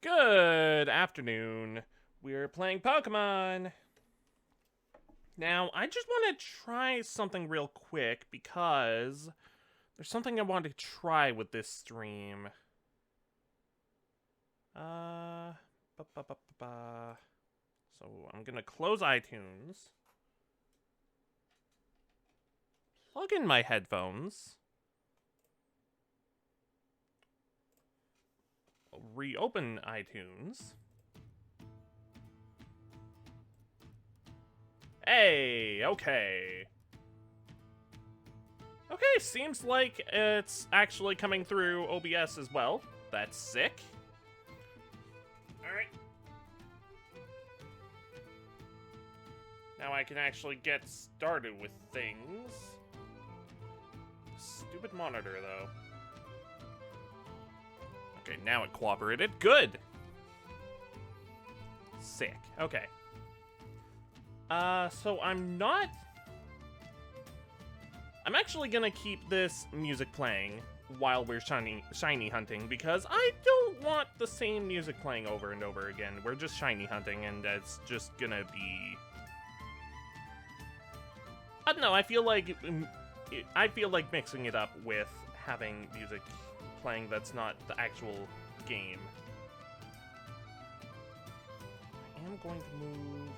Good afternoon. We're playing Pokemon. Now, I just want to try something real quick because there's something I want to try with this stream. So I'm gonna close iTunes, plug in my headphones, reopen iTunes. Hey, okay. Okay, seems like it's actually coming through OBS as well. That's sick. Alright. Now I can actually get started with things. Stupid monitor, though. Okay, now it cooperated. Good! Sick. Okay. So I'm actually gonna keep this music playing while we're shiny hunting because I don't want the same music playing over and over again. We're just shiny hunting and it's just gonna be... I don't know, I feel like mixing it up with having music playing that's not the actual game. I am going to move...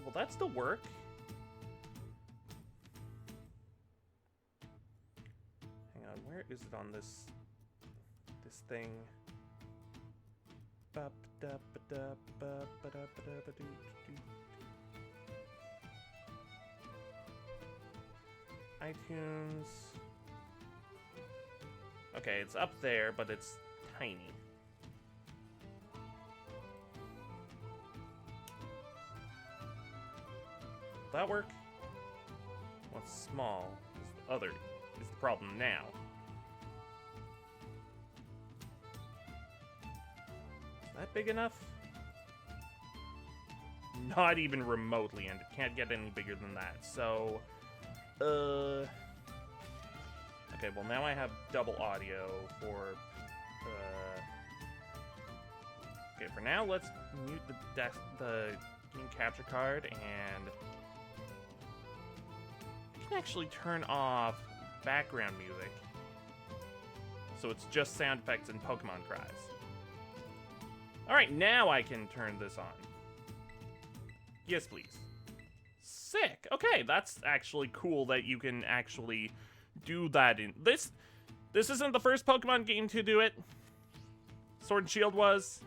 will that still work? Hang on, where is it on this thing? iTunes. Okay, it's up there, but it's tiny. Will that work? What's small is the other is the problem now. Is that big enough? Not even remotely, and it can't get any bigger than that. So, okay, well now I have double audio for, okay, for now let's mute the game capture card, and I can actually turn off background music, so it's just sound effects and Pokemon cries. Alright, now I can turn this on. Yes, please. Sick. Okay, that's actually cool that you can actually do that in this. This isn't the first Pokemon game to do it. Sword and Shield was,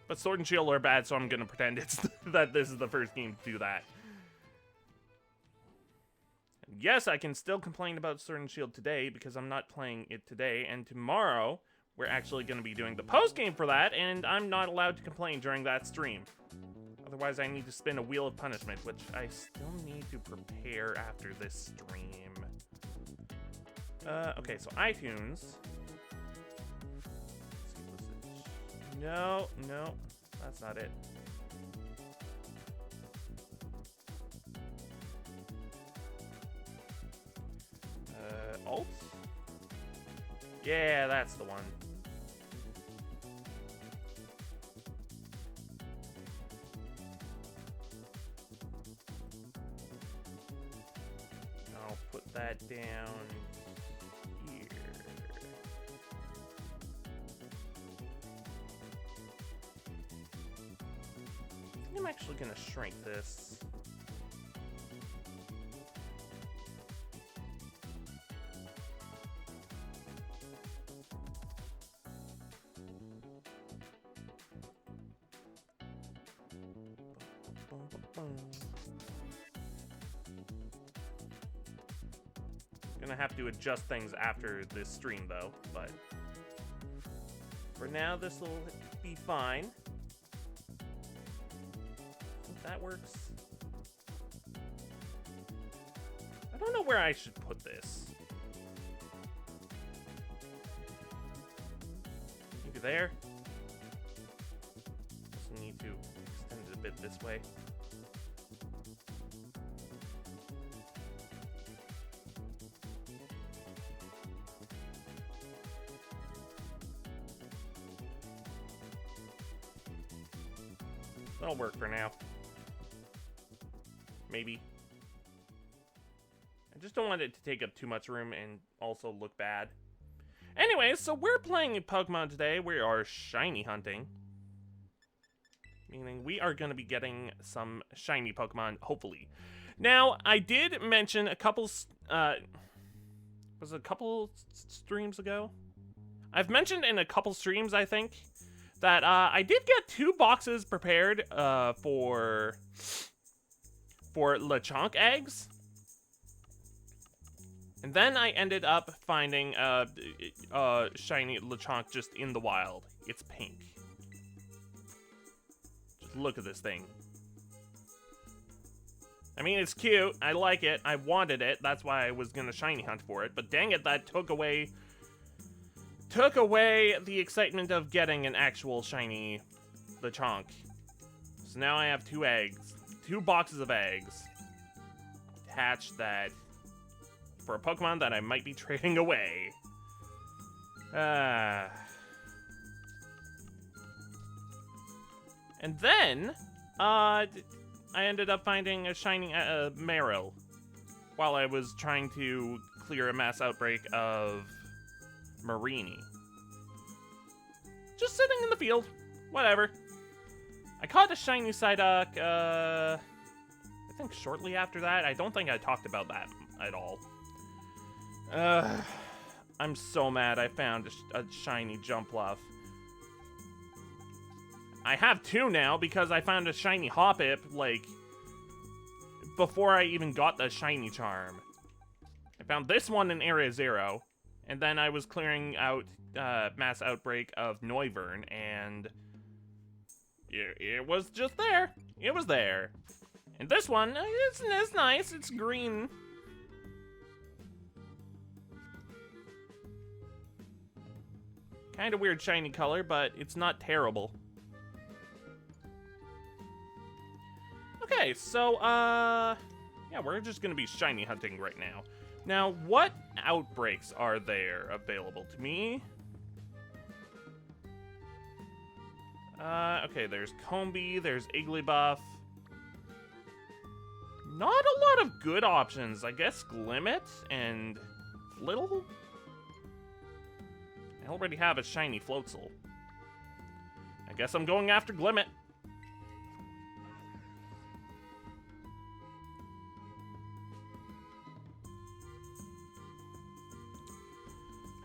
but Sword and Shield are bad, so I'm gonna pretend it's that this is the first game to do that. And yes, I can still complain about Sword and Shield today because I'm not playing it today, and tomorrow we're actually gonna be doing the post game for that, and I'm not allowed to complain during that stream. Otherwise, I need to spin a Wheel of Punishment, which I still need to prepare after this stream. Okay, so iTunes. No, that's not it. Alt? Yeah, that's the one. I'll put that down here. I'm actually gonna shrink this. Gonna have to adjust things after this stream though, but for now this will be fine. If that works. I don't know where I should put this. Maybe there? Just need to extend it a bit this way. That'll work for now. Maybe. I just don't want it to take up too much room and also look bad. Anyway, so we're playing Pokemon today. We are shiny hunting. Meaning we are going to be getting some shiny Pokemon, hopefully. Now, I did mention a couple... was it a couple streams ago? I've mentioned in a couple streams, I think, that I did get 2 boxes prepared for Lechonk eggs. And then I ended up finding shiny Lechonk just in the wild. It's pink. Just look at this thing. I mean, it's cute. I like it. I wanted it. That's why I was gonna shiny hunt for it. But dang it, that took away the excitement of getting an actual shiny Lechonk. So now I have 2 eggs. 2 boxes of eggs. Hatch that for a Pokemon that I might be trading away. And then, I ended up finding a shiny Marill while I was trying to clear a mass outbreak of Marini. Just sitting in the field. Whatever. I caught a shiny Psyduck, I think shortly after that. I don't think I talked about that at all. I'm so mad I found a shiny Jumpluff. I have 2 now because I found a shiny Hoppip, like, before I even got the shiny charm. I found this one in Area 0, and then I was clearing out mass outbreak of Noivern, and it was just there. It was there. And this one, it's nice. It's green. Kind of weird shiny color, but it's not terrible. Okay, so, yeah, we're just gonna be shiny hunting right now. Now, what outbreaks are there available to me? Okay, there's Combee, there's Igglybuff. Not a lot of good options. I guess Glimmet and Flittle? I already have a shiny Floatzel. I guess I'm going after Glimmet.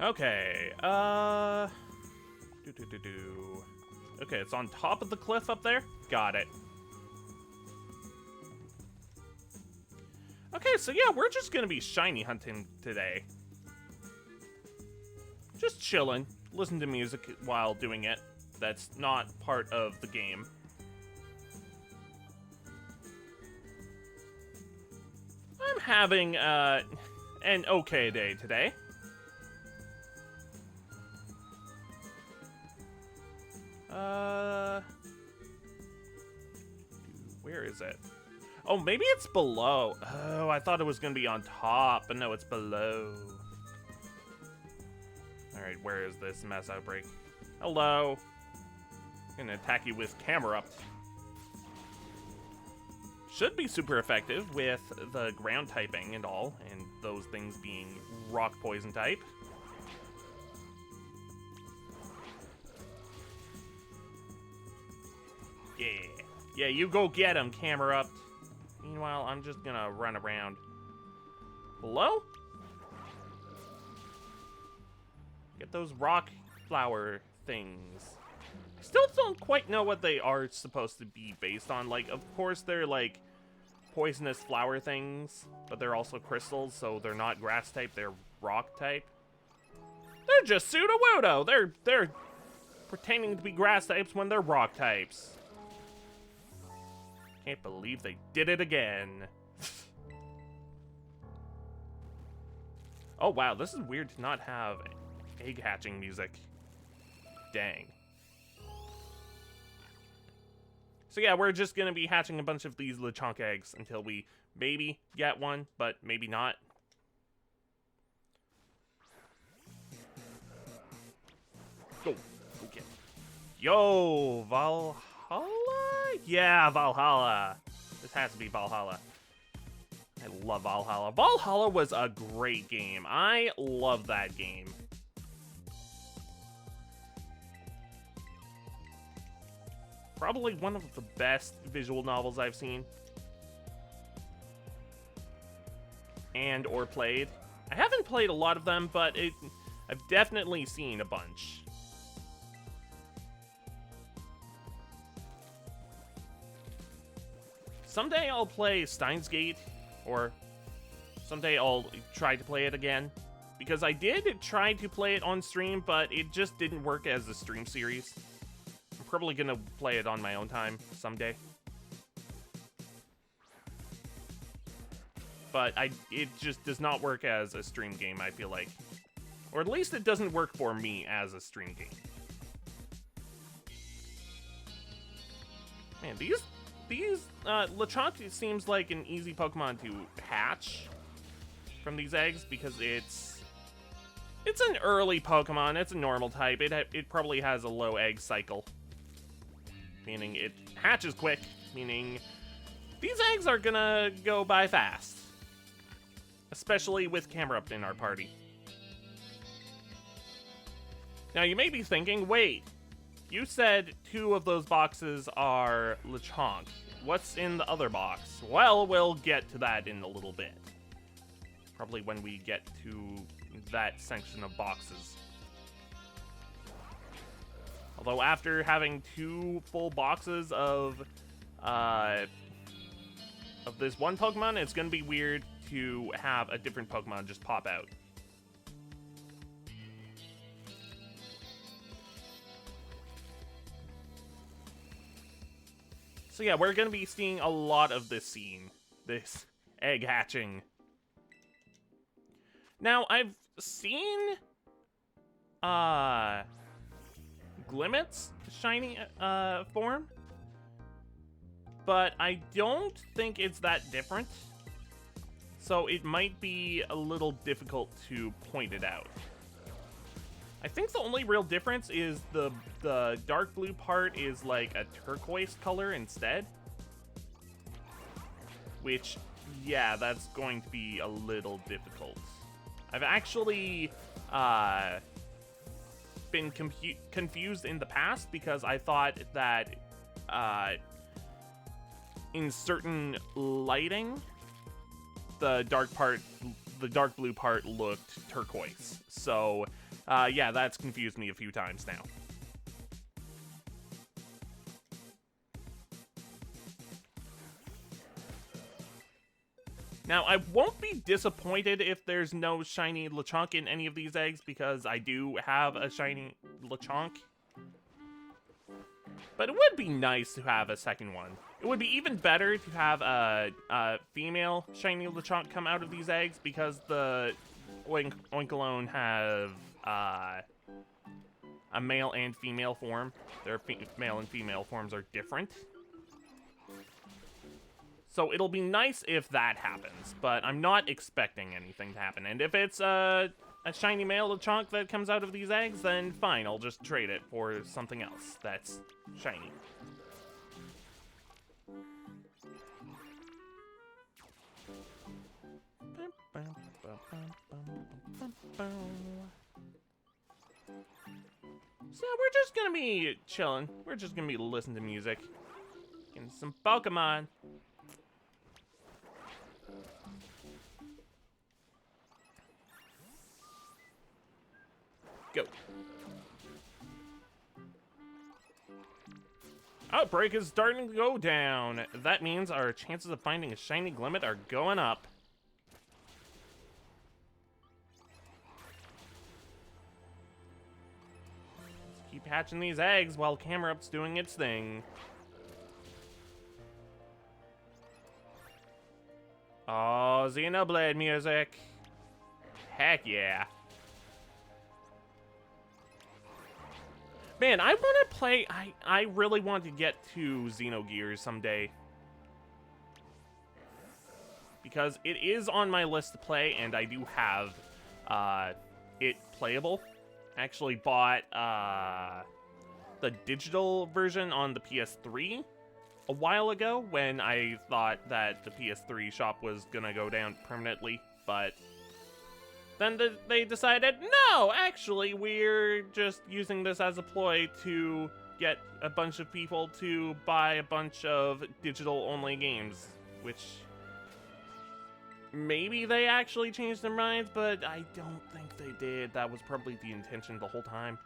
Okay, Okay, it's on top of the cliff up there. Got it. Okay, so yeah, we're just gonna be shiny hunting today. Just chilling, listen to music while doing it. That's not part of the game. I'm having, an okay day today. Where is it? Oh, maybe it's below. Oh, I thought it was gonna be on top, but no, it's below. Alright, where is this mass outbreak? Hello. I'm gonna attack you with Camera Up. Should be super effective with the ground typing and all, and those things being rock poison type. Yeah. Yeah, you go get him, Camera Up. Meanwhile, I'm just gonna run around. Hello? Get those rock flower things. I still don't quite know what they are supposed to be based on. Like, of course, they're like poisonous flower things, but they're also crystals, so they're not grass type, they're rock type. They're just pseudo-wudo. They're pretending to be grass types when they're rock types. Can't believe they did it again. Oh wow, this is weird to not have egg hatching music. Dang. So yeah, we're just gonna be hatching a bunch of these Lechonk eggs until we maybe get one, but maybe not. Go get it. Yo, Valhalla? Yeah, Valhalla. This has to be Valhalla. I love Valhalla. Valhalla was a great game. I love that game. Probably one of the best visual novels I've seen. And or played. I haven't played a lot of them, but I've definitely seen a bunch. Someday I'll play Steins Gate, or someday I'll try to play it again. Because I did try to play it on stream, but it just didn't work as a stream series. I'm probably gonna play it on my own time someday. But it just does not work as a stream game, I feel like. Or at least it doesn't work for me as a stream game. Man, these Lechonk seems like an easy Pokemon to hatch from these eggs because it's an early Pokemon. It's a normal type. It probably has a low egg cycle, meaning it hatches quick. Meaning these eggs are gonna go by fast, especially with Camerupt in our party. Now you may be thinking, wait. You said 2 of those boxes are Lechonk. What's in the other box? Well, we'll get to that in a little bit. Probably when we get to that section of boxes. Although after having 2 full boxes of this one Pokemon, it's gonna be weird to have a different Pokemon just pop out. So yeah, we're gonna be seeing a lot of this scene. This egg hatching. Now, I've seen Glimmet's shiny form, but I don't think it's that different. So it might be a little difficult to point it out. I think the only real difference is the dark blue part is like a turquoise color instead. Which, yeah, that's going to be a little difficult. I've actually been confused in the past because I thought that in certain lighting, the dark blue part looked turquoise. So yeah, that's confused me a few times now. Now, I won't be disappointed if there's no shiny Lechonk in any of these eggs, because I do have a shiny Lechonk. But it would be nice to have a second one. It would be even better to have a female shiny Lechonk come out of these eggs, because the Oinkologne have a male and female form. Their male and female forms are different. So it'll be nice if that happens, but I'm not expecting anything to happen. And if it's a shiny male Lechonk that comes out of these eggs, then fine, I'll just trade it for something else that's shiny. So we're just gonna be chilling. We're just gonna be listening to music. Getting some Pokemon. Go. Outbreak is starting to go down. That means our chances of finding a shiny Glimmet are going up. Let's keep hatching these eggs while Camerup's doing its thing. Oh, Xenoblade music. Heck yeah. Man, I want to play... I really want to get to Xenogears someday. Because it is on my list to play, and I do have it playable. I actually bought the digital version on the PS3 a while ago when I thought that the PS3 shop was gonna go down permanently, but then they decided, no, actually, we're just using this as a ploy to get a bunch of people to buy a bunch of digital-only games, which maybe they actually changed their minds, but I don't think they did. That was probably the intention the whole time.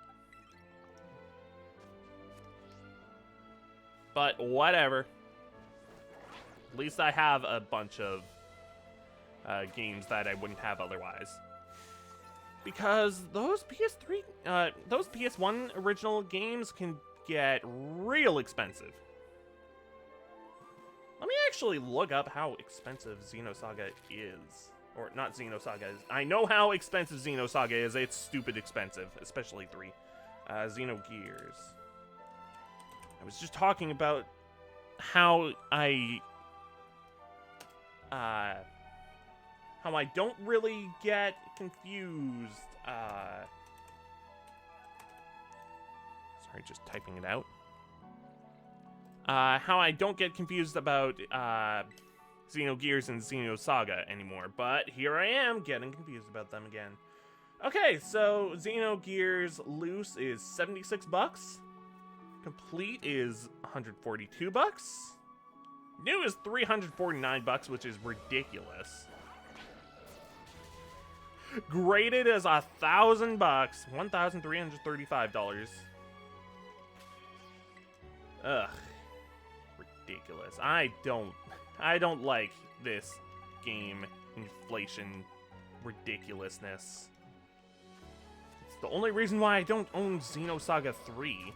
But whatever. At least I have a bunch of games that I wouldn't have otherwise. Because those those PS1 original games can get real expensive. Let me actually look up how expensive Xenosaga is. Or not Xenosaga is. I know how expensive Xenosaga is. It's stupid expensive, especially 3. Xenogears. I was just talking about how I don't really get confused. Sorry, just typing it out. How I don't get confused about Xenogears and Xenosaga anymore, but here I am getting confused about them again. Okay, so Xenogears loose is 76 bucks. Complete is 142 bucks. New is 349 bucks, which is ridiculous. Graded is $1,000 bucks, $1,335. Ugh, ridiculous. I don't like this game inflation ridiculousness. It's the only reason why I don't own Xenosaga 3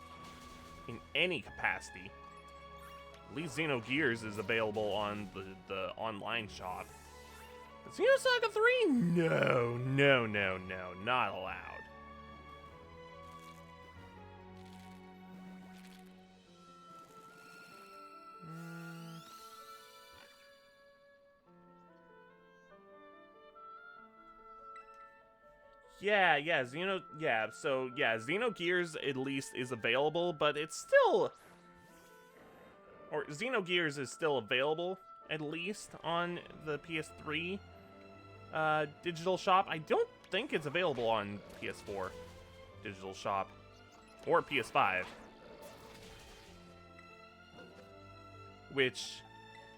in any capacity. At least Xenogears is available on the online shop. But Xenosaga 3? No, not allowed. Xenogears at least is available, but it's still... Or Xenogears is still available, at least, on the PS3 digital shop. I don't think it's available on PS4 digital shop, or PS5. Which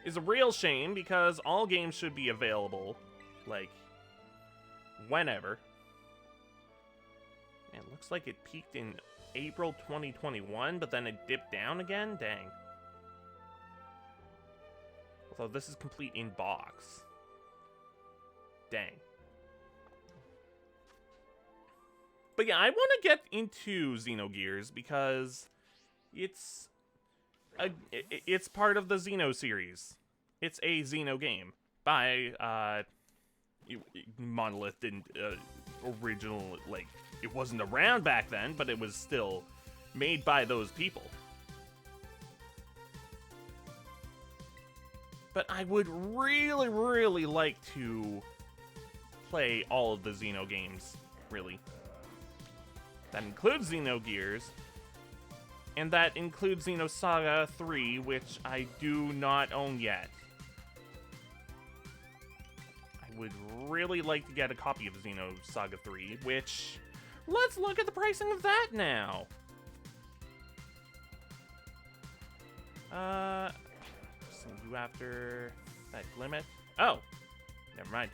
is a real shame, because all games should be available, like, whenever. Man, it looks like it peaked in April 2021, but then it dipped down again? Dang. Although this is complete in box. Dang. But yeah, I want to get into Xenogears because it's part of the Xeno series. It's a Xeno game by Monolith. Didn't original, like, it wasn't around back then, but it was still made by those people. But I would really, really like to play all of the Xeno games, really. That includes Xenogears, and that includes Xenosaga 3, which I do not own yet. I would really like to get a copy of Xenosaga 3, which... Let's look at the pricing of that now! Send you after that limit. Oh! Never mind.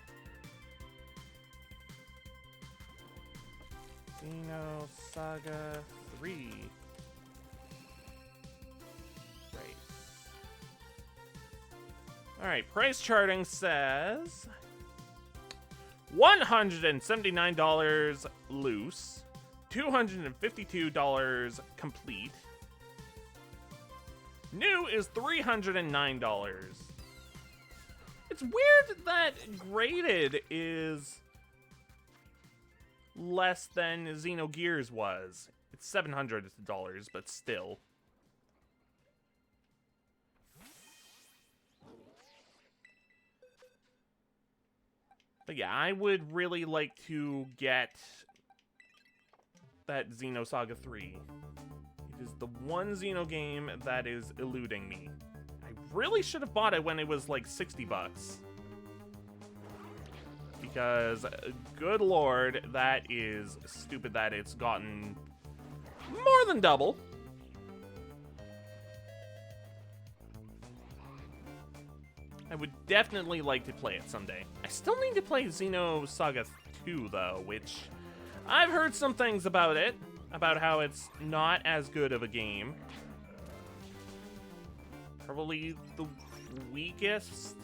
Xenosaga 3. Right. Alright, price charting says... $179 loose, $252 complete. New is $309. It's weird that graded is less than Xenogears was. It's $700, but still. But yeah, I would really like to get that Xenosaga 3. It is the one Xeno game that is eluding me really should have bought it when it was like 60 bucks. Because, good lord, that is stupid that it's gotten more than double. I would definitely like to play it someday. I still need to play Xenosaga 2, though, which I've heard some things about it, about how it's not as good of a game. Probably the weakest.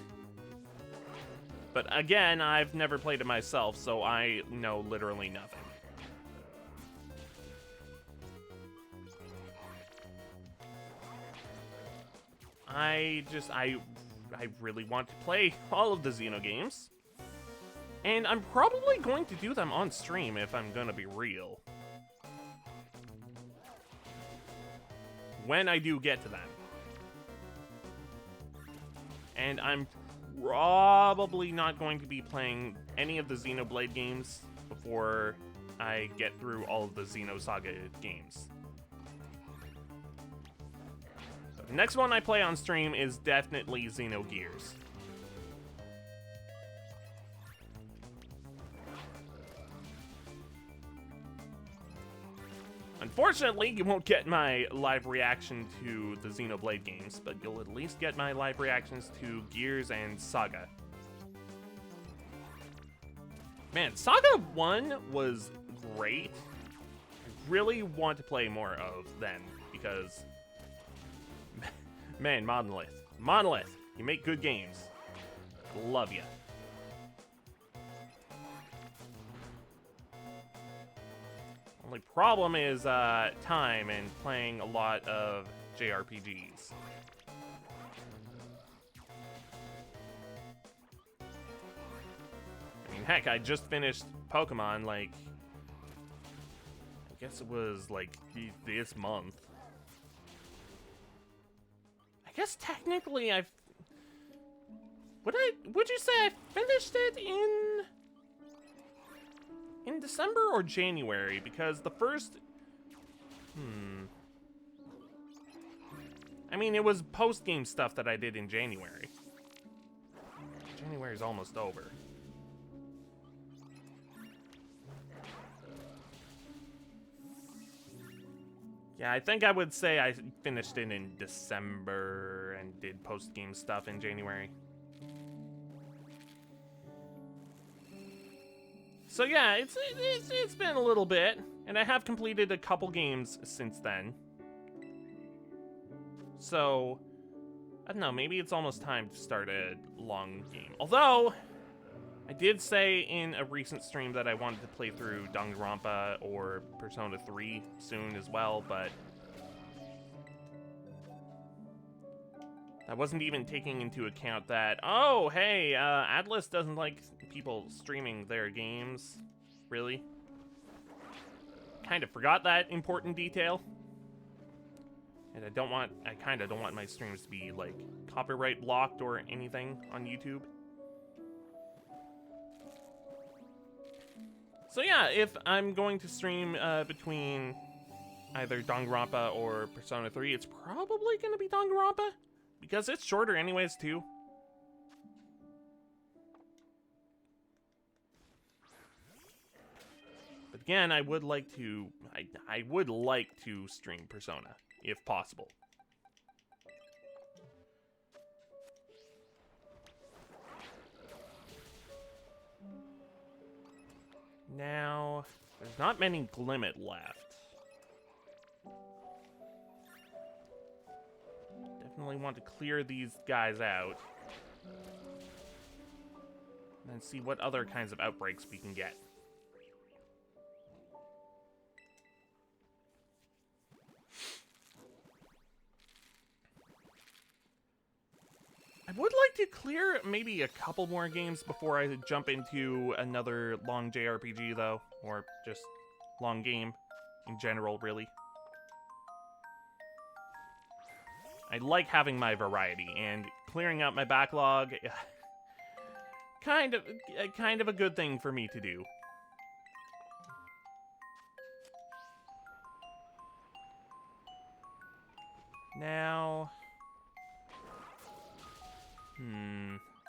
But again, I've never played it myself, so I know literally nothing. I really want to play all of the Xeno games. And I'm probably going to do them on stream if I'm gonna be real. When I do get to them. And I'm probably not going to be playing any of the Xenoblade games before I get through all of the Xenosaga games. So the next one I play on stream is definitely Xenogears. Unfortunately, you won't get my live reaction to the Xenoblade games, but you'll at least get my live reactions to Gears and Saga. Man, Saga 1 was great. I really want to play more of them, because... Man, Monolith, you make good games. Love ya. Only problem is time and playing a lot of JRPGs. I mean, heck, I just finished Pokémon, like, I guess it was, like, this month. I guess technically would you say I finished it in December or January? Because the first... I mean, it was post-game stuff that I did in January. January's almost over. Yeah, I think I would say I finished it in December and did post-game stuff in January. So yeah, it's been a little bit, and I have completed a couple games since then. So, I don't know, maybe it's almost time to start a long game. Although, I did say in a recent stream that I wanted to play through Danganronpa or Persona 3 soon as well, but that wasn't even taking into account that, oh, hey, Atlas doesn't like people streaming their games. Really? Kind of forgot that important detail. And I kind of don't want my streams to be, like, copyright blocked or anything on YouTube. So yeah, if I'm going to stream between either Danganronpa or Persona 3, it's probably going to be Danganronpa, because it's shorter anyways, too. But again, I would like to stream Persona, if possible. Now, there's not many Glimmet left. Definitely want to clear these guys out. And then see what other kinds of outbreaks we can get. I would like to clear maybe a couple more games before I jump into another long JRPG, though. Or just long game in general, really. I like having my variety, and clearing out my backlog, kind of a good thing for me to do. Now...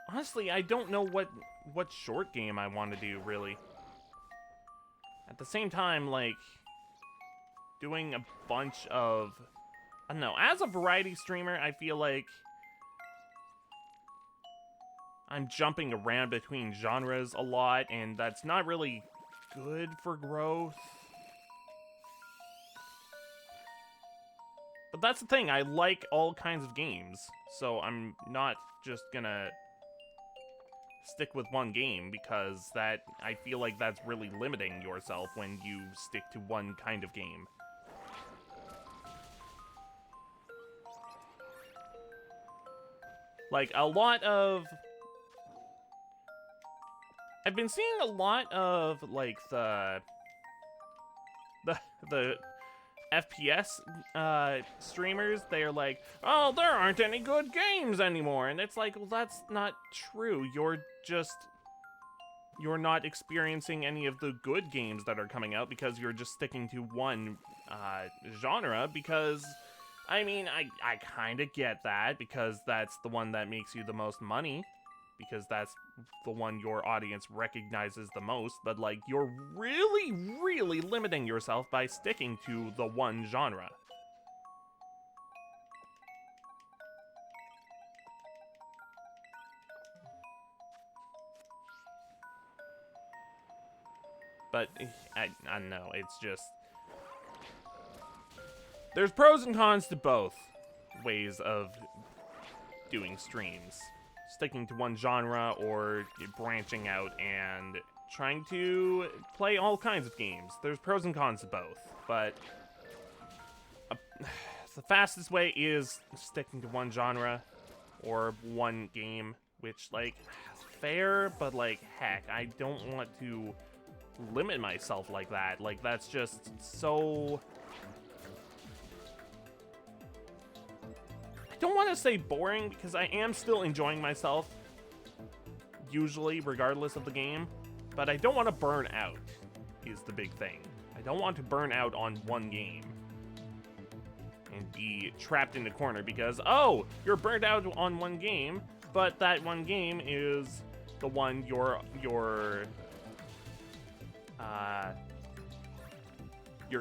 Honestly, I don't know what short game I want to do, really. At the same time, like, doing a bunch of... I don't know, as a variety streamer, I feel like I'm jumping around between genres a lot, and that's not really good for growth. But that's the thing, I like all kinds of games, so I'm not just gonna stick with one game, because I feel like that's really limiting yourself when you stick to one kind of game. Like, a lot of... I've been seeing a lot of, like, the FPS streamers. They're like, oh, there aren't any good games anymore. And it's like, well, that's not true. You're not experiencing any of the good games that are coming out because you're just sticking to one genre. Because, I mean, I kind of get that, because that's the one that makes you the most money, because that's the one your audience recognizes the most, but, like, you're really, really limiting yourself by sticking to the one genre. But, I don't know, it's just... There's pros and cons to both ways of doing streams. Sticking to one genre or branching out and trying to play all kinds of games. There's pros and cons to both, but the fastest way is sticking to one genre or one game, which, like, fair, but, like, heck, I don't want to limit myself like that. Like, that's just so... I don't want to say boring, because I am still enjoying myself, usually, regardless of the game, but I don't want to burn out, is the big thing. I don't want to burn out on one game and be trapped in the corner because, oh, you're burned out on one game, but that one game is the one your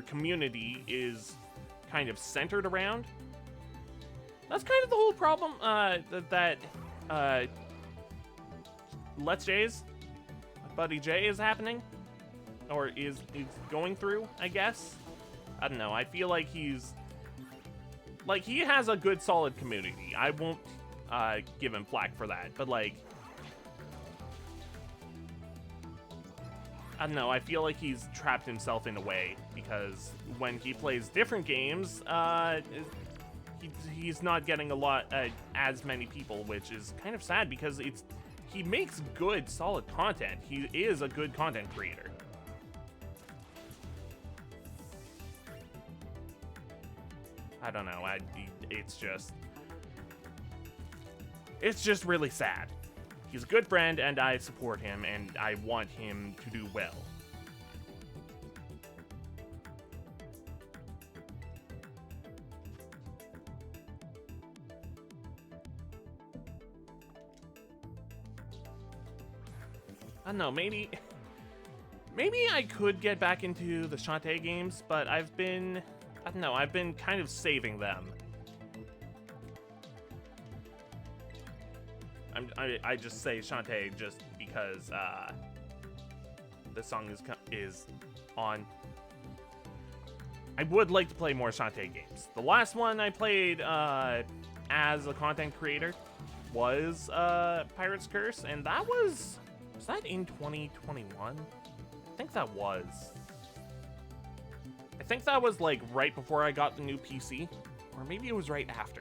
community is kind of centered around. That's kind of the whole problem that Let's J's, Buddy J, is happening, or is going through, I guess. I don't know, I feel like he's, like, he has a good solid community. I won't give him flack for that, but, like, I don't know, I feel like he's trapped himself in a way, because when he plays different games, he's not getting a lot, as many people, which is kind of sad, because he makes good, solid content. He is a good content creator. I don't know, it's just really sad. He's a good friend, and I support him, and I want him to do well. I don't know, maybe I could get back into the Shantae games, but I don't know, I've been kind of saving them. I just say Shantae just because the song is on. I would like to play more Shantae games. The last one I played as a content creator was Pirate's Curse, and that was that in 2021? I think that was. I think that was, like, right before I got the new PC, or maybe it was right after.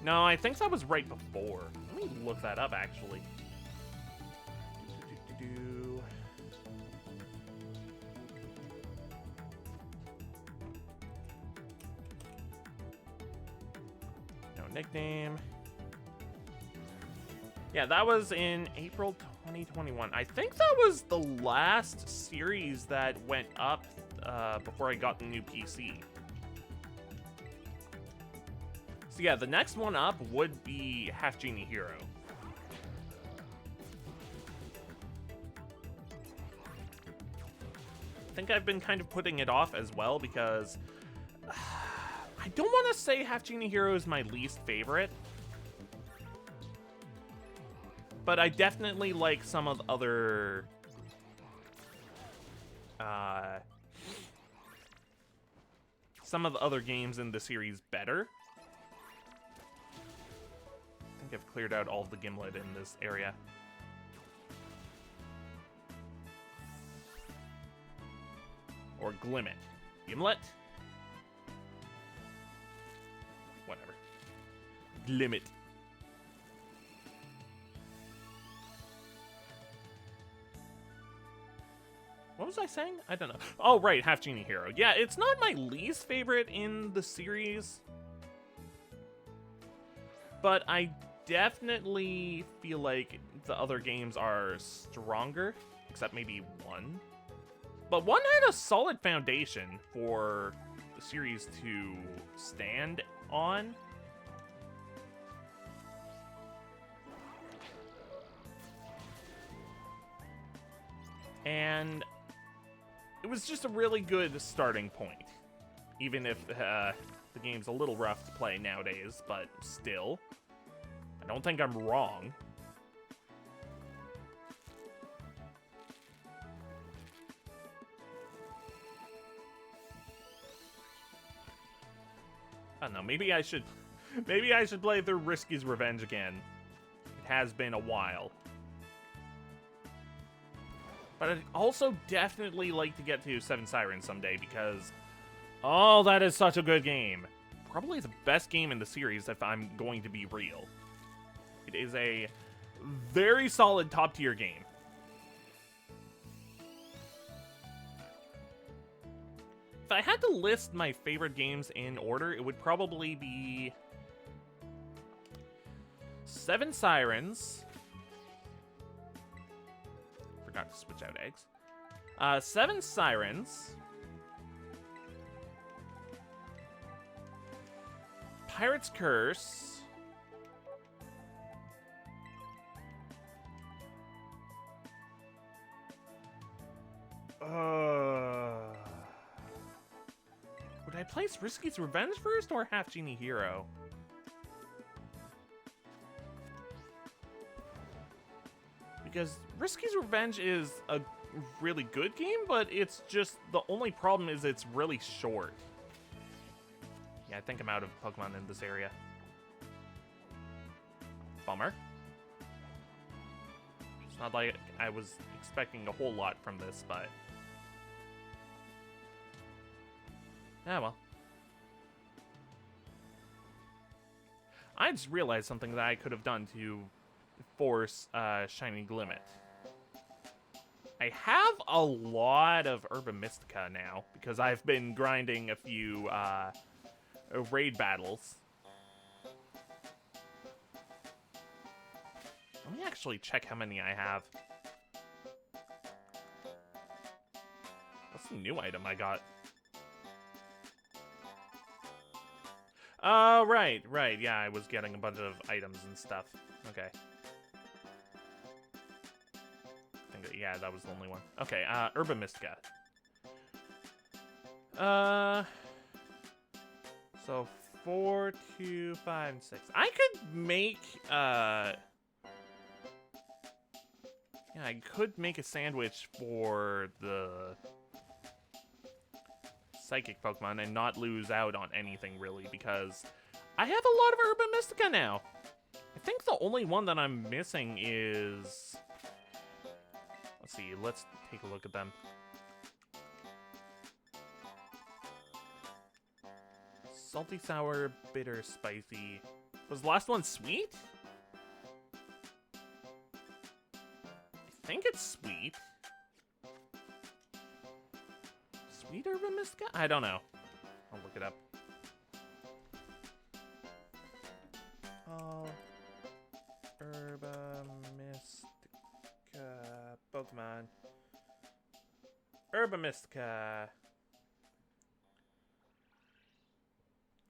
No, I think that was right before. Let me look that up, actually. No nickname. Yeah, that was in April 2021. I think that was the last series that went up before I got the new PC. So yeah, the next one up would be Half Genie Hero. I think I've been kind of putting it off as well because I don't want to say Half Genie Hero is my least favorite, but I definitely like some of the other games in the series better. I think I've cleared out all of the Gimlet in this area. Or Glimmet. Gimlet? Whatever. Glimmet. What was I saying? I don't know. Oh, right, Half Genie Hero. Yeah, it's not my least favorite in the series, but I definitely feel like the other games are stronger, except maybe one. But one had a solid foundation for the series to stand on. And it was just a really good starting point. Even if the game's a little rough to play nowadays, but still, I don't think I'm wrong. I don't know, maybe I should play through Risky's Revenge again. It has been a while. But I'd also definitely like to get to Seven Sirens someday because, oh, that is such a good game. Probably the best game in the series if I'm going to be real. It is a very solid top-tier game. If I had to list my favorite games in order, it would probably be Seven Sirens. Forgot to switch out eggs. Seven Sirens. Pirate's Curse. Would I place Risky's Revenge first or Half Genie Hero? Because Risky's Revenge is a really good game, but it's just, the only problem is it's really short. Yeah, I think I'm out of Pokemon in this area. Bummer. It's not like I was expecting a whole lot from this, but... ah, well. I just realized something that I could have done to force Shiny Glimmet. I have a lot of Herba Mystica now, because I've been grinding a few raid battles. Let me actually check how many I have. What's the new item I got? Oh, right, yeah, I was getting a bunch of items and stuff. Okay. I think, yeah, that was the only one. Okay, Herba Mystica. So 4, 2, 5, and 6. I could make, yeah, I could make a sandwich for the Psychic Pokemon and not lose out on anything, really, because I have a lot of Herba Mystica now. I think the only one that I'm missing is... let's see, let's take a look at them. Salty, sour, bitter, spicy. Was the last one sweet? I think it's sweet. Sweet Herba Mystica? I don't know. I'll look it up. Oh, Herba Mystica Pokemon. Herba Mystica.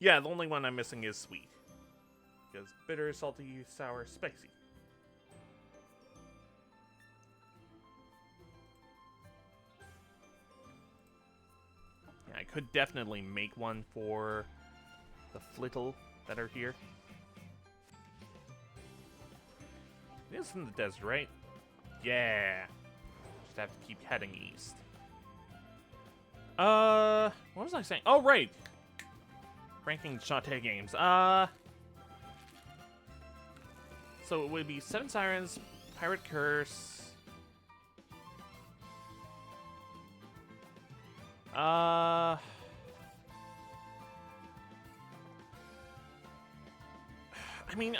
Yeah, the only one I'm missing is sweet. because bitter, salty, sour, spicy. Yeah, I could definitely make one for the flittle that are here. It is in the desert, right? Yeah. Just have to keep heading east. What was I saying? Oh, right. Ranking Shantae games. So it would be Seven Sirens, Pirate Curse. I mean,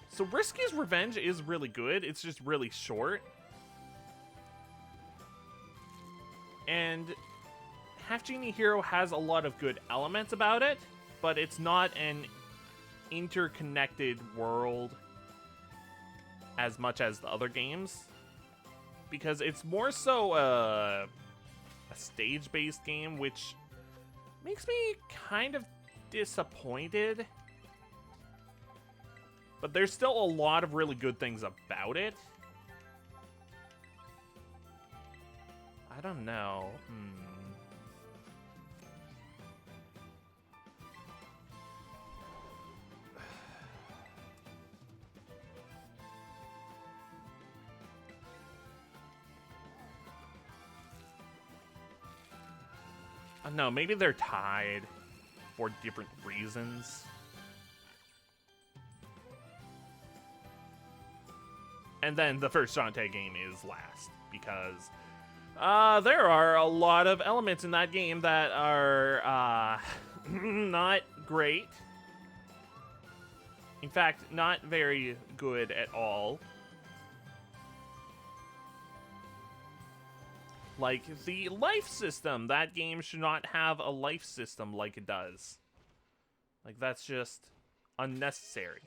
So Risky's Revenge is really good. It's just really short. And Half Genie Hero has a lot of good elements about it, but it's not an interconnected world as much as the other games. Because it's more so a stage-based game, which makes me kind of disappointed. But there's still a lot of really good things about it. I don't know. No, maybe they're tied for different reasons. And then the first Shantae game is last, because there are a lot of elements in that game that are not great. In fact, not very good at all. Like, the life system. That game should not have a life system like it does. Like, that's just unnecessary.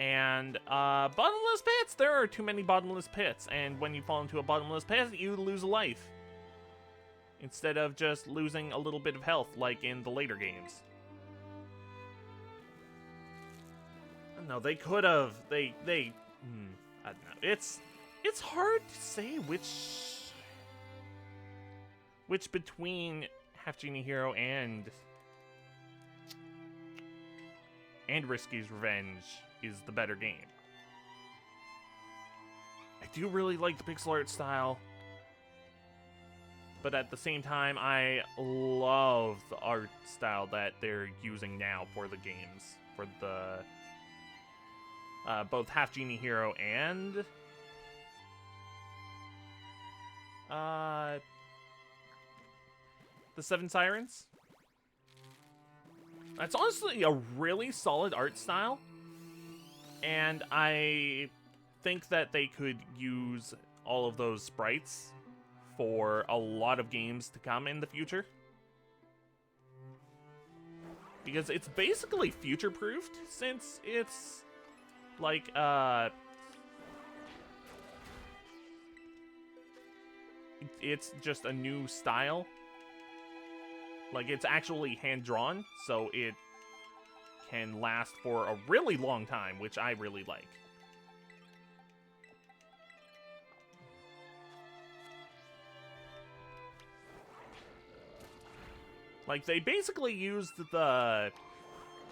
And, bottomless pits! There are too many bottomless pits, and when you fall into a bottomless pit, you lose a life. Instead of just losing a little bit of health, like in the later games. No, they could have. I don't know. It's hard to say which between Half Genie Hero and Risky's Revenge is the better game. I do really like the pixel art style, but at the same time, I love the art style that they're using now for the games, for the both Half Genie Hero and the Seven Sirens. That's honestly a really solid art style, and I think that they could use all of those sprites for a lot of games to come in the future. Because it's basically future-proofed, since it's like, it's just a new style. Like, it's actually hand-drawn, so it can last for a really long time, which I really like. Like, they basically used the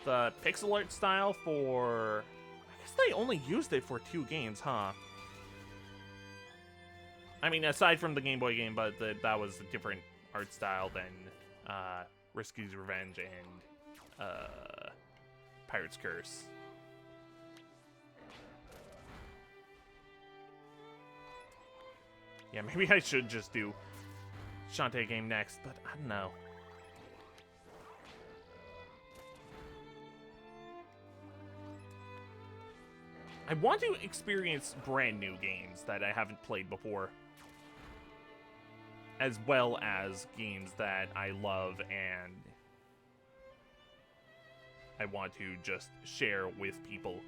pixel art style for... I guess they only used it for 2 games, huh? I mean, aside from the Game Boy game, but that was a different art style than Risky's Revenge and Pirate's Curse. Yeah, maybe I should just do Shantae game next, but I don't know. I want to experience brand new games that I haven't played before, as well as games that I love and I want to just share with people.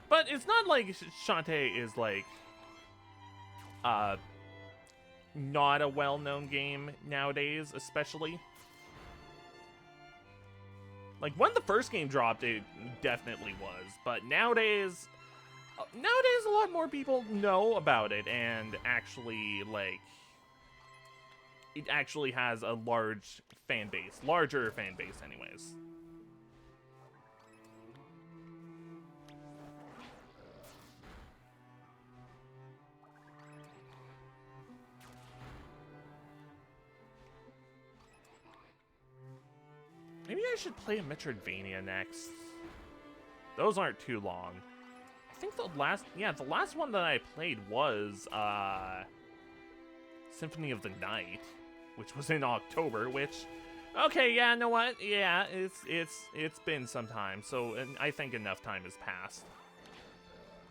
But it's not like Shantae is like not a well-known game nowadays, especially. Like when the first game dropped, it definitely was, but nowadays a lot more people know about it and actually like it actually has a larger fan base anyways. Maybe I should play a Metroidvania next. Those aren't too long. I think the last one that I played was Symphony of the Night, which was in October, which okay, yeah, know what? Yeah, it's been some time, so I think enough time has passed.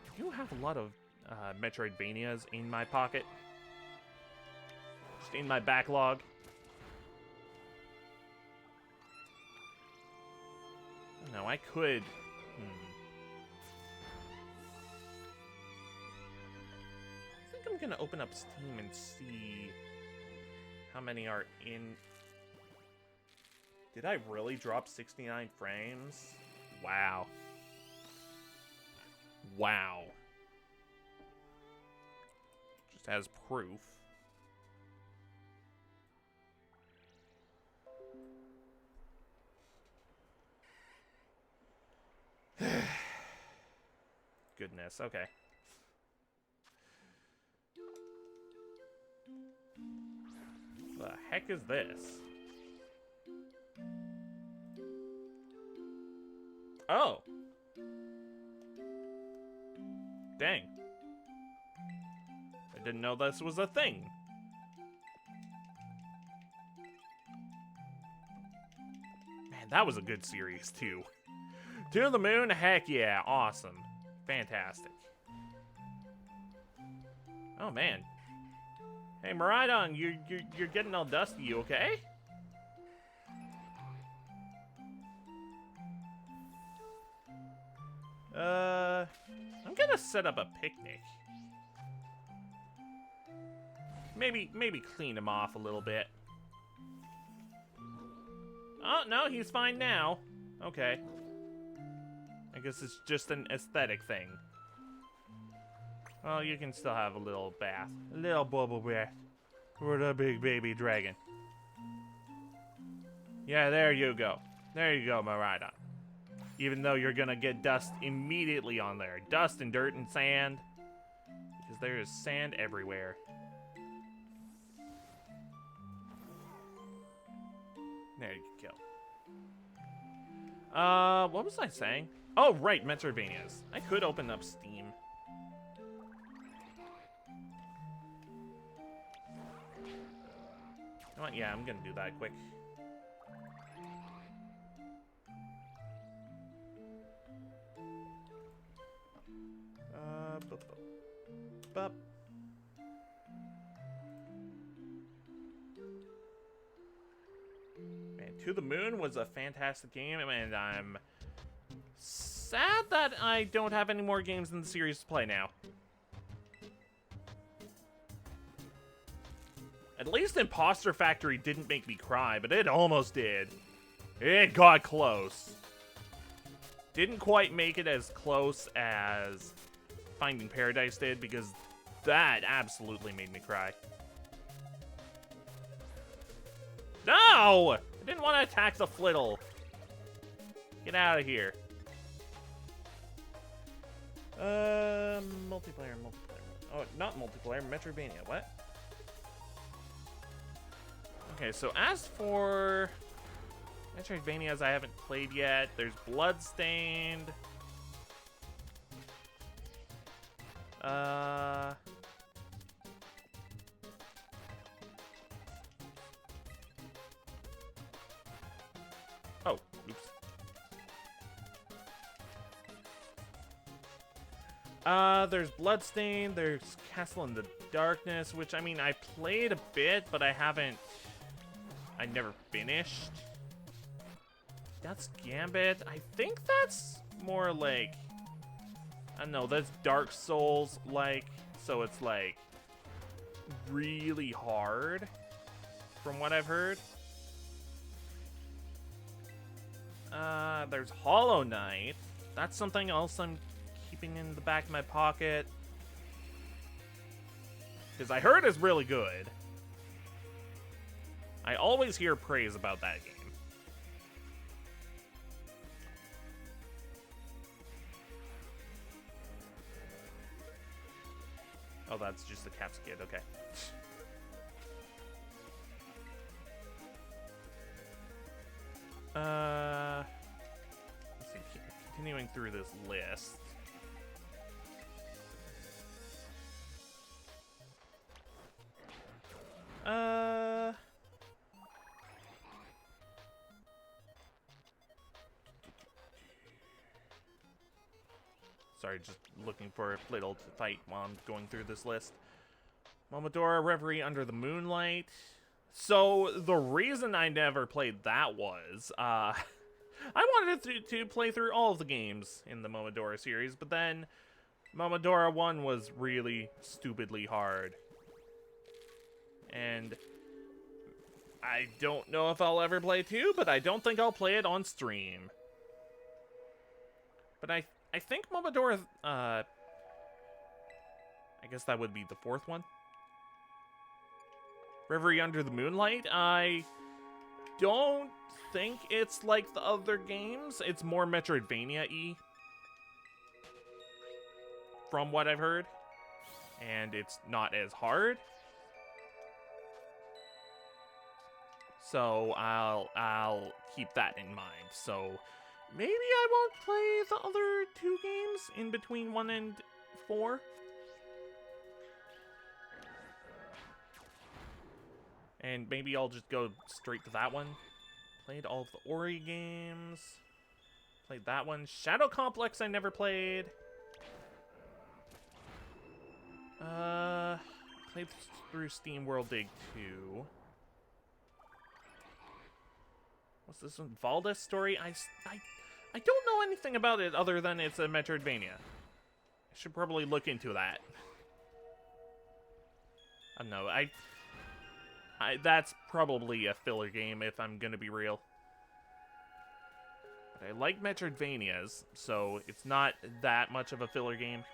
I do have a lot of Metroidvanias in my pocket. Just in my backlog. No, I could. I think I'm gonna open up Steam and see how many are in. Did I really drop 69 frames? Wow. Wow. Just as proof. Goodness, okay. The heck is this? Oh. Dang. I didn't know this was a thing. Man, that was a good series, too. To the Moon, heck yeah, awesome. Fantastic. Oh man. Hey Maridon, you're getting all dusty, you okay? I'm gonna set up a picnic. Maybe clean him off a little bit. Oh no, he's fine now. Okay. I guess it's just an aesthetic thing. Well, you can still have a little bath. A little bubble bath. For the big baby dragon. Yeah, there you go. There you go, Marida. Even though you're gonna get dust immediately on there. Dust and dirt and sand. Because there is sand everywhere. There you go. What was I saying? Oh, right, Metroidvanias. I could open up Steam. You know what? Yeah, I'm gonna do that quick. Bup. Man, To the Moon was a fantastic game, and I'm sad that I don't have any more games in the series to play now. At least Imposter Factory didn't make me cry, but it almost did. It got close. Didn't quite make it as close as Finding Paradise did, because that absolutely made me cry. No! I didn't want to attack the flittle. Get out of here. Multiplayer. Oh, not multiplayer, Metroidvania. What? Okay, so as for Metroidvanias I haven't played yet, there's Bloodstained. Oh, oops. There's Bloodstained, there's Castle in the Darkness, which, I mean, I played a bit, but I never finished. That's Gambit. I think that's more like I don't know, that's Dark Souls like, so it's like really hard from what I've heard. There's Hollow Knight. That's something else I'm keeping in the back of my pocket, because I heard it's really good. I always hear praise about that game. Oh, that's just the Caps Kid, okay. Let's see, continuing through this list. Sorry, just looking for a little to fight while I'm going through this list. Momodora Reverie Under the Moonlight. So, the reason I never played that was, I wanted to play through all of the games in the Momodora series, but then Momodora 1 was really stupidly hard. And I don't know if I'll ever play 2, but I don't think I'll play it on stream. But I think Momodora, I guess that would be the 4th one. Reverie Under the Moonlight, I don't think it's like the other games. It's more Metroidvania-y, from what I've heard. And it's not as hard. So I'll keep that in mind. So maybe I won't play the other 2 games in between 1 and 4. And maybe I'll just go straight to that one. Played all of the Ori games. Played that one. Shadow Complex I never played. Played through Steam World Dig 2. What's this one? Valdez Story? I don't know anything about it other than it's a Metroidvania. I should probably look into that. I don't know. That's probably a filler game if I'm gonna be real. But I like Metroidvanias, so it's not that much of a filler game.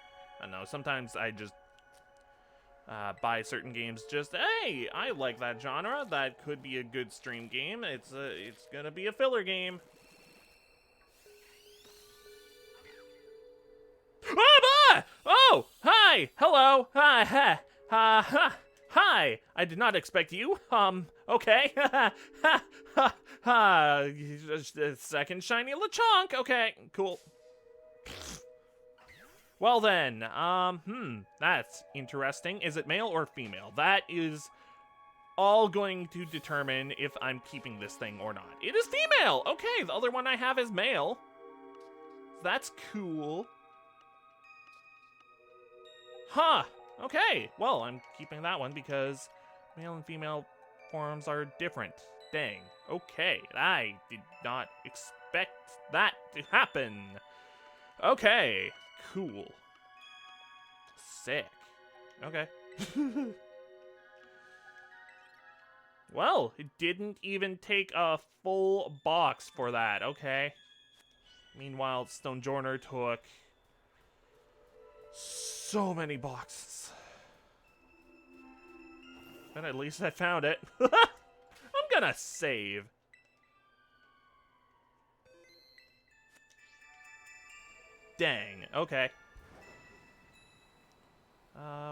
I don't know. Sometimes I just buy certain games just, hey, I like that genre. That could be a good stream game. It's gonna be a filler game. Oh, hi, hello, hi, hi. I did not expect you. Okay. Second shiny LeChonk. Okay, cool. Well then, that's interesting. Is it male or female? That is all going to determine if I'm keeping this thing or not. It is female! Okay, the other one I have is male. That's cool. Huh, okay. Well, I'm keeping that one because male and female forms are different. Dang, okay. I did not expect that to happen. Okay. Cool. Sick. Okay. Well, it didn't even take a full box for that. Okay. Meanwhile, Stonejourner took so many boxes. But at least I found it. I'm gonna save. Dang, okay.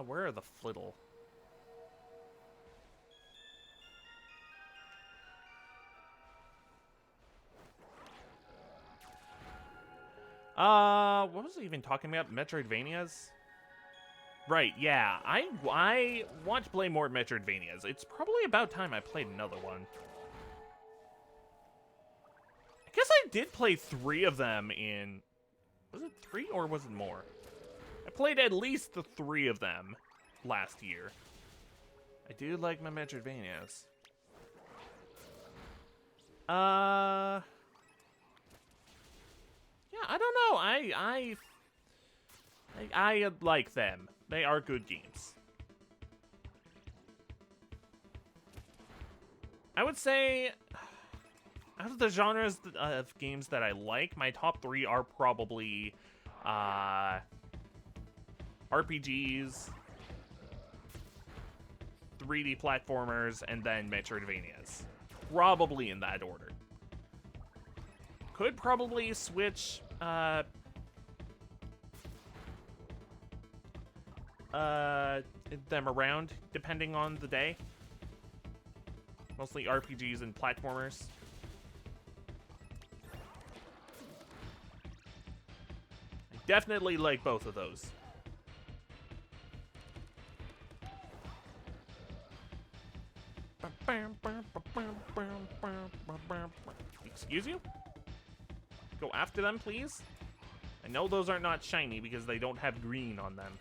Where are the flittle? What was I even talking about? Metroidvanias? Right, yeah. I want to play more Metroidvanias. It's probably about time I played another one. I guess I did play 3 of them in... Was it 3 or was it more? I played at least the 3 of them last year. I do like my Metroidvanias. Yeah, I don't know. I like them. They are good games. I would say, out of the genres of games that I like, my top 3 are probably RPGs, 3D platformers, and then Metroidvanias. Probably in that order. Could probably switch them around depending on the day. Mostly RPGs and platformers. I definitely like both of those. Excuse you? Go after them, please? I know those are not shiny because they don't have green on them.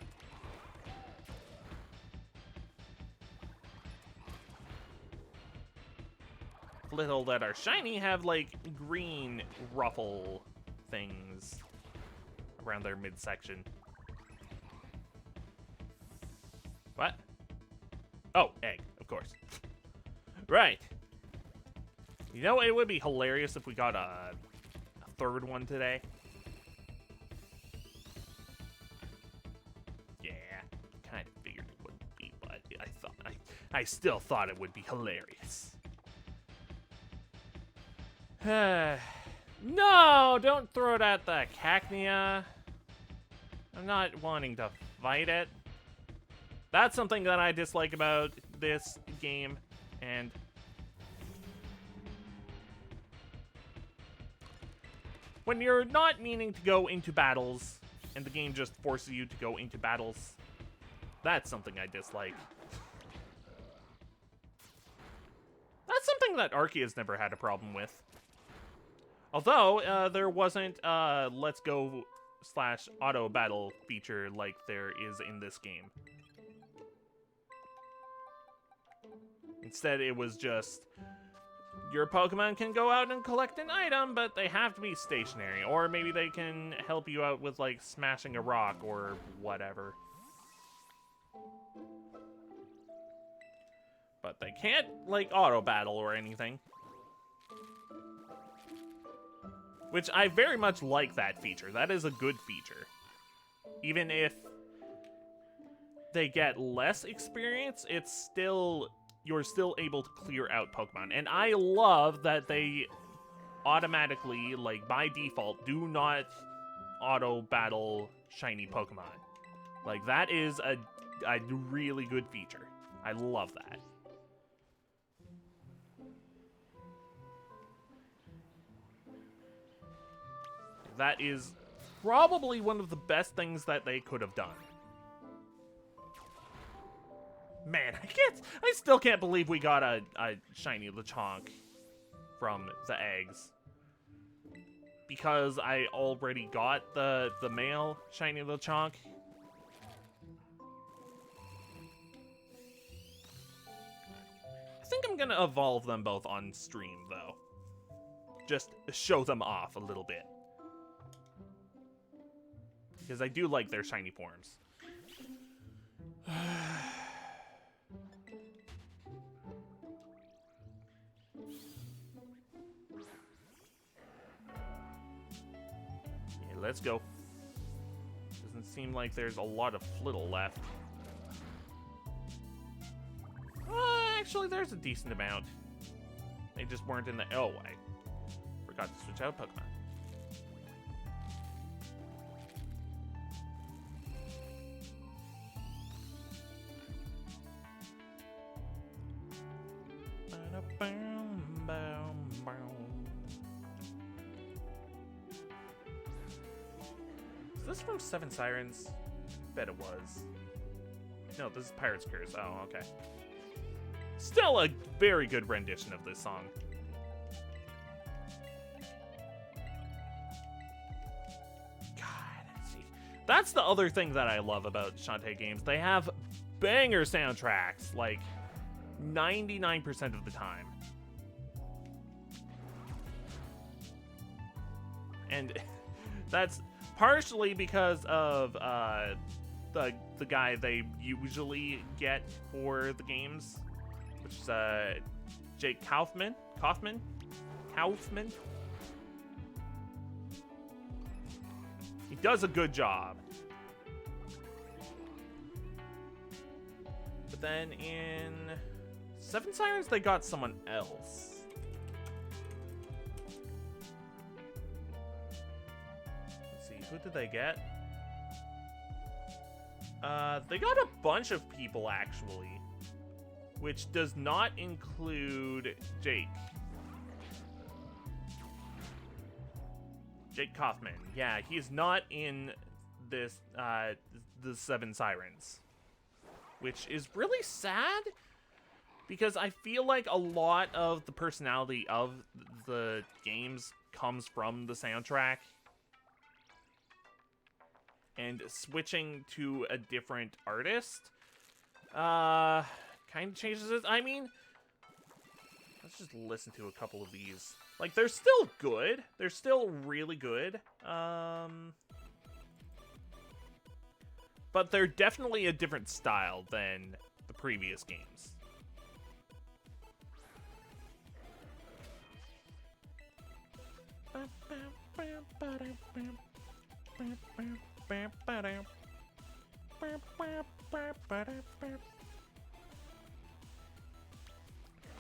Little that are shiny have, like, green ruffle things around their midsection. What? Oh, egg, of course. Right. You know, it would be hilarious if we got a third one today. Yeah, kind of figured it wouldn't be, but I still thought it would be hilarious. No, don't throw it at the cacnea. I'm not wanting to fight it. That's something that I dislike about this game, and when you're not meaning to go into battles, and the game just forces you to go into battles, that's something I dislike. That's something that Arky has never had a problem with. Although, there wasn't let's go / auto battle feature like there is in this game. Instead, it was just, your Pokemon can go out and collect an item, but they have to be stationary. Or maybe they can help you out with, like, smashing a rock or whatever. But they can't, like, auto battle or anything. Which I very much like that feature. That is a good feature. Even if they get less experience, it's still, you're still able to clear out Pokemon. And I love that they automatically, like by default, do not auto battle shiny Pokemon. Like, that is a really good feature. I love that. That is probably one of the best things that they could have done. Man, I still can't believe we got a shiny Lechonk from the eggs. Because I already got the male shiny Lechonk. I think I'm gonna evolve them both on stream, though. Just show them off a little bit. Because I do like their shiny forms. Yeah, let's go. Doesn't seem like there's a lot of Flittle left. Actually, there's a decent amount. They just weren't in the... Oh, I forgot to switch out Pokemon. Is this from Seven Sirens? I bet it was. No, this is Pirate's Curse. Oh, okay. Still a very good rendition of this song. God, see, that's the other thing that I love about Shantae games. They have banger soundtracks, like 99% of the time. And that's partially because of the guy they usually get for the games, which is Jake Kaufman. He does a good job. But then in Seven Sirens, they got someone else. Let's see, who did they get? They got a bunch of people, actually. Which does not include Jake. Jake Kaufman. Yeah, he is not in this, the Seven Sirens. Which is really sad, because I feel like a lot of the personality of the games comes from the soundtrack. And switching to a different artist, kind of changes it. I mean, let's just listen to a couple of these. Like, they're still good. They're still really good. But they're definitely a different style than the previous games.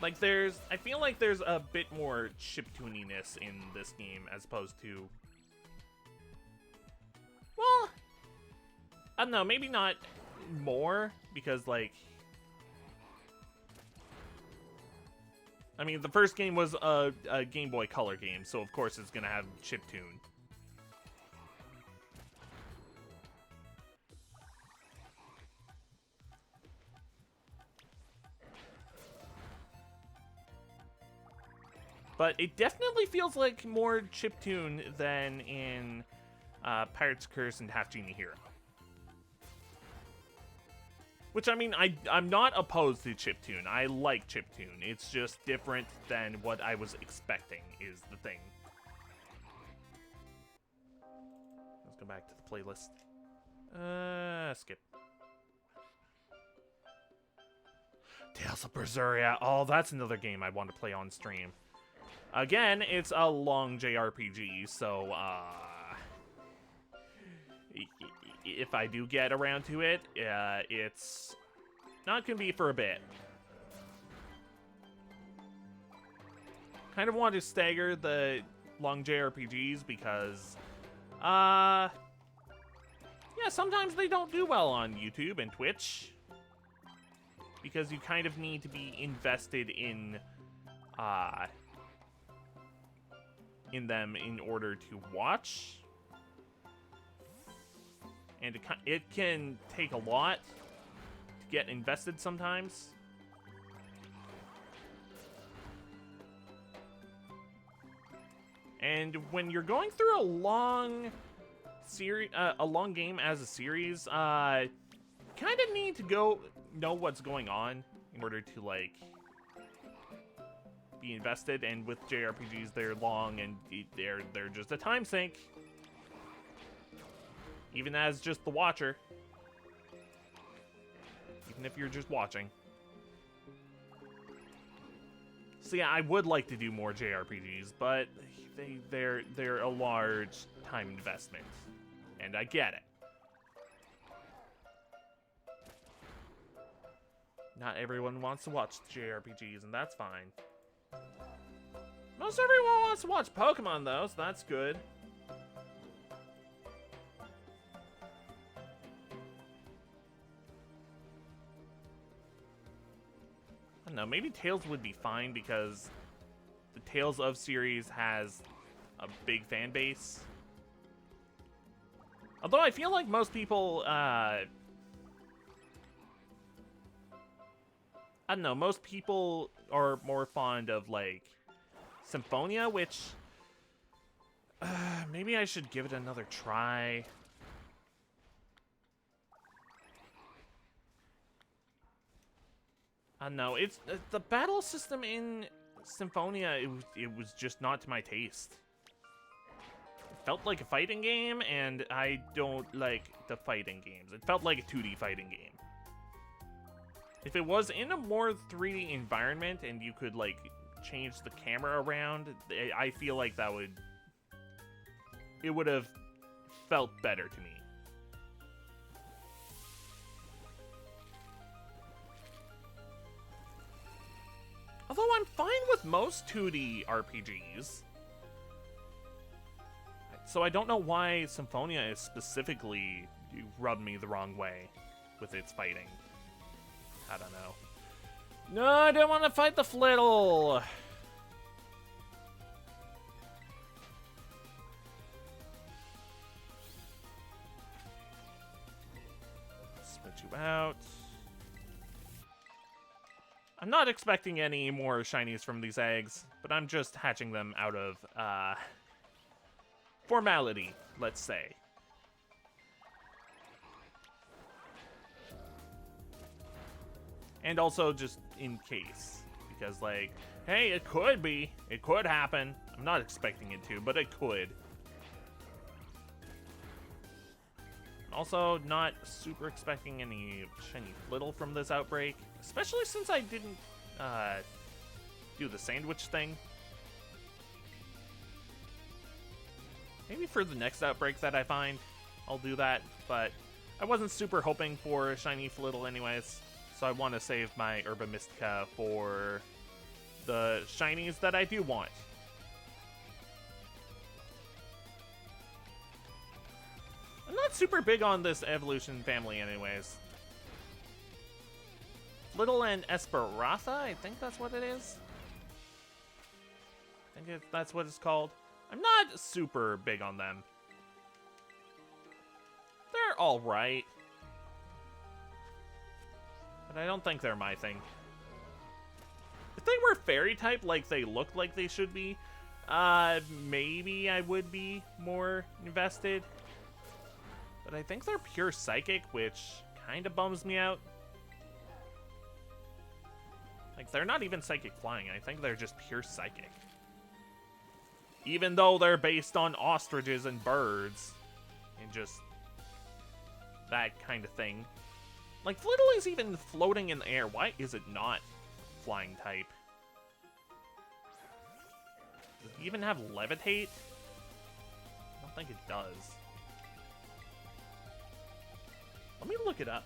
Like, I feel like there's a bit more chiptuniness in this game as opposed to, well, I don't know, maybe not more, because, like, I mean, the first game was a Game Boy Color game, so of course it's gonna have chiptune. But it definitely feels like more chiptune than in Pirate's Curse and Half Genie Hero. Which, I mean, I'm not opposed to chiptune. I like chiptune. It's just different than what I was expecting, is the thing. Let's go back to the playlist. Skip. Tales of Berseria. Oh, that's another game I want to play on stream. Again, it's a long JRPG, so, if I do get around to it, it's not gonna be for a bit. Kind of want to stagger the long JRPGs because, yeah, sometimes they don't do well on YouTube and Twitch. Because you kind of need to be invested in them in order to watch. And it can take a lot to get invested sometimes. And when you're going through a long game as a series, kind of need to know what's going on in order to, like, be invested. And with JRPGs, they're long and they're just a time sink. Even as just the watcher. Even if you're just watching. So yeah, I would like to do more JRPGs, but they're a large time investment. And I get it. Not everyone wants to watch JRPGs, and that's fine. Most everyone wants to watch Pokemon, though, so that's good. I don't know, maybe Tales would be fine because the Tales of series has a big fan base. Although I feel like most people, I don't know, most people are more fond of, like, Symphonia, which, maybe I should give it another try. I don't know, it's, the battle system in Symphonia, it was just not to my taste. felt like a fighting game, and I don't like the fighting games. It felt like a 2D fighting game. If it was in a more 3D environment and you could, like, change the camera around, I feel like it would have felt better to me. Although I'm fine with most 2D RPGs. So I don't know why Symphonia is specifically rubbed me the wrong way with its fighting. I don't know. No, I don't want to fight the Flittle! Spit you out. I'm not expecting any more shinies from these eggs, but I'm just hatching them out of, formality, let's say. And also just in case. Because, like, hey, it could be. It could happen. I'm not expecting it to, but it could. Also, not super expecting any shiny Flittle from this outbreak. Especially since I didn't do the sandwich thing. Maybe for the next outbreak that I find, I'll do that. But I wasn't super hoping for a shiny Flittle anyways. So I want to save my Herba Mystica for the shinies that I do want. I'm not super big on this evolution family anyways. Flittle and Esperanza, I think that's what it is. I think that's what it's called. I'm not super big on them. They're alright. But I don't think they're my thing. If they were fairy type like they look like they should be, maybe I would be more invested. But I think they're pure psychic, which kind of bums me out. Like, they're not even psychic flying. I think they're just pure psychic. Even though they're based on ostriches and birds. And just that kind of thing. Like, Flittle is even floating in the air. Why is it not flying type? Does it even have levitate? I don't think it does. Let me look it up.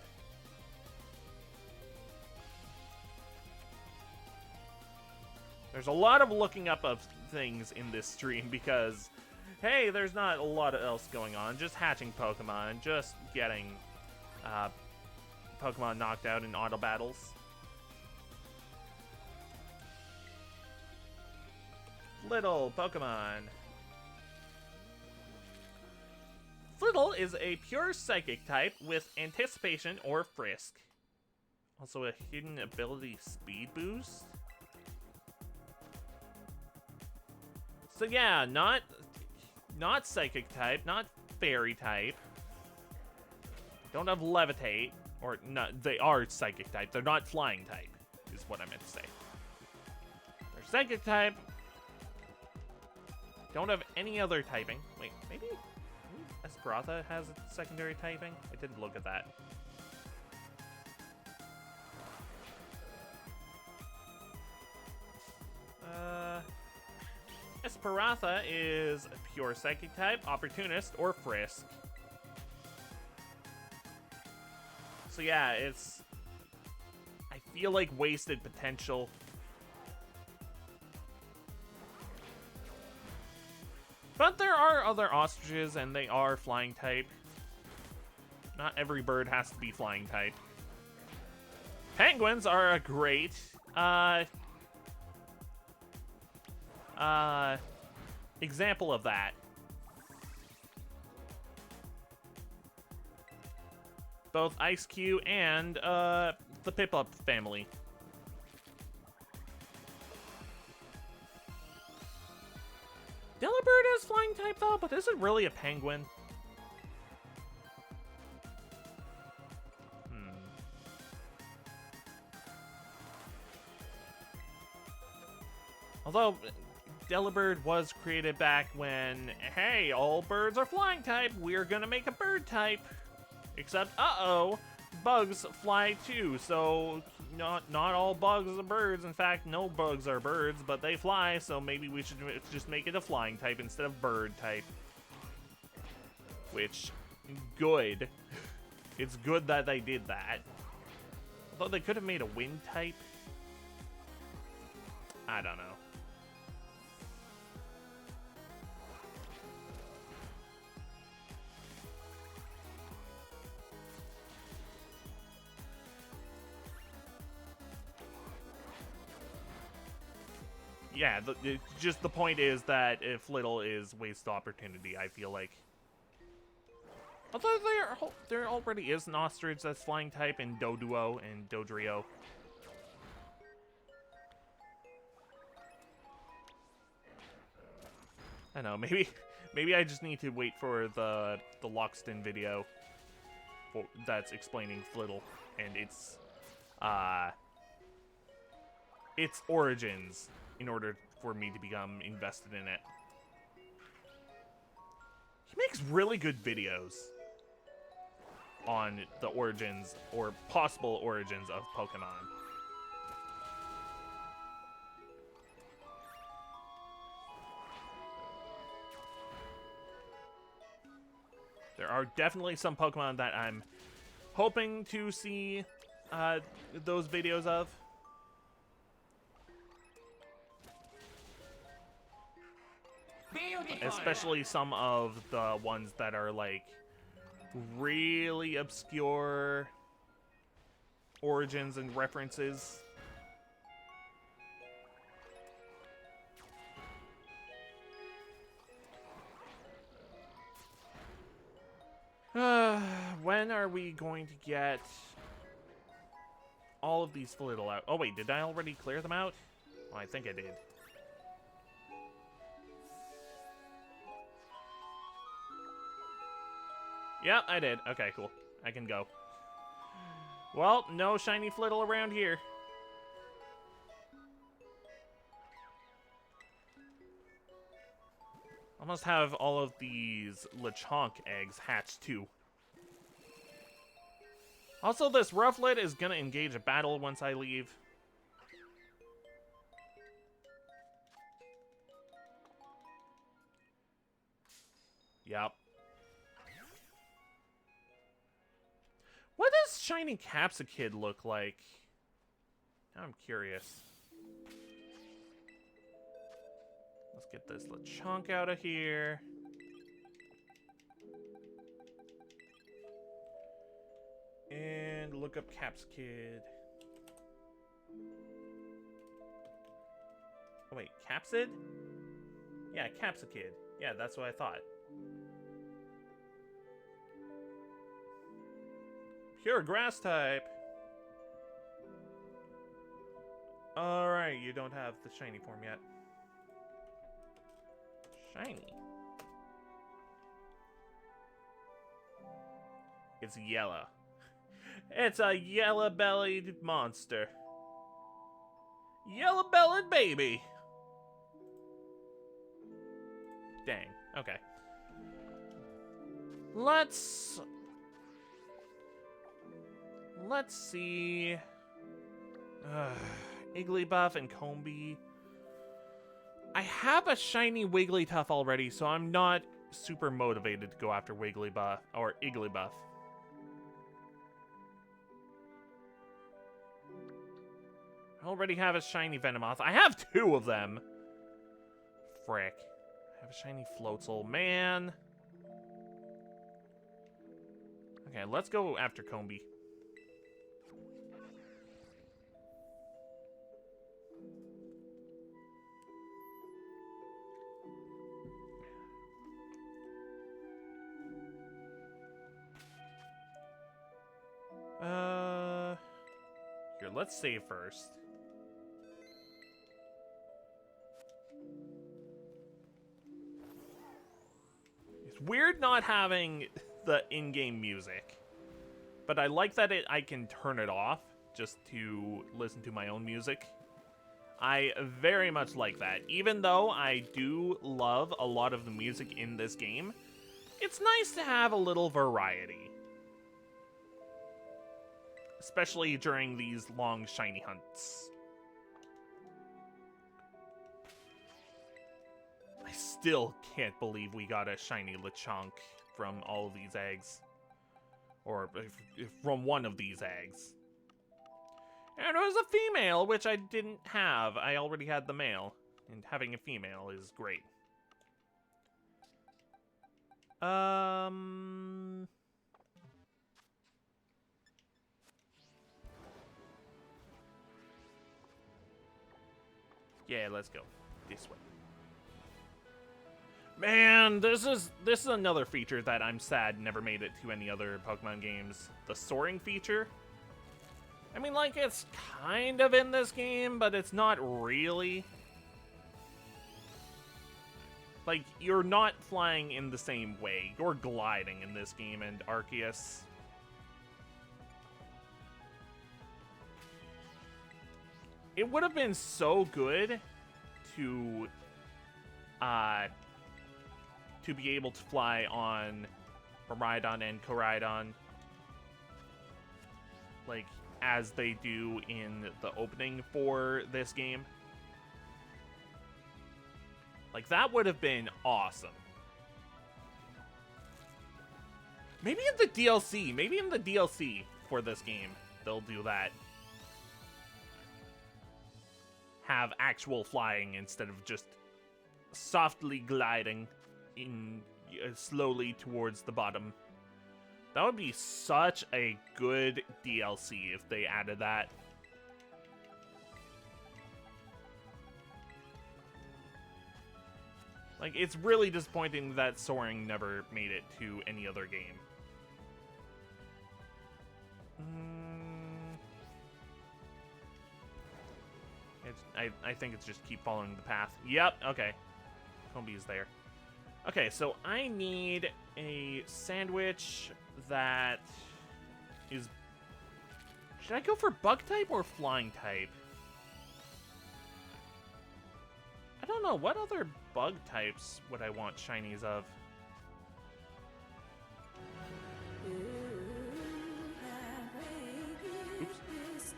There's a lot of looking up of things in this stream because, hey, there's not a lot else going on. Just hatching Pokemon, just getting Pokemon knocked out in auto battles. Flittle Pokemon. Flittle is a pure psychic type with anticipation or frisk. Also a hidden ability speed boost. So yeah, not psychic type, not fairy type. Don't have levitate, or not. They are psychic type. They're not flying type, is what I meant to say. They're psychic type. Don't have any other typing. Wait, maybe Esperanza has a secondary typing? I didn't look at that. Esperanza is a pure psychic type, opportunist, or frisk. So yeah, it's... I feel like wasted potential. But there are other ostriches, and they are flying type. Not every bird has to be flying type. Penguins are a great, example of that. Both Ice-Q and, the Piplup family. Delibird has flying type though, but is it really a penguin? Although, Delibird was created back when, hey, all birds are flying type, we're gonna make a bird type. Except, uh-oh, bugs fly too, so not all bugs are birds. In fact, no bugs are birds, but they fly, so maybe we should just make it a flying type instead of bird type. Which, good. It's good that they did that. Although they could have made a wind type. I don't know. Yeah, just the point is that if little is waste opportunity, I feel like. Although there already is an ostrich that's flying type in Doduo and Dodrio. I don't know, maybe I just need to wait for the Loxton video that's explaining Flittle and its origins in order for me to become invested in it. He makes really good videos on the origins or possible origins of Pokemon. There are definitely some Pokemon that I'm hoping to see those videos of. Beautiful. Especially some of the ones that are like really obscure origins and references. When are we going to get all of these Flittle out? Oh wait, did I already clear them out? Oh, I think I did. Yeah, I did. Okay, cool. I can go. Well, no shiny Flittle around here. Almost have all of these Lechonk eggs hatched too. Also, this Rufflet is gonna engage a battle once I leave. Yep. What does shiny Capsakid look like? Now I'm curious. Let's get this Lechonk out of here. And look up Capsakid. Oh wait, Capsid? Yeah, Capsakid. Yeah, that's what I thought. Pure grass type. Alright, you don't have the shiny form yet. Shiny. It's yellow. It's a yellow-bellied monster. Yellow-bellied baby. Dang. Okay. Let's see. Igglybuff and Combee. I have a shiny Wigglytuff already, so I'm not super motivated to go after Wigglybuff or Igglybuff. I already have a shiny Venomoth. I have two of them. Frick. I have a shiny Floatzel. Man. Okay, let's go after Combee. Here, let's save first. It's weird not having the in-game music, but I like that I can turn it off just to listen to my own music. I very much like that. Even though I do love a lot of the music in this game, it's nice to have a little variety. Especially during these long shiny hunts. I still can't believe we got a shiny Lechonk from all of these eggs. Or if from one of these eggs. And it was a female, which I didn't have. I already had the male. And having a female is great. Yeah, let's go. This way. Man, this is another feature that I'm sad never made it to any other Pokemon games. The soaring feature. I mean, like, it's kind of in this game, but it's not really. Like, you're not flying in the same way. You're gliding in this game, and Arceus. It would have been so good to be able to fly on Miraidon and Koraidon, like, as they do in the opening for this game. Like, that would have been awesome. Maybe in the DLC. Maybe in the DLC for this game, they'll do that. Have actual flying instead of just softly gliding in slowly towards the bottom. That would be such a good DLC if they added that. Like, it's really disappointing that soaring never made it to any other game. I think it's just keep following the path. Yep, okay. Combi is there. Okay, so I need a sandwich that is... Should I go for bug type or flying type? I don't know. What other bug types would I want shinies of? Oops.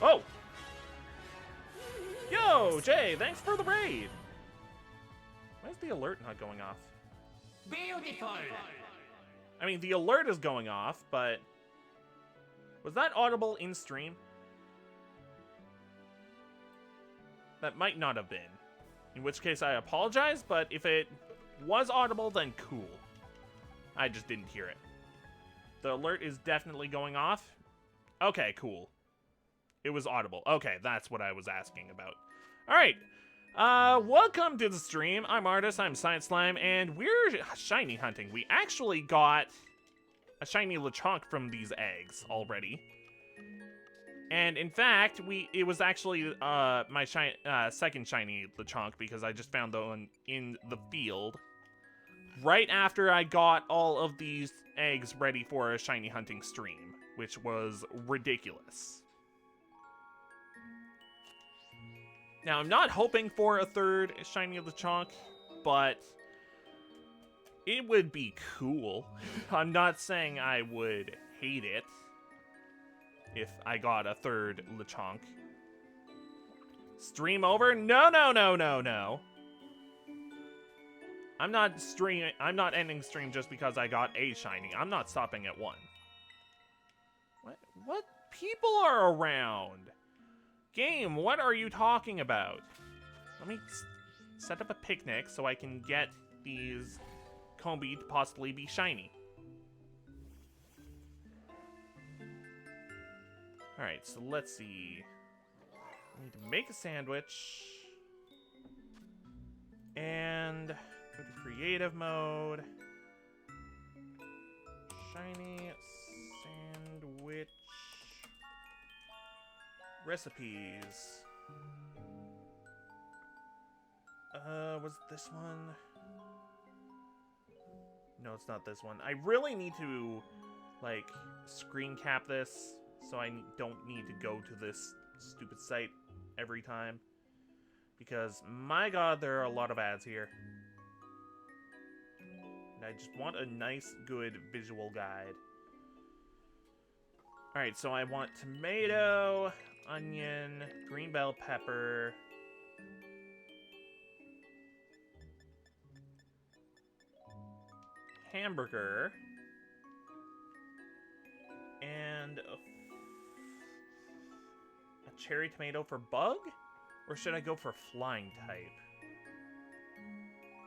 Oh! Yo, Jay, thanks for the raid! Why is the alert not going off? Beautiful! I mean, the alert is going off, but... Was that audible in stream? That might not have been. In which case, I apologize, but if it was audible, then cool. I just didn't hear it. The alert is definitely going off. Okay, cool. It was audible. Okay, that's what I was asking about. Alright. Welcome to the stream. I'm Artis, I'm Science Slime, and we're shiny hunting. We actually got a shiny Lechonk from these eggs already. And in fact, it was actually my second shiny Lechonk because I just found the one in the field right after I got all of these eggs ready for a shiny hunting stream, which was ridiculous. Now, I'm not hoping for a third shiny Lechonk, but it would be cool. I'm not saying I would hate it if I got a third Lechonk. Stream over? No, no, no, no, no. I'm not ending stream just because I got a shiny. I'm not stopping at one. What people are around? Game, what are you talking about? Let me set up a picnic so I can get these Combi to possibly be shiny. Alright, so let's see. I need to make a sandwich. And go to creative mode. Shiny sandwich. Recipes. Was it this one? No, it's not this one. I really need to, like, screen cap this so I don't need to go to this stupid site every time. Because, my god, there are a lot of ads here. And I just want a nice, good visual guide. Alright, so I want tomato, onion, green bell pepper, hamburger, and a cherry tomato for bug? Or should I go for flying type?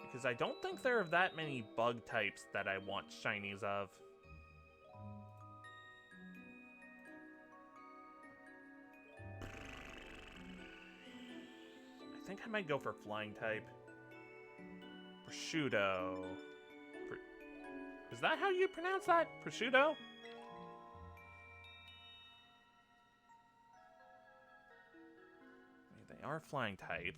Because I don't think there are that many bug types that I want shinies of. I think I might go for flying type. Prosciutto. Is that how you pronounce that? Prosciutto? They are flying type.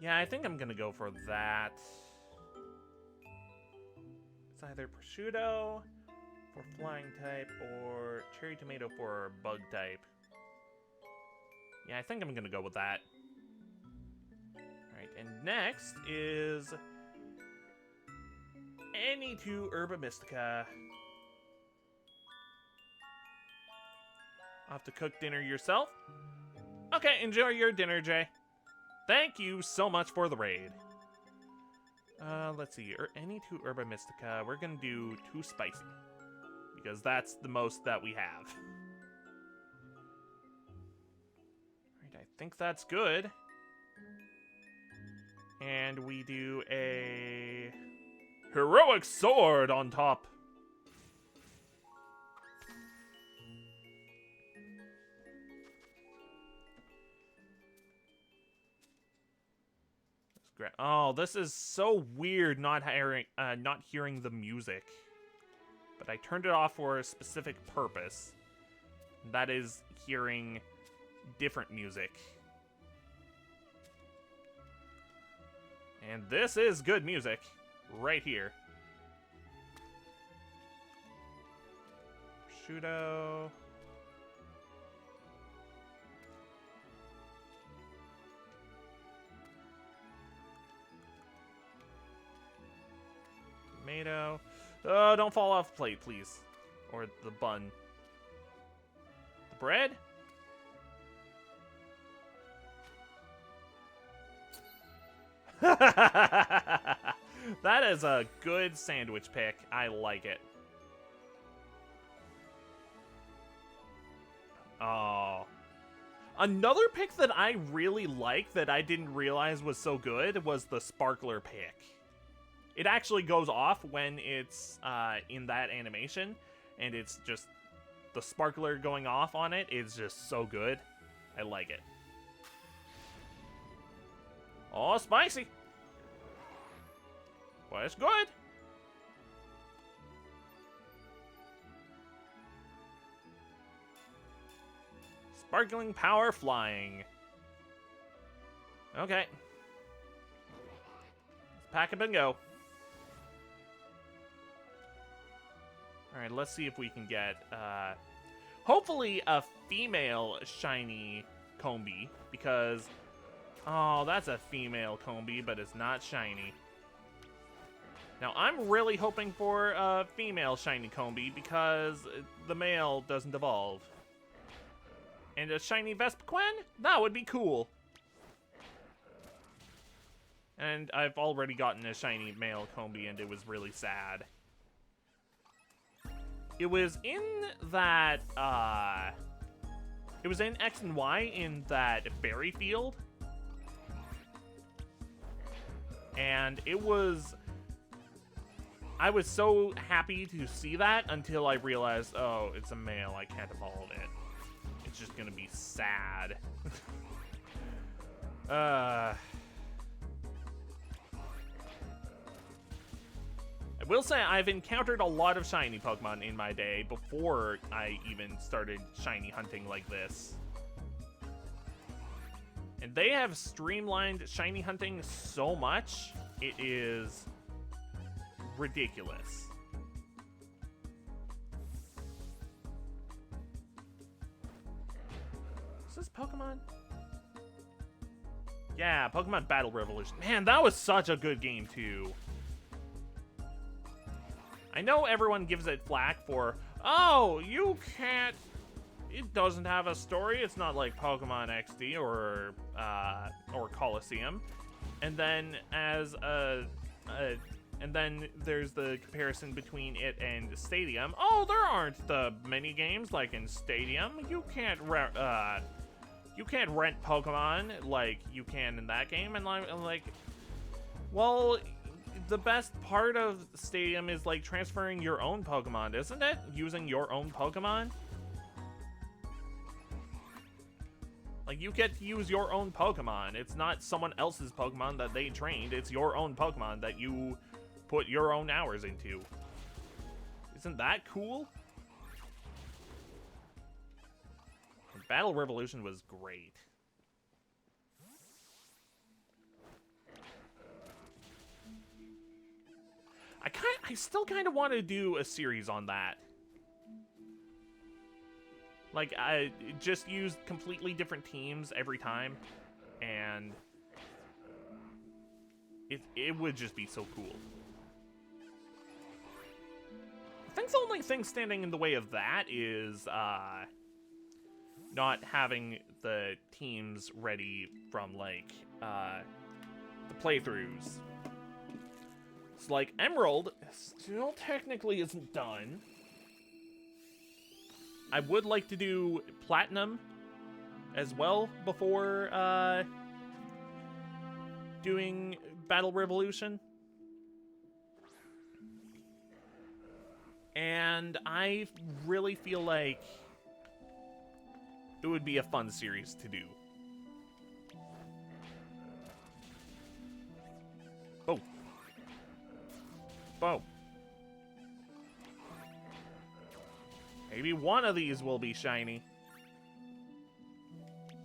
Yeah, I think I'm gonna go for that. It's either prosciutto for flying type or cherry tomato for bug type. Yeah, I think I'm gonna go with that. Alright, and next is any two Herba Mystica. Off to cook dinner yourself? Okay, enjoy your dinner, Jay. Thank you so much for the raid. Let's see. Any two Herba Mystica. We're gonna do 2 spicy. Because that's the most that we have. Alright, I think that's good. And we do a heroic sword on top. Oh, this is so weird not hearing the music. But I turned it off for a specific purpose. That is hearing different music. And this is good music. Right here. Prosciutto. Tomato. Oh, don't fall off the plate, please. Or the bun. The bread? That is a good sandwich pick. I like it. Oh. Another pick that I really like that I didn't realize was so good was the sparkler pick. It actually goes off when it's in that animation, and it's just the sparkler going off on it is just so good. I like it. Oh, spicy. Well, it's good. Sparkling power flying. Okay. Let's pack up and go. Alright, let's see if we can get, hopefully a female shiny Combi, because, oh, that's a female Combi, but it's not shiny. Now, I'm really hoping for a female shiny Combi, because the male doesn't evolve. And a shiny Vespiquen? That would be cool. And I've already gotten a shiny male Combi, and it was really sad. It was in that, it was in X and Y in that berry field. And it was, I was so happy to see that until I realized, oh, it's a male, I can't evolve it. It's just gonna be sad. I will say I've encountered a lot of shiny Pokemon in my day before I even started shiny hunting like this. And they have streamlined shiny hunting so much, it is ridiculous. Pokemon? Yeah, Pokemon Battle Revolution. Man, that was such a good game, too. I know everyone gives it flack for, oh, you can't... It doesn't have a story. It's not like Pokemon XD or Coliseum. And then and then there's the comparison between it and Stadium. Oh, there aren't the mini games like in Stadium. You can't rent Pokemon like you can in that game. And I'm like, well, the best part of Stadium is like transferring your own Pokemon, isn't it? Using your own Pokemon. Like, you get to use your own Pokemon. It's not someone else's Pokemon that they trained. It's your own Pokemon that you put your own hours into. Isn't that cool? And Battle Revolution was great. I still kind of want to do a series on that. Like, I just use completely different teams every time, and it would just be so cool. I think the only thing standing in the way of that is not having the teams ready from, like, the playthroughs. It's like Emerald still technically isn't done. I would like to do Platinum as well before doing Battle Revolution. And I really feel like it would be a fun series to do. Oh. Oh. Maybe one of these will be shiny.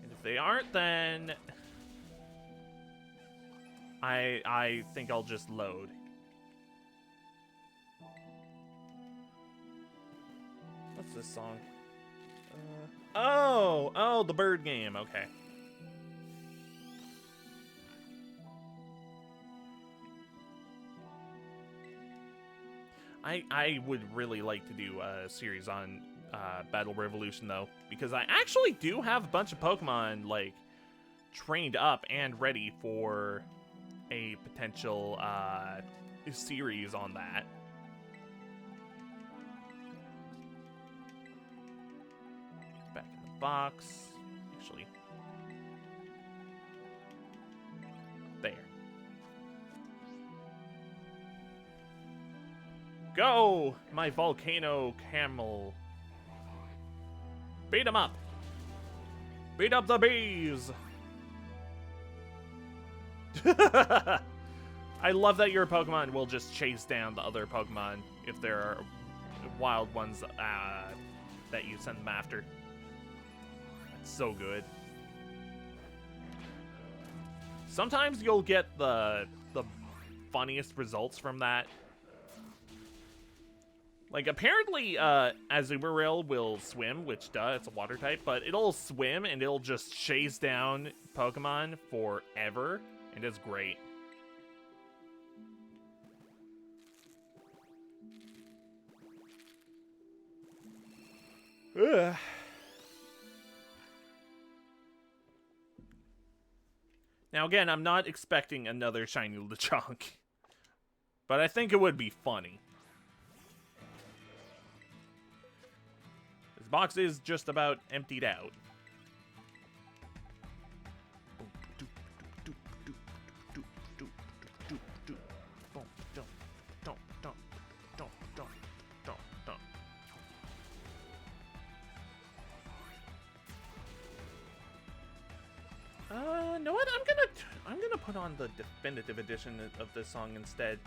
And if they aren't, then I think I'll just load. What's this song? Oh, the bird game. Okay. I would really like to do a series on Battle Revolution, though, because I actually do have a bunch of Pokemon, like, trained up and ready for a potential series on that. Back in the box. Actually. There. Go, my volcano camel. Beat him up. Beat up the bees. I love that your Pokemon will just chase down the other Pokemon if there are wild ones that you send them after. That's so good. Sometimes you'll get the funniest results from that. Like, apparently, Azumarill will swim, which, duh, it's a water type, but it'll swim and it'll just chase down Pokemon forever, and it's great. Ugh. Now, again, I'm not expecting another shiny Lechonk, but I think it would be funny. This box is just about emptied out. Know what? I'm gonna put on the definitive edition of this song instead.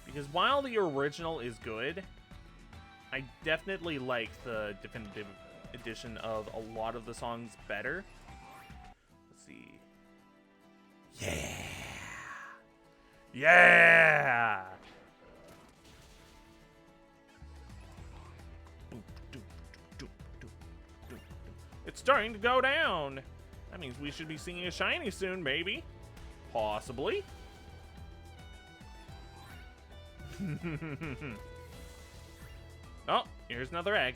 Because while the original is good, I definitely like the definitive edition of a lot of the songs better. Let's see. Yeah! Yeah! It's starting to go down. That means we should be seeing a shiny soon, maybe. Possibly. Oh, here's another egg.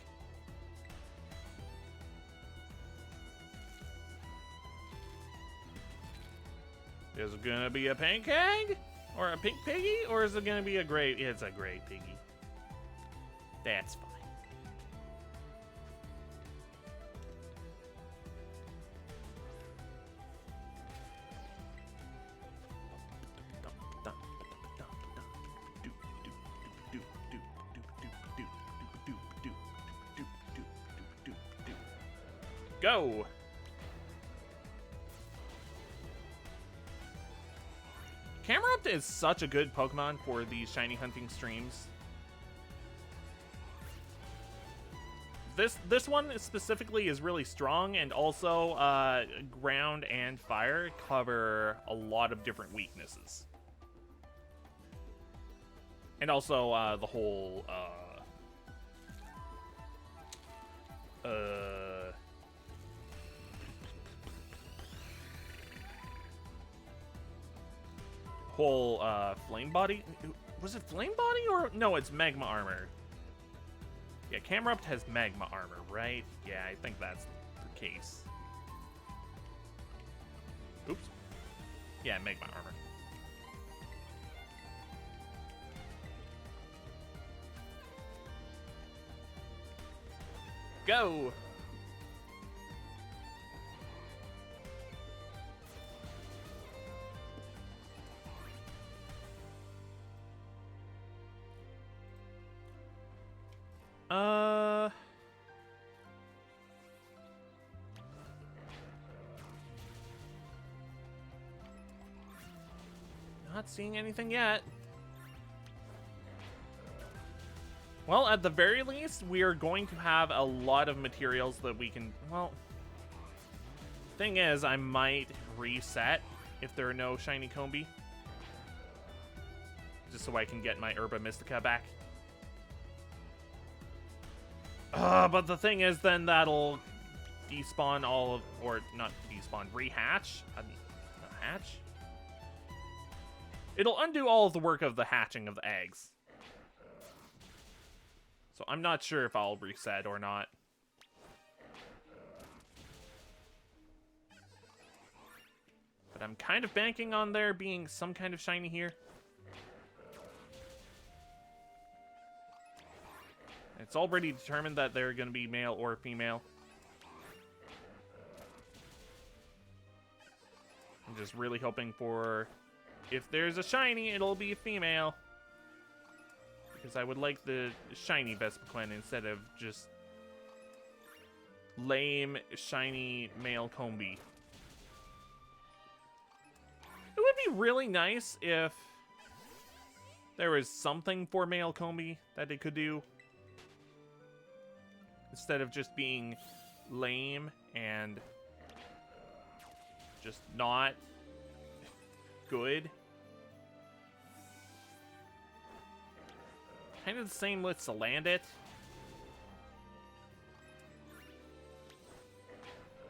Is it gonna be a pink egg? Or a pink piggy? Or is it gonna be a gray? It's a gray piggy. That's fine. Go! Camerupt is such a good Pokemon for these shiny hunting streams. This one specifically is really strong, and also ground and fire cover a lot of different weaknesses. And also the whole flame body. Was it flame body or no? It's magma armor. Yeah, Camerupt has magma armor, right? Yeah, I think that's the case. Oops. Yeah, magma armor. Go! Not seeing anything yet. Well, at the very least, we are going to have a lot of materials that we can, well, thing is, I might reset if there are no shiny Combi. Just so I can get my Herba Mystica back. But the thing is, then that'll despawn all of, or not despawn, rehatch? A hatch? It'll undo all of the work of the hatching of the eggs. So I'm not sure if I'll reset or not. But I'm kind of banking on there being some kind of shiny here. It's already determined that they're going to be male or female. I'm just really hoping for, if there's a shiny, it'll be a female. Because I would like the shiny Vespiquen instead of just lame, shiny male Combi. It would be really nice if there was something for male Combi that it could do. Instead of just being lame and just not good. Kind of the same with Salandit.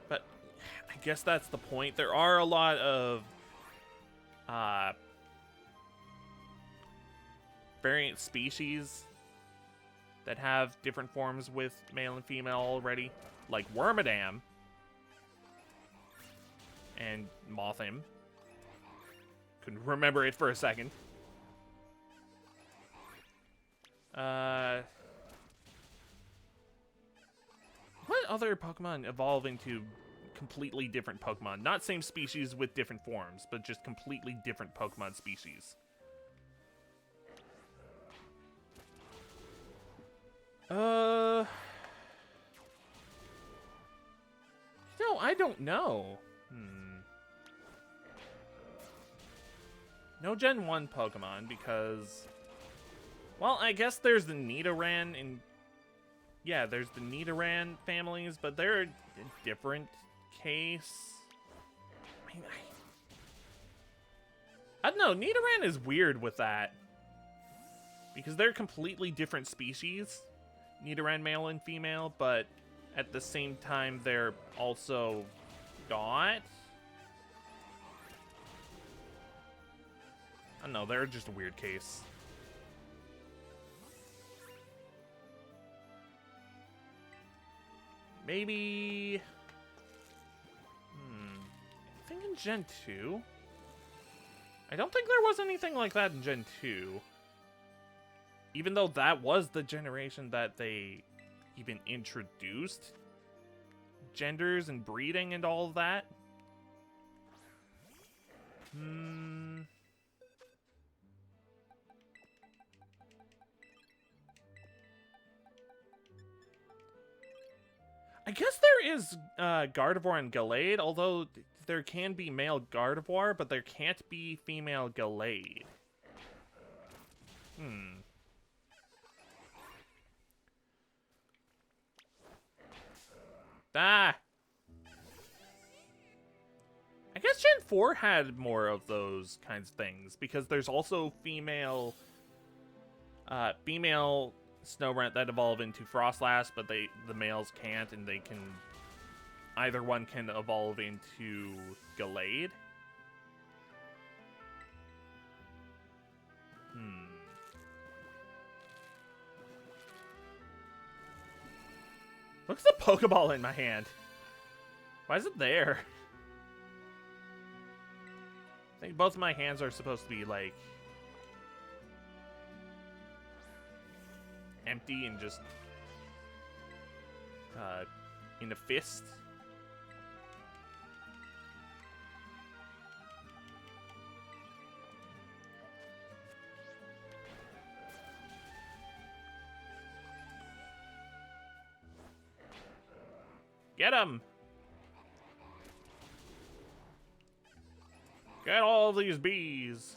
But I guess that's the point. There are a lot of variant species that have different forms with male and female already, like Wormadam and Mothim. Couldn't remember it for a second. What other Pokemon evolve into completely different Pokemon? Not same species with different forms, but just completely different Pokemon species. No, I don't know. No Gen 1 Pokemon because, well, I guess there's the Nidoran and, yeah, there's the Nidoran families, but they're a different case. I mean, I don't know, Nidoran is weird with that because they're completely different species. Nidoran male and female, but at the same time, they're also not. I don't know, they're just a weird case. Maybe... I think in Gen 2? I don't think there was anything like that in Gen 2. Even though that was the generation that they even introduced genders and breeding and all of that. I guess there is Gardevoir and Gallade, although there can be male Gardevoir, but there can't be female Gallade. Ah! I guess Gen 4 had more of those kinds of things, because there's also female Snorunt that evolve into Frostlass, but the males can't, and they can... Either one can evolve into Gallade. Look at the Pokeball in my hand. Why is it there? I think both of my hands are supposed to be, like... empty and just... in a fist. Get him! Get all these bees!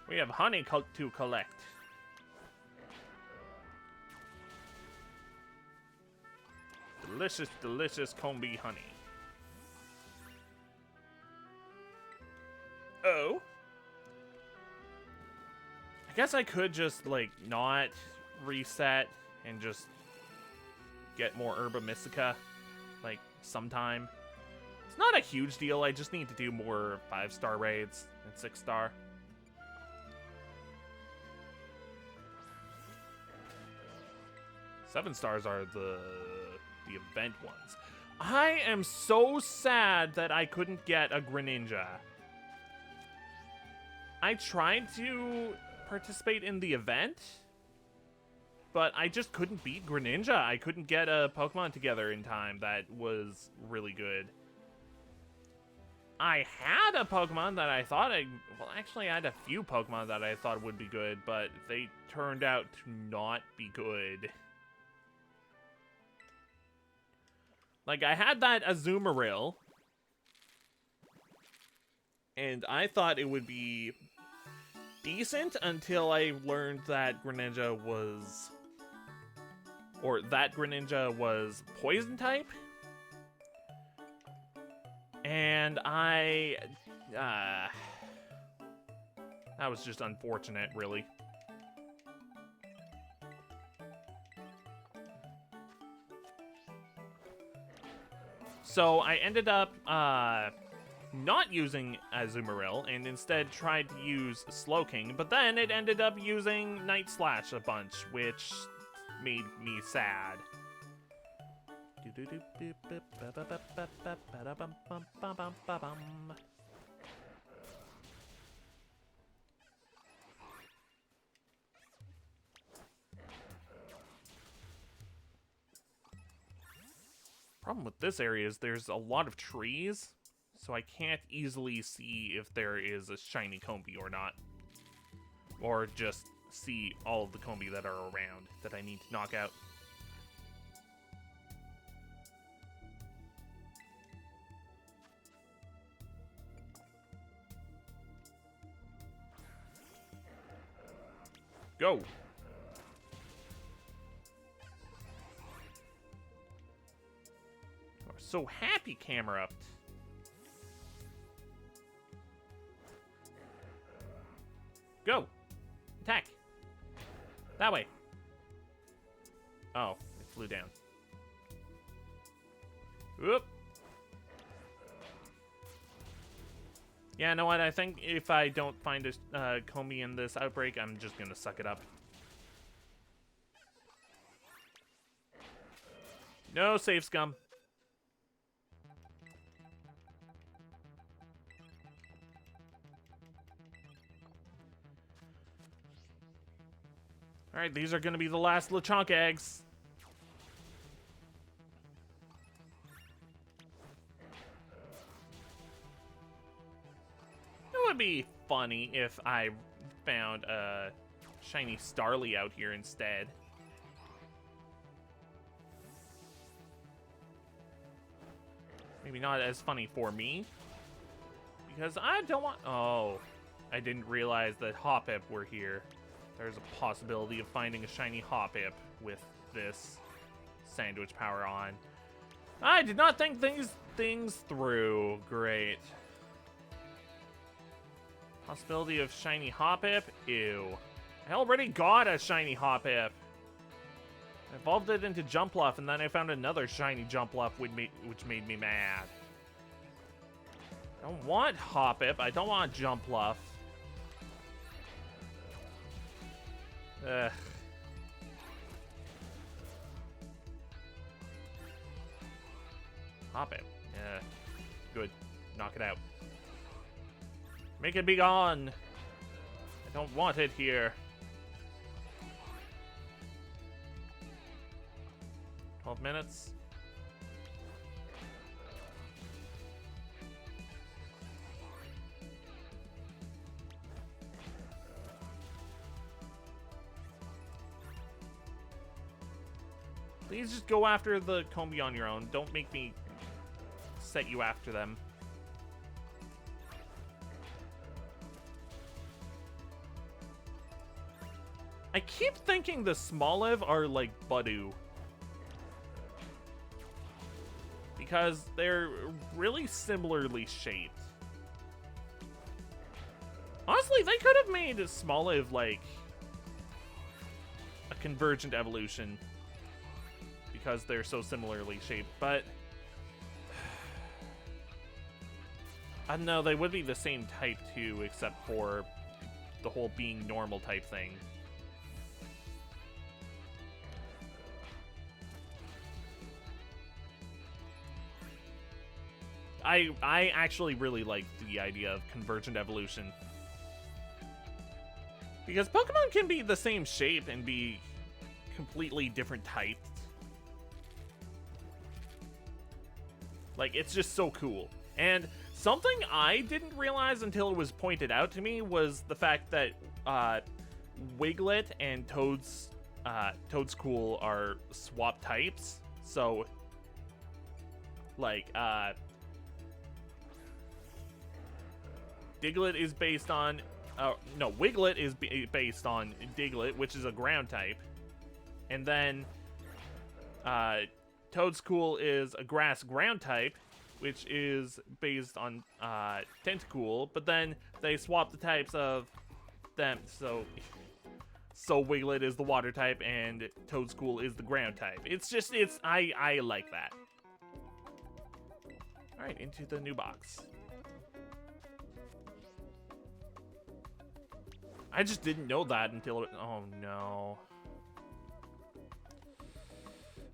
We have honey to collect. Delicious, delicious comb bee honey. Oh. I guess I could just, like, not reset and just get more Herba Mystica, like, sometime. It's not a huge deal, I just need to do more 5-star raids and 6-star. Seven stars are the event ones. I am so sad that I couldn't get a Greninja. I tried to participate in the event, but I just couldn't beat Greninja. I couldn't get a Pokemon together in time that was really good. I had a Pokemon that I thought well, actually, I had a few Pokemon that I thought would be good, but they turned out to not be good. Like, I had that Azumarill, and I thought it would be decent until I learned that Greninja was... or that Greninja was poison type. And that was just unfortunate, really. So I ended up not using Azumarill and instead tried to use Slowking, but then it ended up using Night Slash a bunch, which made me sad. Problem with this area is there's a lot of trees, so I can't easily see if there is a shiny Combi or not. Or just see all of the Combi that are around that I need to knock out. Go! So happy, Camerupt. Go! Attack! That way. Oh, flew down. Whoop. Yeah, know what? I think if I don't find a Combi in this outbreak, I'm just gonna suck it up. No safe scum. Alright, these are gonna be the last Lechonk eggs. It would be funny if I found a shiny Starly out here instead. Maybe not as funny for me. Because I don't want... Oh, I didn't realize that Hoppip were here. There's a possibility of finding a shiny Hoppip with this sandwich power on. I did not think things through. Great. Possibility of shiny Hoppip? Ew. I already got a shiny Hoppip. I evolved it into Jumpluff, and then I found another shiny Jumpluff which made me mad. I don't want Hoppip. I don't want Jumpluff. Ugh. Hoppip. Yeah. Good. Knock it out. Make it be gone. I don't want it here. 12 minutes. Please just go after the Combi on your own. Don't make me set you after them. I keep thinking the Smoliv are like Budu. Because they're really similarly shaped. Honestly, they could have made a Smoliv like a convergent evolution. Because they're so similarly shaped, but I don't know, they would be the same type too, except for the whole being normal type thing. I actually really like the idea of convergent evolution. Because Pokemon can be the same shape and be completely different types. Like, it's just so cool. And something I didn't realize until it was pointed out to me was the fact that Wiglet and Toadscool are swap types. So, like, Diglett is based on... no, Wiglet is based on Diglett, which is a ground type. And then... Toadscool is a grass ground type, which is based on Tentacool, but then they swap the types of them, so Wiglet is the water type and Toadscool is the ground type. I like that. Alright, into the new box. I just didn't know that until it, oh no.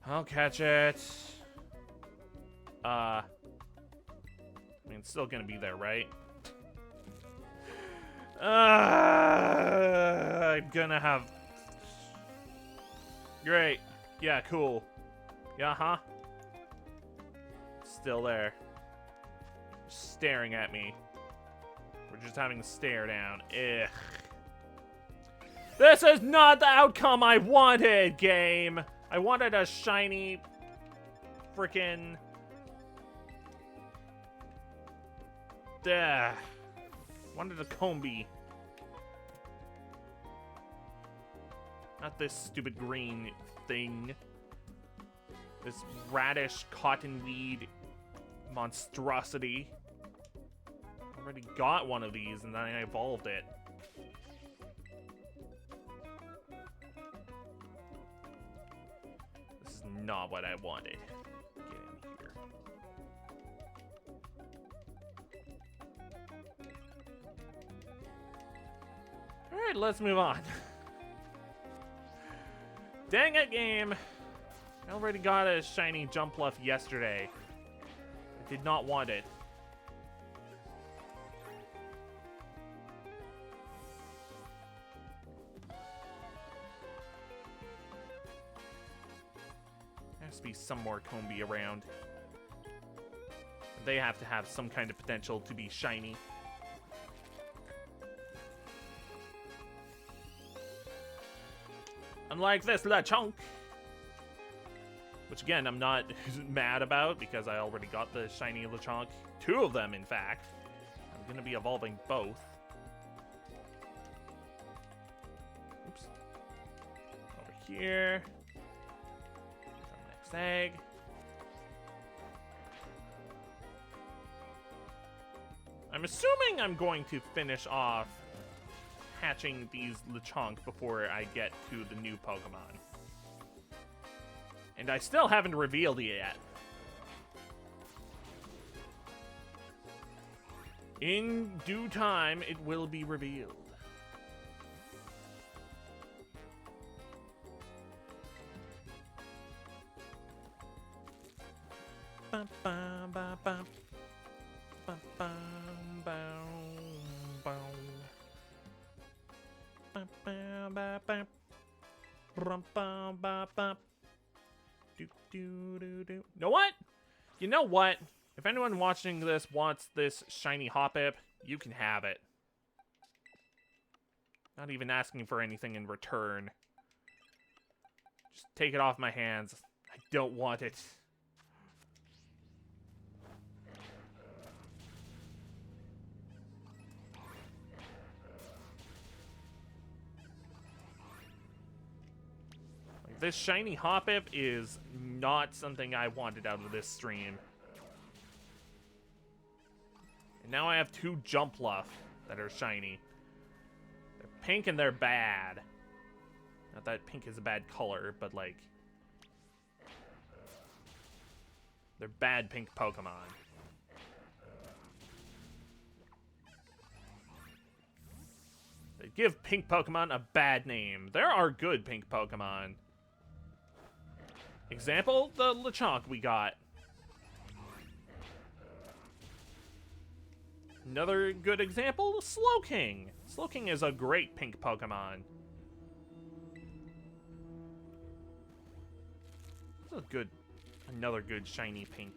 I'll catch it. I mean, it's still gonna be there, right? I'm gonna have... Great. Yeah, cool. Yeah, huh? Still there. Just staring at me. We're just having a stare down. Ugh. This is not the outcome I wanted, game! I wanted a shiny frickin' wanted a Combi. Not this stupid green thing. This radish cottonweed monstrosity. Already got one of these and then I evolved it. not what I wanted. Get in here. Alright, let's move on. Dang it, game. I already got a shiny Jumpluff yesterday. I did not want it. There has to be some more Combi around. They have to have some kind of potential to be shiny. Unlike this Lechonk. Which again, I'm not mad about because I already got the shiny Lechonk. 2 of them, in fact. I'm going to be evolving both. Oops. Over here. Next egg. I'm assuming I'm going to finish off hatching these Lechonk before I get to the new Pokemon. And I still haven't revealed it yet. In due time, it will be revealed. Bum, bum, bum, bum. Bum, bum, bum, bum. Bum, bum, bum, bum. Bum, bum, bum, bum. Know what? You know what? If anyone watching this wants this shiny Hoppip, you can have it. Not even asking for anything in return. Just take it off my hands. I don't want it. This shiny Hoppip is not something I wanted out of this stream. And now I have 2 Jumpluff that are shiny. They're pink and they're bad. Not that pink is a bad color, but like... they're bad pink Pokemon. They give pink Pokemon a bad name. There are good pink Pokemon. Example, the Lechonk we got. Another good example, Slowking. Slowking is a great pink Pokemon. This is another good shiny pink.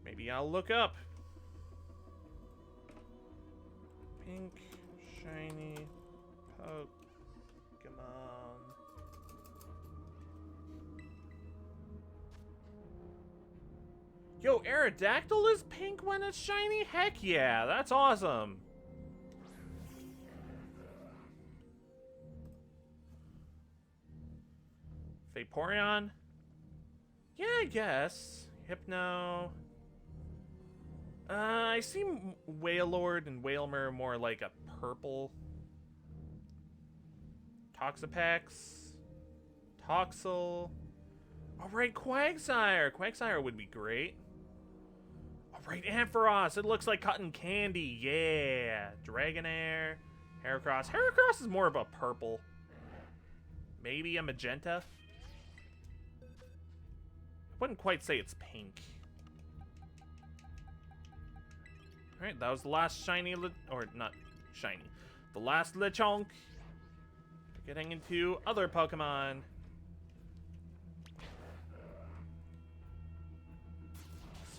Maybe I'll look up. Pink, shiny Pokemon. Yo, Aerodactyl is pink when it's shiny? Heck yeah, that's awesome. Vaporeon? Yeah, I guess. Hypno. I see Wailord and Wailmer more like a purple. Toxapex. Toxel. Alright, Quagsire. Quagsire would be great. Alright, Ampharos. It looks like cotton candy. Yeah. Dragonair. Heracross. Heracross is more of a purple. Maybe a magenta. I wouldn't quite say it's pink. Alright, that was the last shiny, or not shiny, the last Lechonk. Getting into other Pokemon.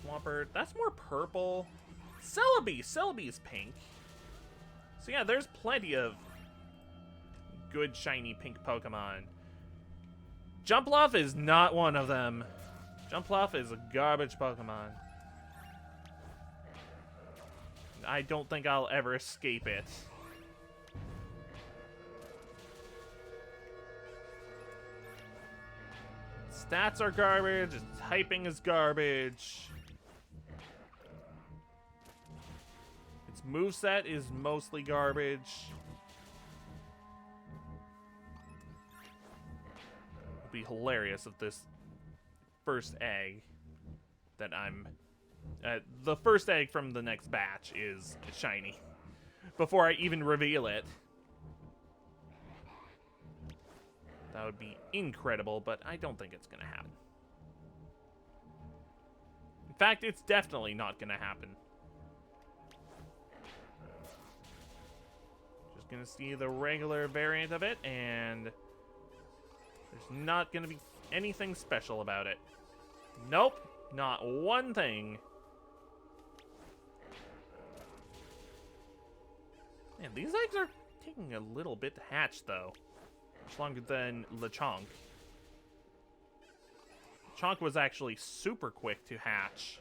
Swampert, that's more purple. Celebi, Celebi's pink. So yeah, there's plenty of good shiny pink Pokemon. Jumpluff is not one of them. Jumpluff is a garbage Pokemon. I don't think I'll ever escape it. Stats are garbage, its hyping is garbage. Its moveset is mostly garbage. be hilarious if this first egg that I'm... the first egg from the next batch is shiny before I even reveal it. That would be incredible, but I don't think it's going to happen. In fact, it's definitely not going to happen. Just going to see the regular variant of it, and there's not going to be anything special about it. Nope, not one thing. Man, these eggs are taking a little bit to hatch, though. Much longer than Lechonk. Lechonk was actually super quick to hatch.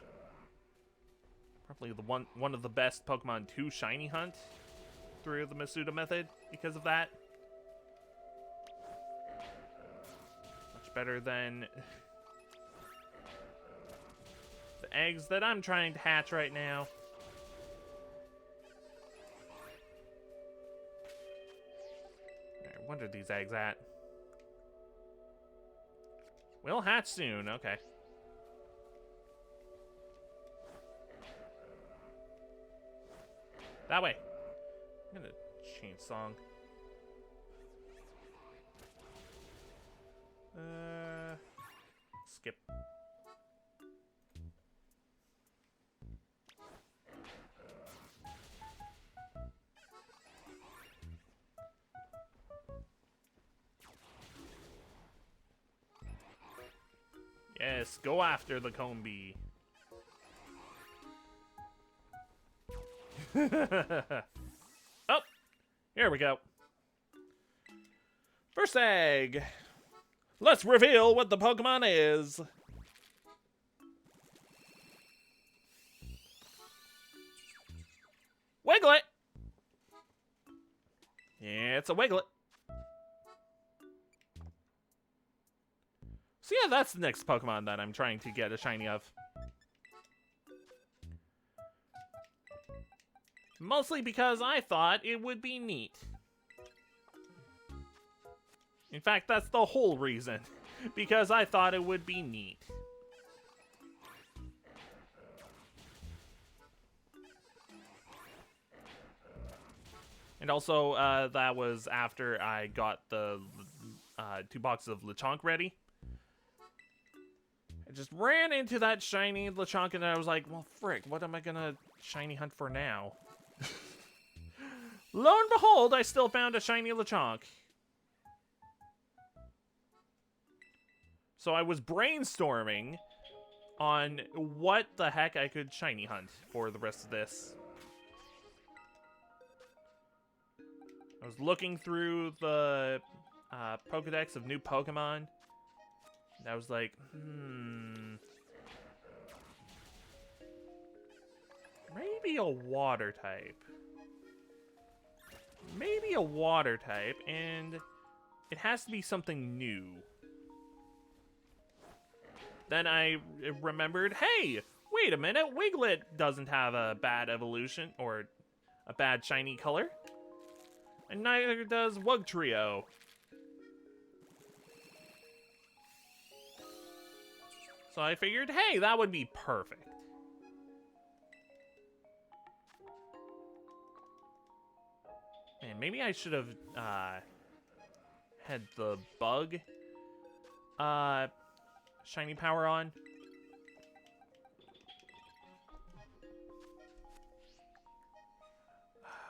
Probably the one of the best Pokemon to shiny hunt through the Masuda method because of that. Much better than the eggs that I'm trying to hatch right now. What are these eggs at? We'll hatch soon, okay. That way. I'm gonna change song. Skip. Yes, go after the Combi. Oh, here we go. First egg. Let's reveal what the Pokemon is. Wiglet. Yeah, it's a Wiglet. So yeah, that's the next Pokemon that I'm trying to get a shiny of. Mostly because I thought it would be neat. In fact, that's the whole reason. Because I thought it would be neat. And also, that was after I got the 2 boxes of Lechonk ready. I just ran into that shiny Lechonk and I was like, well, frick, what am I gonna shiny hunt for now? Lo and behold, I still found a shiny Lechonk. So I was brainstorming on what the heck I could shiny hunt for the rest of this. I was looking through the Pokedex of new Pokemon. And I was like, maybe a water type. Maybe a water type, and it has to be something new. Then I remembered, hey, wait a minute, Wiglet doesn't have a bad evolution, or a bad shiny color. And neither does Wugtrio. So I figured, hey, that would be perfect. Man, maybe I should have had the bug shiny power on.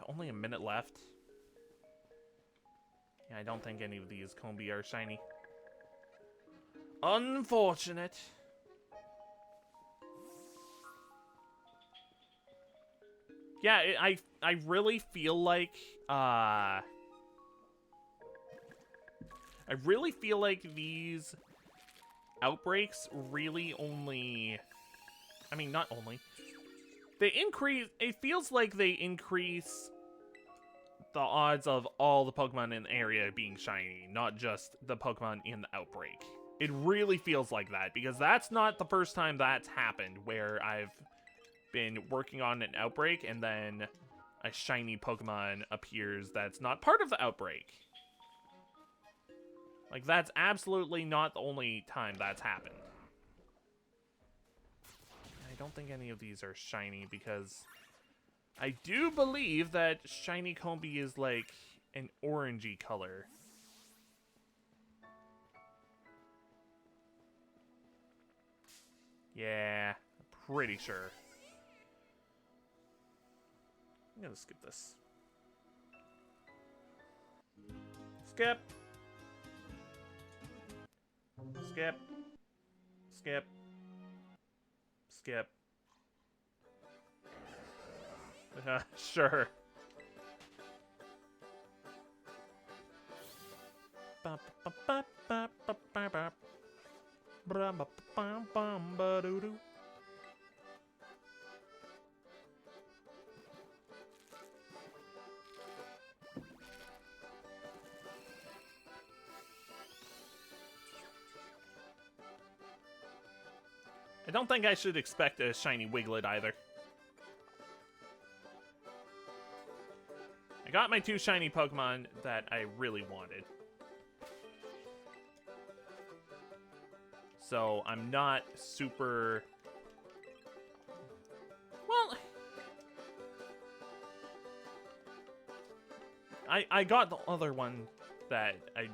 Only a minute left. Yeah, I don't think any of these Combi are shiny. Unfortunate. Yeah, I really feel like I really feel like these outbreaks really only, I mean, not only, they increase, it feels like they increase the odds of all the Pokemon in the area being shiny, not just the Pokemon in the outbreak. It really feels like that, because that's not the first time that's happened, where I've been working on an outbreak and then a shiny Pokemon appears that's not part of the outbreak. Like, that's absolutely not the only time that's happened. I don't think any of these are shiny because I do believe that shiny Combi is like an orangey color. Yeah, I'm pretty sure. I'm gonna skip this. Skip. Skip. Skip. Skip. Sure. I don't think I should expect a shiny Wiglet either. I got my 2 shiny Pokemon that I really wanted. So I'm not super... Well... I got the other one that I...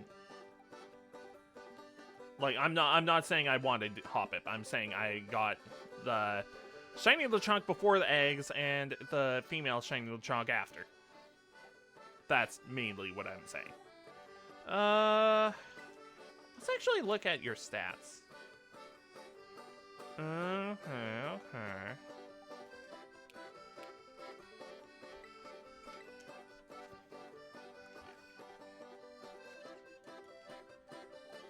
Like, I'm not saying I wanted Hoppip. I'm saying I got the shiny Lechonk before the eggs and the female shiny Lechonk after. That's mainly what I'm saying. Let's actually look at your stats. Okay.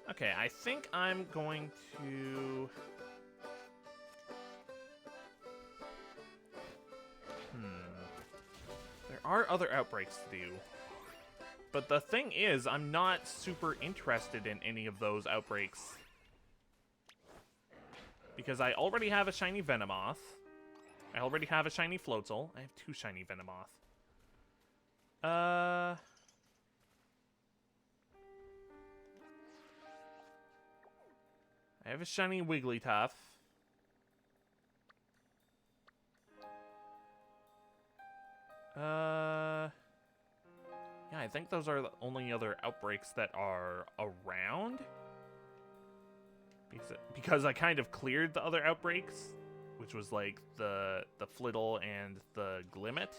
Okay, I think I'm going to... There are other outbreaks to do. But the thing is, I'm not super interested in any of those outbreaks. Because I already have a shiny Venomoth. I already have a shiny Floatzel. I have 2 shiny Venomoth. I have a shiny Wigglytuff. Yeah, I think those are the only other outbreaks that are around. Because I kind of cleared the other outbreaks, which was like the Flittle and the Glimmet.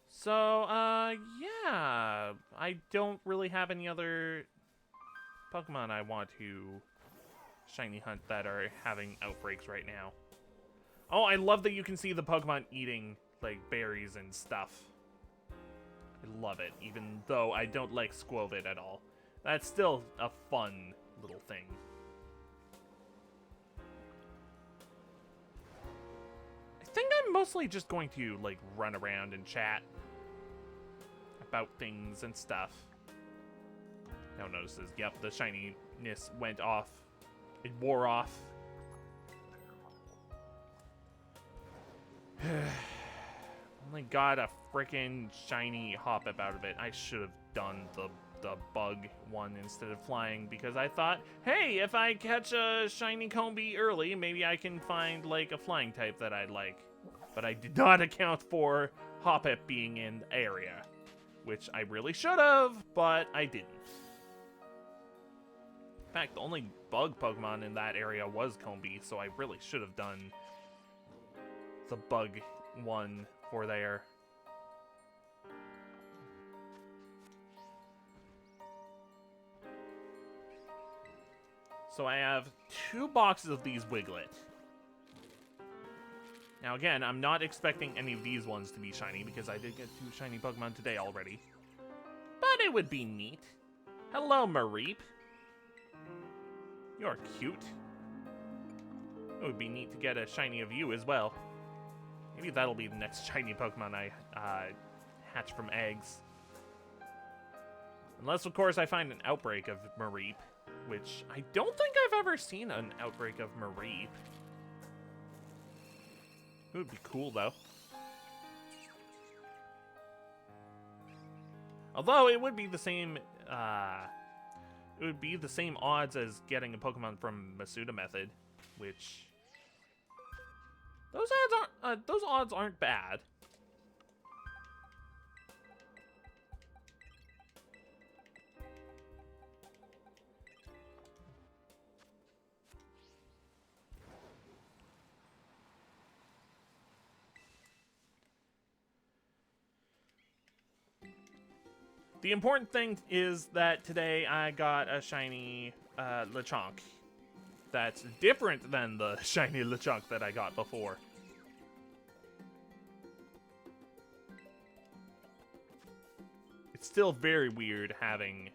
So, yeah, I don't really have any other Pokemon I want to shiny hunt that are having outbreaks right now. Oh, I love that you can see the Pokemon eating, like, berries and stuff. I love it, even though I don't like Squovit at all. That's still a fun little thing. I think I'm mostly just going to, like, run around and chat about things and stuff. No notices. Yep, the shininess went off. It wore off. Only got a freaking shiny Hoppip out of it. I should have done the bug one instead of flying, because I thought, hey, if I catch a shiny Combi early, maybe I can find like a flying type that I'd like. But I did not account for Hoppip being in the area, which I really should have, but I didn't. In fact, the only bug Pokemon in that area was Combi, so I really should have done the bug one for there. So I have 2 boxes of these Wiglet. Now again, I'm not expecting any of these ones to be shiny because I did get 2 shiny Pokemon today already. But it would be neat. Hello, Mareep. You're cute. It would be neat to get a shiny of you as well. Maybe that'll be the next shiny Pokemon I hatch from eggs. Unless, of course, I find an outbreak of Mareep, which I don't think I've ever seen an outbreak of Mareep. It would be cool, though. Although it would be the same, odds as getting a Pokemon from Masuda Method, which those odds aren't bad. The important thing is that today I got a shiny Lechonk that's different than the shiny Lechonk that I got before. It's still very weird having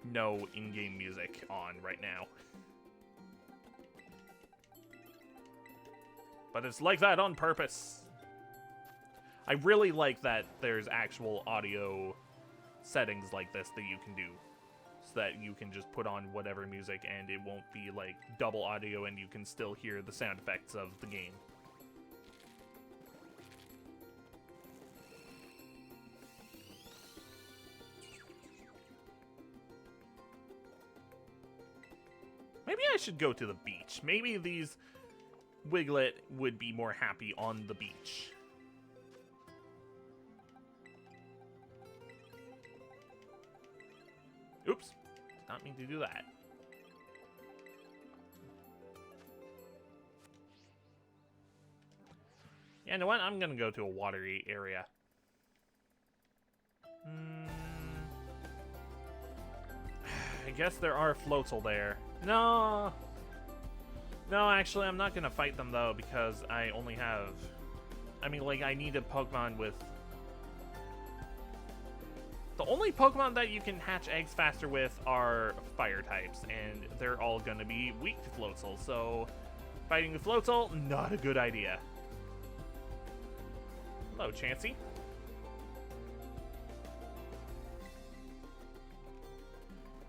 no in-game music on right now. But it's like that on purpose. I really like that there's actual audio settings like this that you can do, so that you can just put on whatever music and it won't be like double audio and you can still hear the sound effects of the game. Maybe I should go to the beach. Maybe these Wiglet would be more happy on the beach. Oops, did not mean to do that. Yeah, you know what? I'm gonna go to a watery area. I guess there are Floatzel there. No! No, actually, I'm not gonna fight them, though, because I only have... I mean, like, I need a Pokemon with... The only Pokemon that you can hatch eggs faster with are fire types, and they're all gonna be weak to Floatzel, so fighting the Floatzel, not a good idea. Hello, Chansey.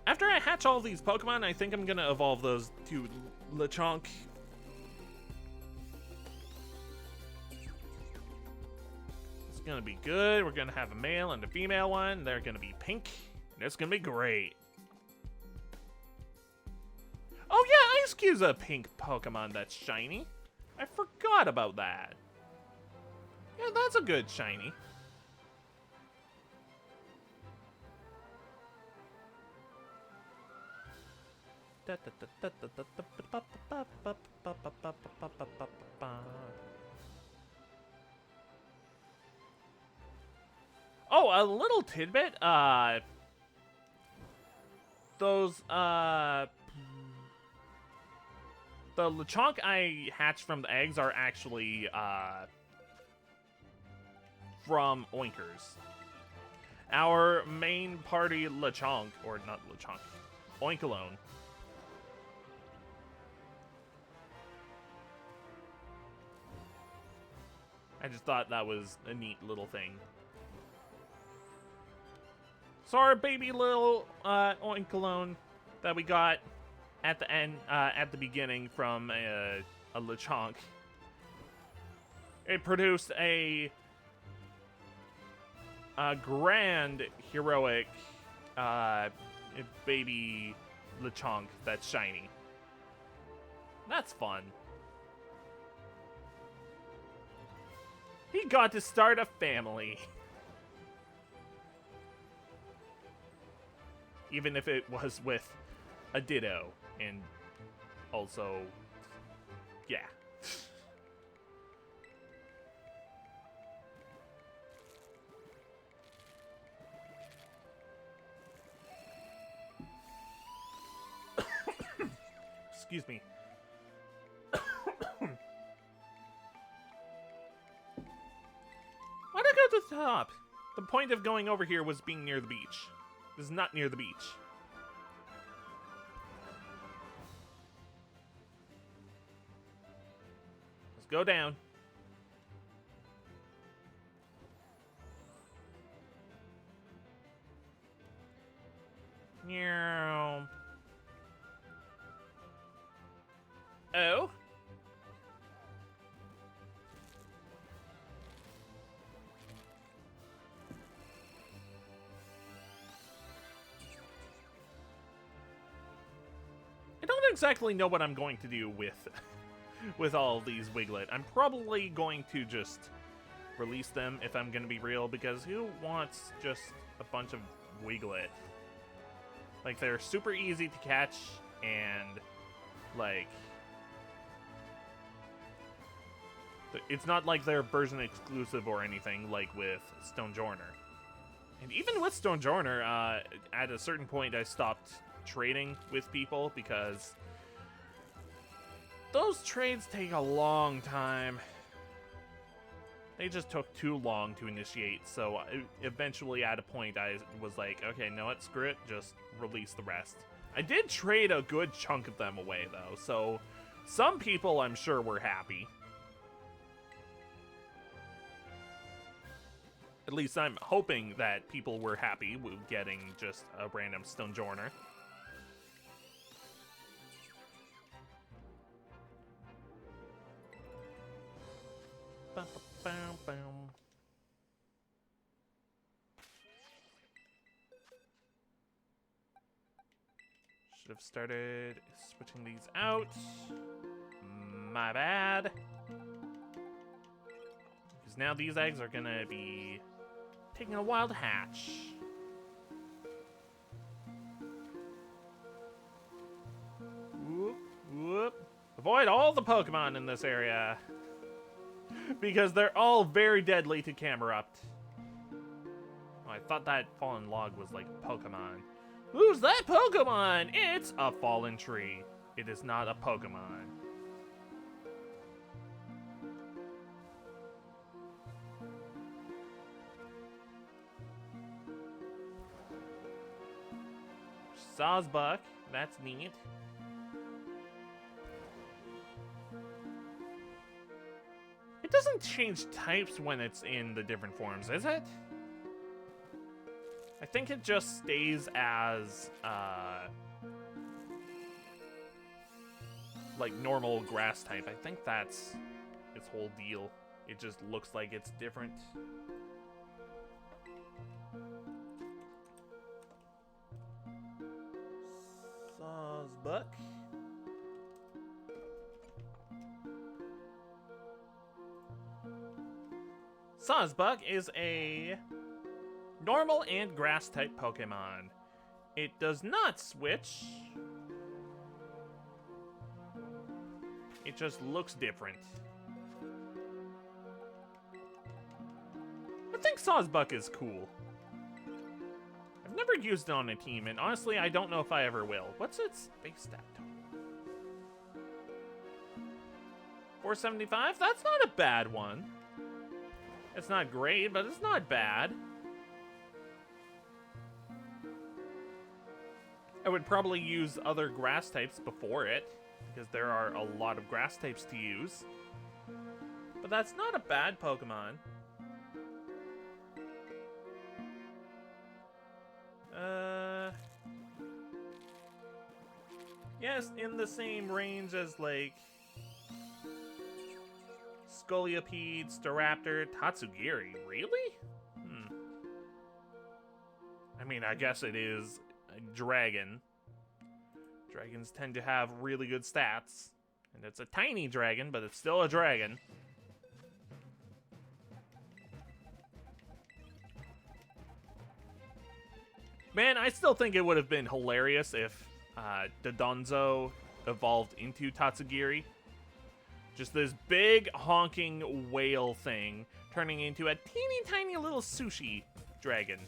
After I hatch all these Pokemon, I think I'm gonna evolve those to Lechonk. It's gonna be good. We're gonna have a male and a female one. They're gonna be pink, and it's gonna be great. Oh yeah, Ice Cube's a pink Pokemon that's shiny. I forgot about that. Yeah, that's a good shiny. Oh, a little tidbit. The Lechonk I hatched from the eggs are actually, from Oinkers. Our main party Lechonk, or not Lechonk, Oinkalone. I just thought that was a neat little thing. So our baby little Oinkalone that we got at the end, at the beginning from a Lechonk, it produced a grand heroic baby Lechonk that's shiny. That's fun. He got to start a family. Even if it was with a Ditto, and also, yeah. Excuse me. Why'd I go to the top? The point of going over here was being near the beach. This is not near the beach. Let's go down. Meow. Oh? exactly know what I'm going to do with all of these Wiglet. I'm probably going to just release them if I'm going to be real, because who wants just a bunch of Wiglet? Like, they're super easy to catch, and, like, it's not like they're version exclusive or anything, like with Stonejourner. And even with Stonejourner, at a certain point I stopped trading with people because those trades take a long time. They just took too long to initiate, so eventually at a point I was like, okay, know what, screw it, just release the rest. I did trade a good chunk of them away, though, so some people I'm sure were happy. At least I'm hoping that people were happy with getting just a random Stonejourner. Should have started switching these out. My bad. Because now these eggs are gonna be taking a while to hatch. Whoop, whoop. Avoid all the Pokemon in this area, because they're all very deadly to Camerupt. Oh, I thought that fallen log was like a Pokemon. Who's that Pokemon? It's a fallen tree. It is not a Pokemon. Sawsbuck, that's neat. It doesn't change types when it's in the different forms, is it? I think it just stays as, like normal grass type. I think that's its whole deal. It just looks like it's different. Sawsbuck. Sawsbuck is a normal and grass type Pokemon. It does not switch. It just looks different. I think Sawsbuck is cool. I've never used it on a team, and honestly, I don't know if I ever will. What's its base stat total? 475? That's not a bad one. It's not great, but it's not bad. I would probably use other grass types before it, because there are a lot of grass types to use. But that's not a bad Pokemon. Yes, in the same range as, like, Scolipede, Staraptor, Tatsugiri. Really? I mean, I guess it is a dragon. Dragons tend to have really good stats. And it's a tiny dragon, but it's still a dragon. Man, I still think it would have been hilarious if Dodonzo evolved into Tatsugiri. Just this big honking whale thing turning into a teeny tiny little sushi dragon.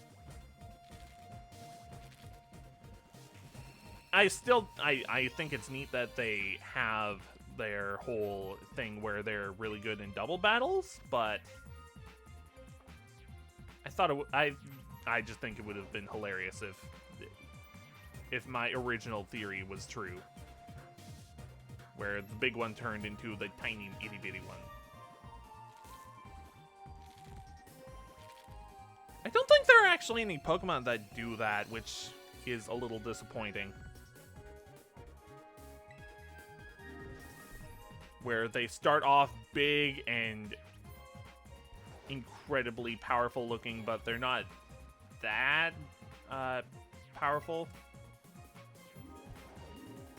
I think it's neat that they have their whole thing where they're really good in double battles, but I just think it would have been hilarious if my original theory was true, where the big one turned into the tiny itty bitty one. I don't think there are actually any Pokemon that do that, which is a little disappointing. Where they start off big and incredibly powerful looking, but they're not that powerful.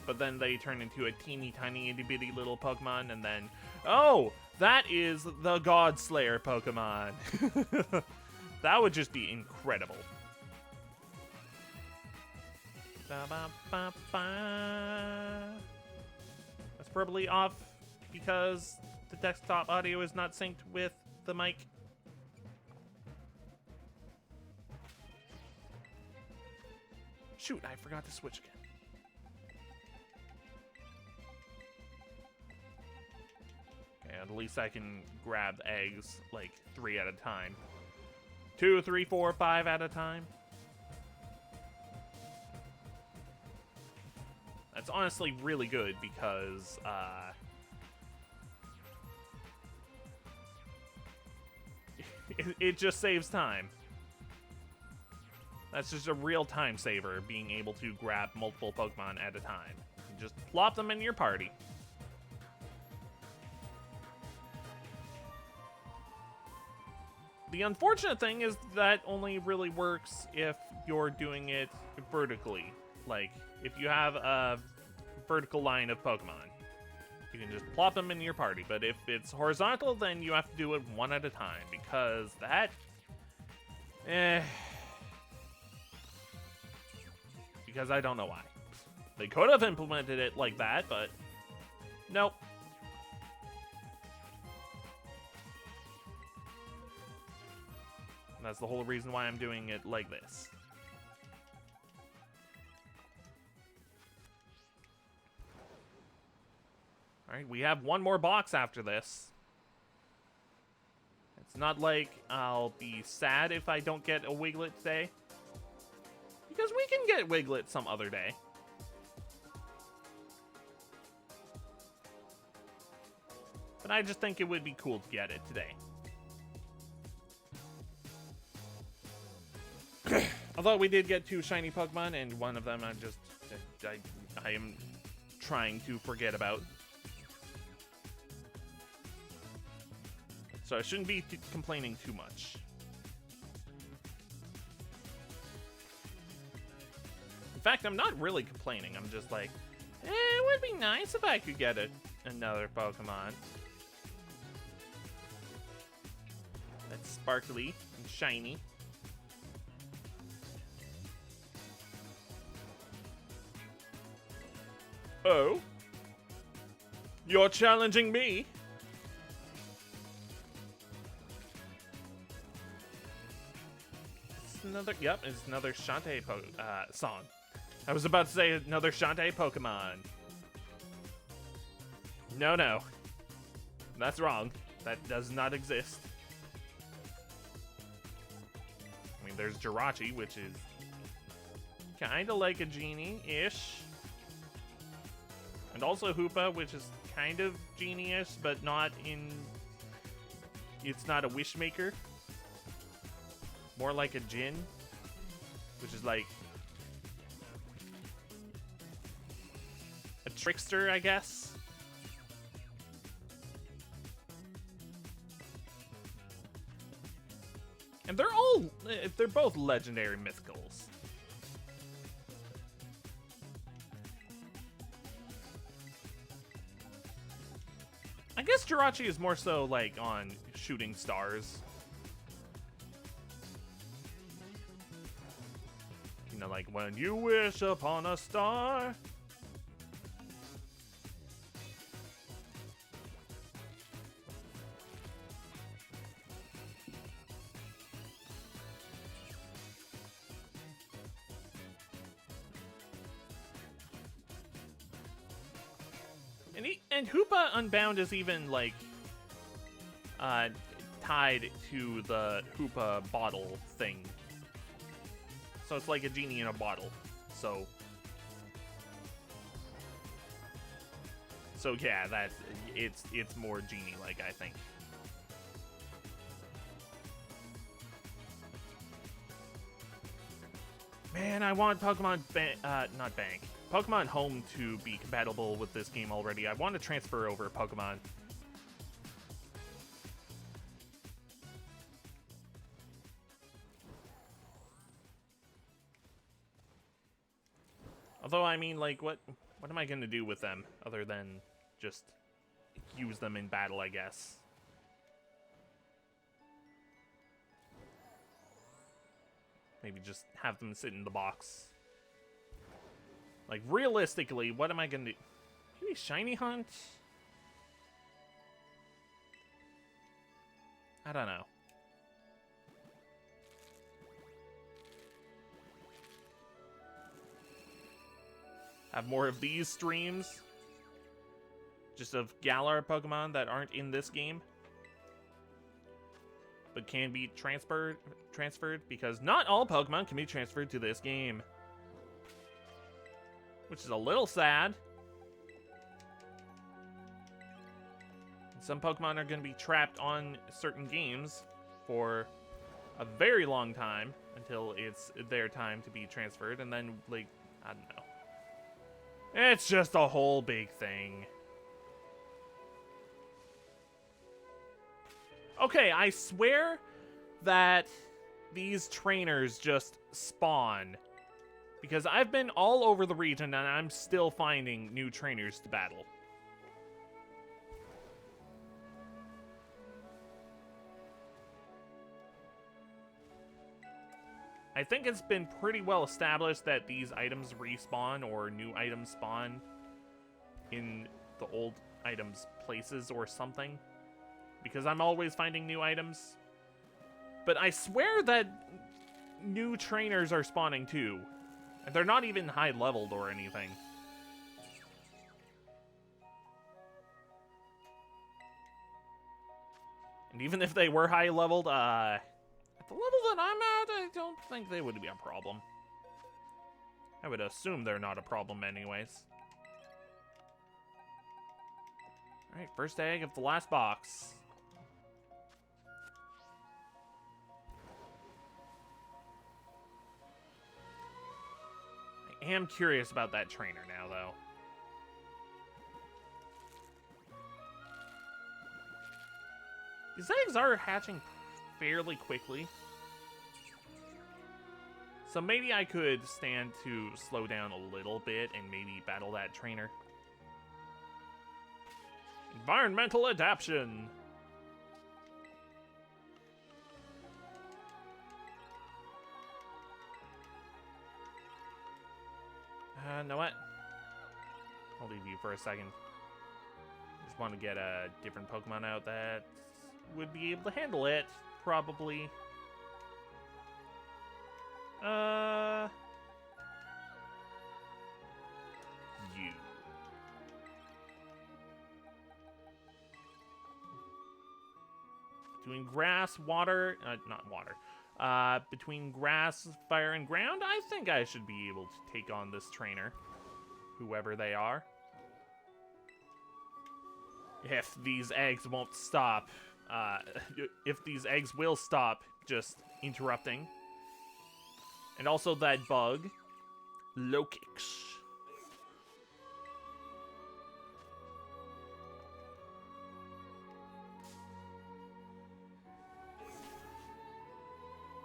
but then they turn into a teeny tiny itty bitty little Pokemon, and then, oh, that is the God Slayer Pokemon. That would just be incredible. That's probably off because the desktop audio is not synced with the mic. Shoot, I forgot to switch again. Okay, at least I can grab eggs like 3 at a time. 2, 3, 4, 5 at a time. That's honestly really good because it just saves time. That's just a real time saver, being able to grab multiple Pokemon at a time. You just plop them in your party. The unfortunate thing is that only really works if you're doing it vertically. Like, if you have a vertical line of Pokemon, you can just plop them in your party. But if it's horizontal, then you have to do it one at a time, because that... Because I don't know why. They could have implemented it like that, but... Nope. That's the whole reason why I'm doing it like this. Alright, we have one more box after this. It's not like I'll be sad if I don't get a Wiglet today. Because we can get Wiglet some other day. But I just think it would be cool to get it today. Although we did get 2 shiny Pokemon, and one of them I am trying to forget about. So I shouldn't be complaining too much. In fact, I'm not really complaining. I'm just like, it would be nice if I could get another Pokemon that's sparkly and shiny. Oh? You're challenging me? It's another Shantae song. I was about to say another Shantae Pokemon. No. That's wrong. That does not exist. I mean, there's Jirachi, which is kinda like a genie-ish. And also Hoopa, which is kind of genie-ish, but not in... It's not a wish maker. More like a Jin, which is like... a trickster, I guess. And they're both legendary mythicals. I guess Jirachi is more so like on shooting stars. You know, like when you wish upon a star. And Hoopa Unbound is even, like, tied to the Hoopa bottle thing. So it's like a genie in a bottle. So yeah, it's more genie-like, I think. Man, I want Pokemon Pokemon Home to be compatible with this game already. I want to transfer over Pokemon. Although, I mean, like, what What am I going to do with them other than just use them in battle, I guess? Maybe just have them sit in the box. Like, realistically, what am I going to do? Maybe shiny hunt? I don't know. Have more of these streams. Just of Galar Pokemon that aren't in this game. But can be transferred because not all Pokemon can be transferred to this game. Which is a little sad. Some Pokemon are going to be trapped on certain games for a very long time until it's their time to be transferred, and then, like, I don't know. It's just a whole big thing. Okay, I swear that these trainers just spawn. Because I've been all over the region and I'm still finding new trainers to battle. I think it's been pretty well established that these items respawn or new items spawn in the old items' places or something. Because I'm always finding new items. But I swear that new trainers are spawning too. And they're not even high-leveled or anything. And even if they were high-leveled, at the level that I'm at, I don't think they would be a problem. I would assume they're not a problem anyways. Alright, first egg of the last box. I am curious about that trainer now, though. These eggs are hatching fairly quickly. So maybe I could stand to slow down a little bit and maybe battle that trainer. Environmental adaptation. Know what? I'll leave you for a second. Just want to get a different Pokemon out that would be able to handle it, probably. You. Between grass, water, not water. Between grass, fire, and ground, I think I should be able to take on this trainer. Whoever they are. If these eggs won't stop. If these eggs will stop just interrupting. And also that bug. Lokix.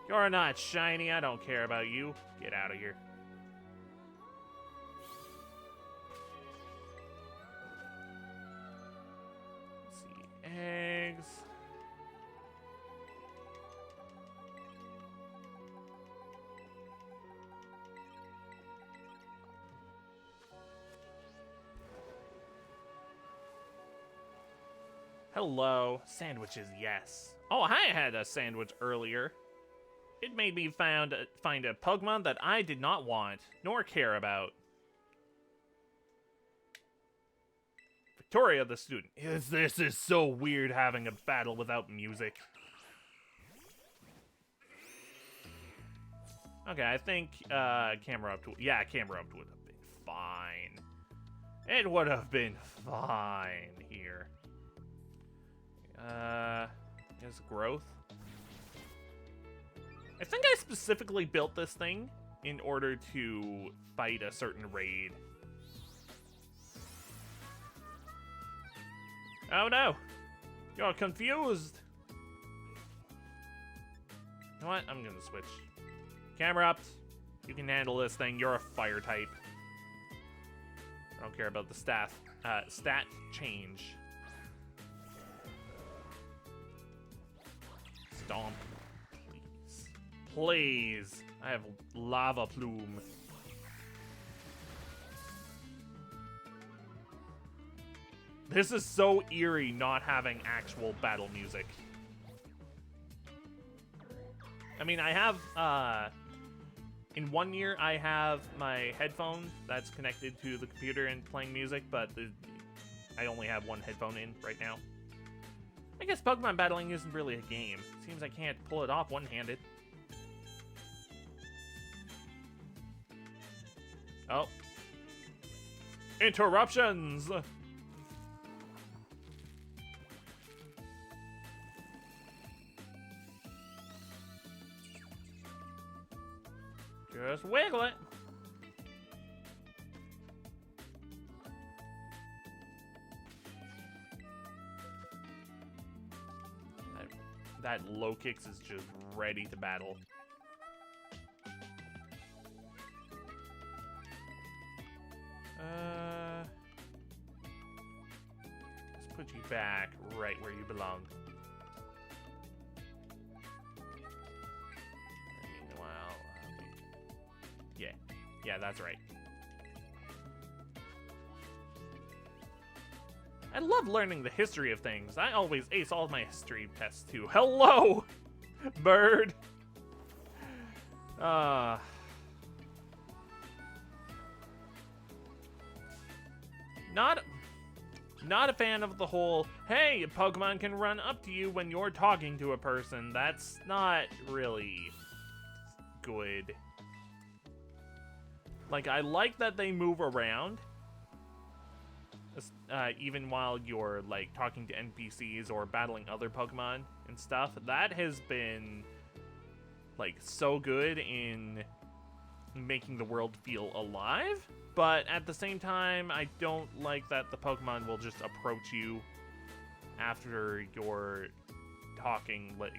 You're not shiny. I don't care about you. Get out of here. Let's see. Eggs. Hello. Sandwiches, yes. Oh, I had a sandwich earlier. It made me find a Pokemon that I did not want, nor care about. Victoria the student. This is so weird having a battle without music. Okay, I think camera up to... Yeah, camera up would have been fine. It would have been fine here. Is growth? I think I specifically built this thing in order to fight a certain raid. Oh no! You're confused! You know what? I'm gonna switch. Camera up. You can handle this thing. You're a fire type. I don't care about the stat change. Stomp, please. Please. I have lava plume. This is so eerie not having actual battle music. I mean, I have, in 1 year, I have my headphone that's connected to the computer and playing music, but I only have one headphone in right now. I guess Pokemon battling isn't really a game. Seems I can't pull it off one-handed. Oh. Interruptions! Just wiggle it. That low kicks is just ready to battle. Let's put you back right where you belong. Yeah, that's right. I love learning the history of things. I always ace all of my history tests too. Hello, bird. Not a fan of the whole, hey, a Pokemon can run up to you when you're talking to a person. That's not really good. Like, I like that they move around, even while you're, like, talking to NPCs or battling other Pokemon and stuff. That has been, like, so good in making the world feel alive. But at the same time, I don't like that the Pokemon will just approach you after you're talking, like,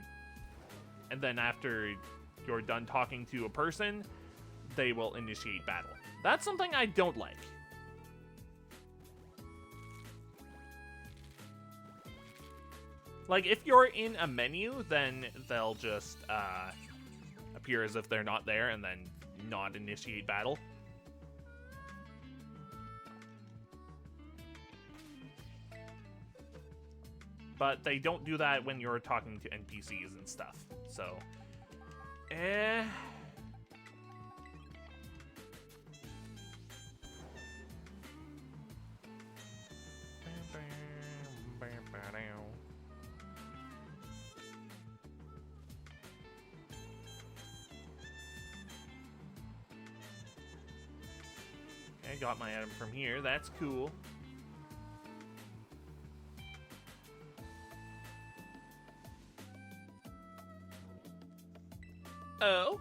and then after you're done talking to a person, they will initiate battle. That's something I don't like. Like, if you're in a menu, then they'll just appear as if they're not there and then not initiate battle. But they don't do that when you're talking to NPCs and stuff. So, I got my item from here. That's cool. Oh.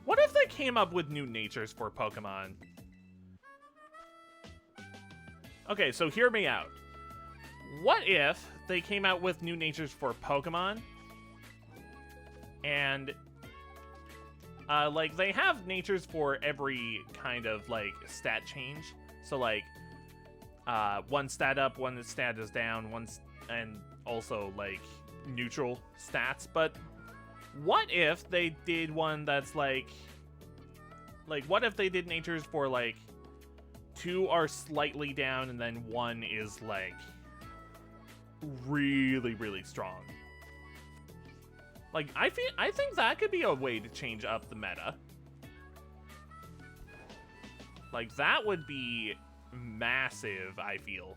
What if they came up with new natures for Pokemon? Okay, so hear me out. What if they came out with new natures for Pokemon? And like, they have natures for every kind of, like, stat change. So, like, one stat up, one stat is down, and also, like, neutral stats. But what if they did one that's, like, what if they did natures for, like, 2 are slightly down, and then 1 is, like, really, really strong? Like, I think that could be a way to change up the meta. Like, that would be massive, I feel.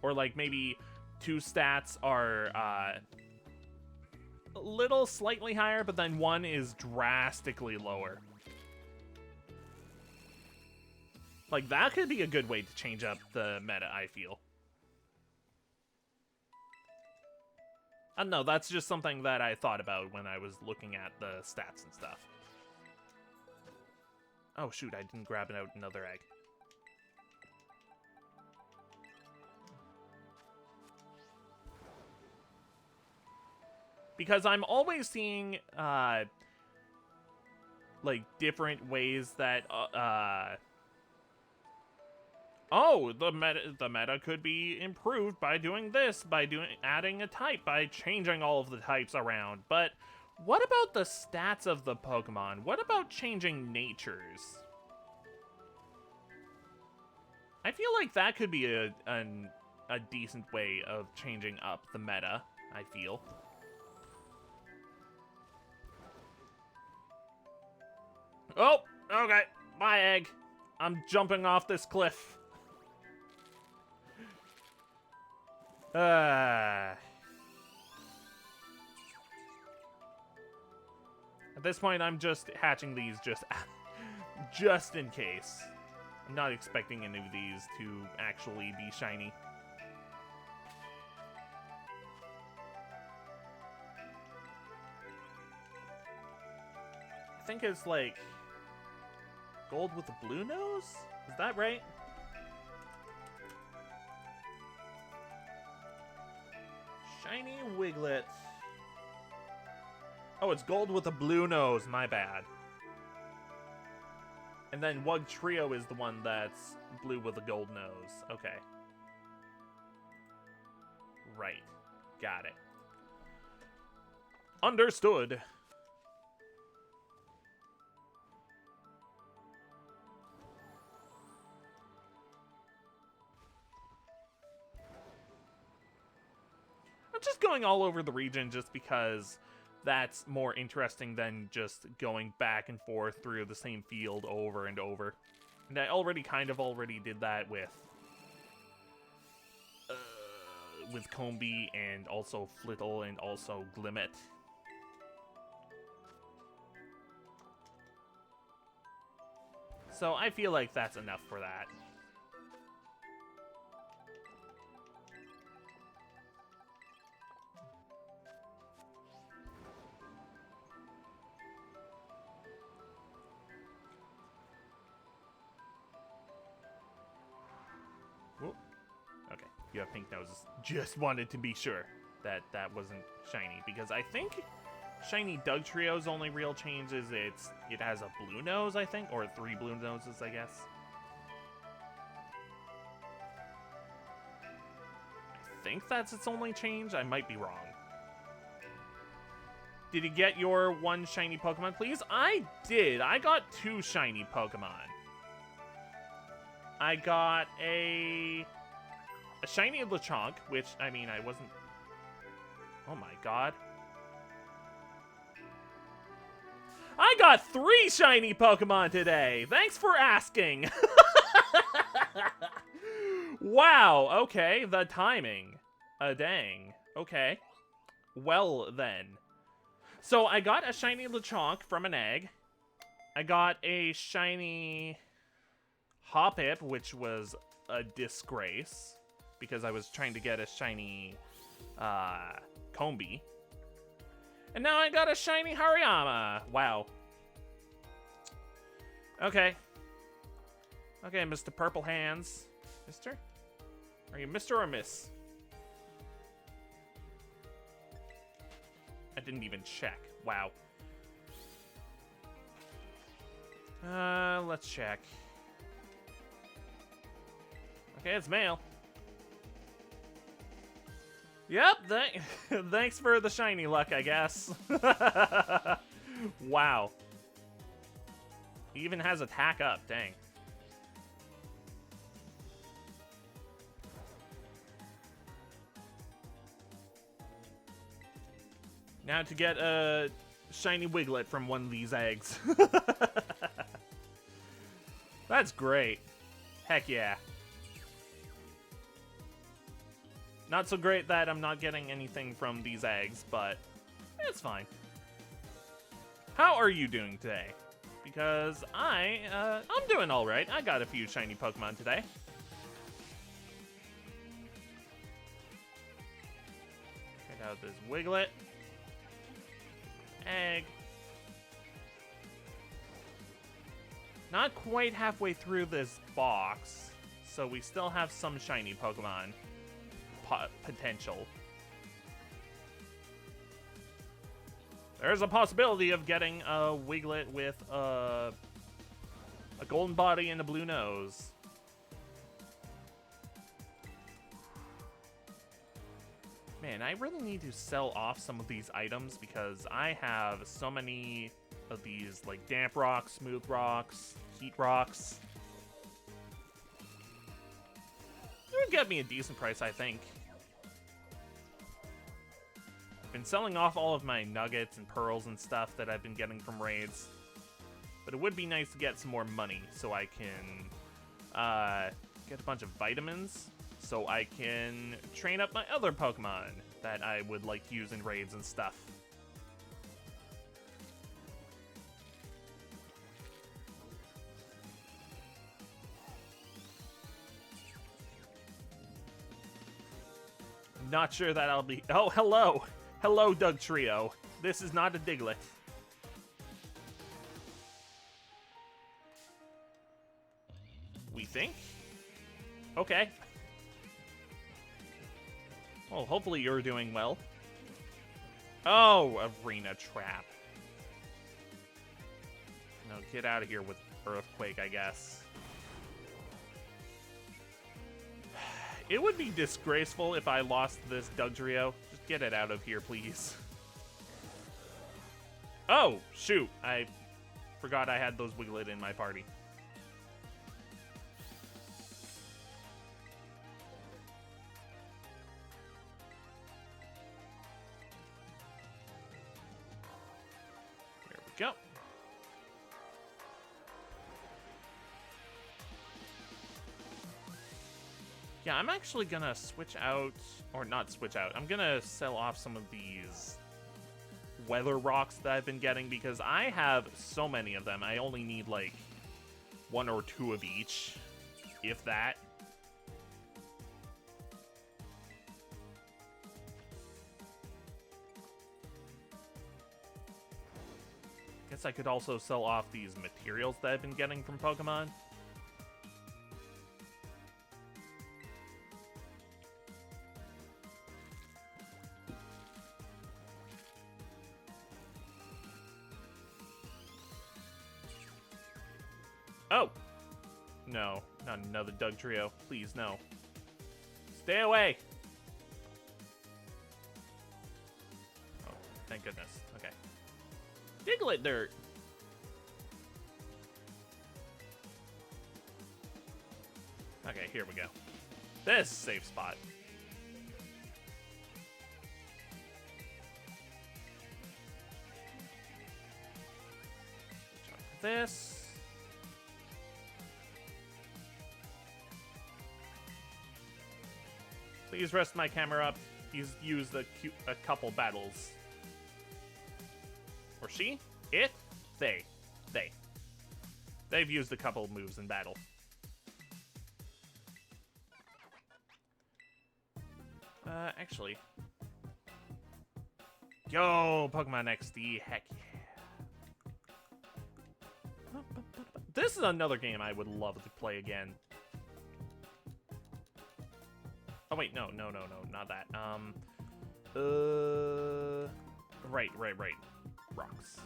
Or, like, maybe 2 stats are a little slightly higher, but then 1 is drastically lower. Like, that could be a good way to change up the meta, I feel. I don't know, that's just something that I thought about when I was looking at the stats and stuff. Oh shoot, I didn't grab out another egg. Because I'm always seeing, like, different ways that, oh, the meta could be improved by doing this, by adding a type, by changing all of the types around. But what about the stats of the Pokemon? What about changing natures? I feel like that could be a decent way of changing up the meta, I feel. Oh, okay. Bye, egg. I'm jumping off this cliff. At this point, I'm just hatching these just in case. I'm not expecting any of these to actually be shiny. I think it's like gold with a blue nose? Is that right? Shiny Wiglet. Oh, it's gold with a blue nose. My bad. And then Wug Trio is the one that's blue with a gold nose. Okay. Right. Got it. Understood. I'm just going all over the region just because that's more interesting than just going back and forth through the same field over and over. And I already did that with Combee and also Flittle and also Glimmet. So I feel like that's enough for that. Whoop. Okay, you have pink noses. Just wanted to be sure that that wasn't shiny, because I think shiny Dugtrio's only real change is it has a blue nose, I think, or 3 blue noses, I guess. I think that's its only change. I might be wrong. Did you get your 1 shiny Pokemon, please? I did. I got 2 shiny Pokemon. I got a shiny Lechonk, which, I mean, I wasn't... Oh my god. I got 3 shiny Pokemon today! Thanks for asking! Wow, okay, the timing. Dang. Okay. Well, then. So, I got a shiny Lechonk from an egg. I got a shiny Hoppip, which was a disgrace, because I was trying to get a shiny Combee. And now I got a shiny Hariyama. Wow. Okay. Okay, Mr. Purple Hands. Mister? Are you Mr. or Miss? I didn't even check. Wow. Let's check. Okay, it's male. Yep, thanks for the shiny luck, I guess. Wow. He even has attack up, dang. Now to get a shiny Wiglet from one of these eggs. That's great. Heck yeah. Not so great that I'm not getting anything from these eggs, but it's fine. How are you doing today? Because I'm doing all right. I got a few shiny Pokemon today. Check out this Wiglet. Egg. Not quite halfway through this box, so we still have some shiny Pokemon potential. There's a possibility of getting a Wiglet with a golden body and a blue nose. Man, I really need to sell off some of these items because I have so many of these, like damp rocks, smooth rocks, heat rocks. It would get me a decent price, I think. Been selling off all of my nuggets and pearls and stuff that I've been getting from raids. But it would be nice to get some more money so I can get a bunch of vitamins so I can train up my other Pokemon that I would like to use in raids and stuff. I'm not sure that I'll be... Oh, hello! Hello, Doug Trio. This is not a Diglett. We think? Okay. Well, hopefully you're doing well. Oh, arena trap. No, get out of here with Earthquake, I guess. It would be disgraceful if I lost this Dugtrio. Just get it out of here, please. Oh, shoot. I forgot I had those Wiglet in my party. There we go. Yeah, I'm actually gonna switch out, or not switch out, I'm gonna sell off some of these weather rocks that I've been getting because I have so many of them. I only need like 1 or 2 of each, if that. Guess I could also sell off these materials that I've been getting from Pokemon. Oh! No, not another Dugtrio. Please, no. Stay away! Oh, thank goodness. Okay. Diglett Dirt! Okay, here we go. This safe spot. Check this. Please rest my camera up. He's used a couple battles. Or she? It? They. They've used a couple moves in battle. Actually. Yo, Pokemon XD, heck yeah. This is another game I would love to play again. Oh wait, no, not that. Right. Rocks.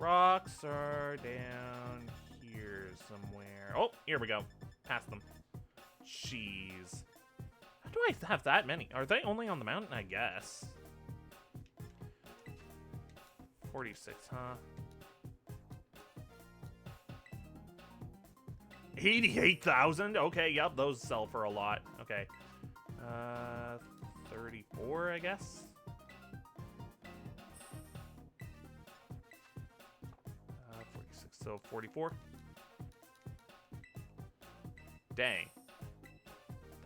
Rocks are down here somewhere. Oh, here we go. Past them. Jeez. How do I have that many? Are they only on the mountain? I guess. 46, huh? 88,000? Okay, yep, those sell for a lot. Okay. 34, I guess? 46, so 44. Dang.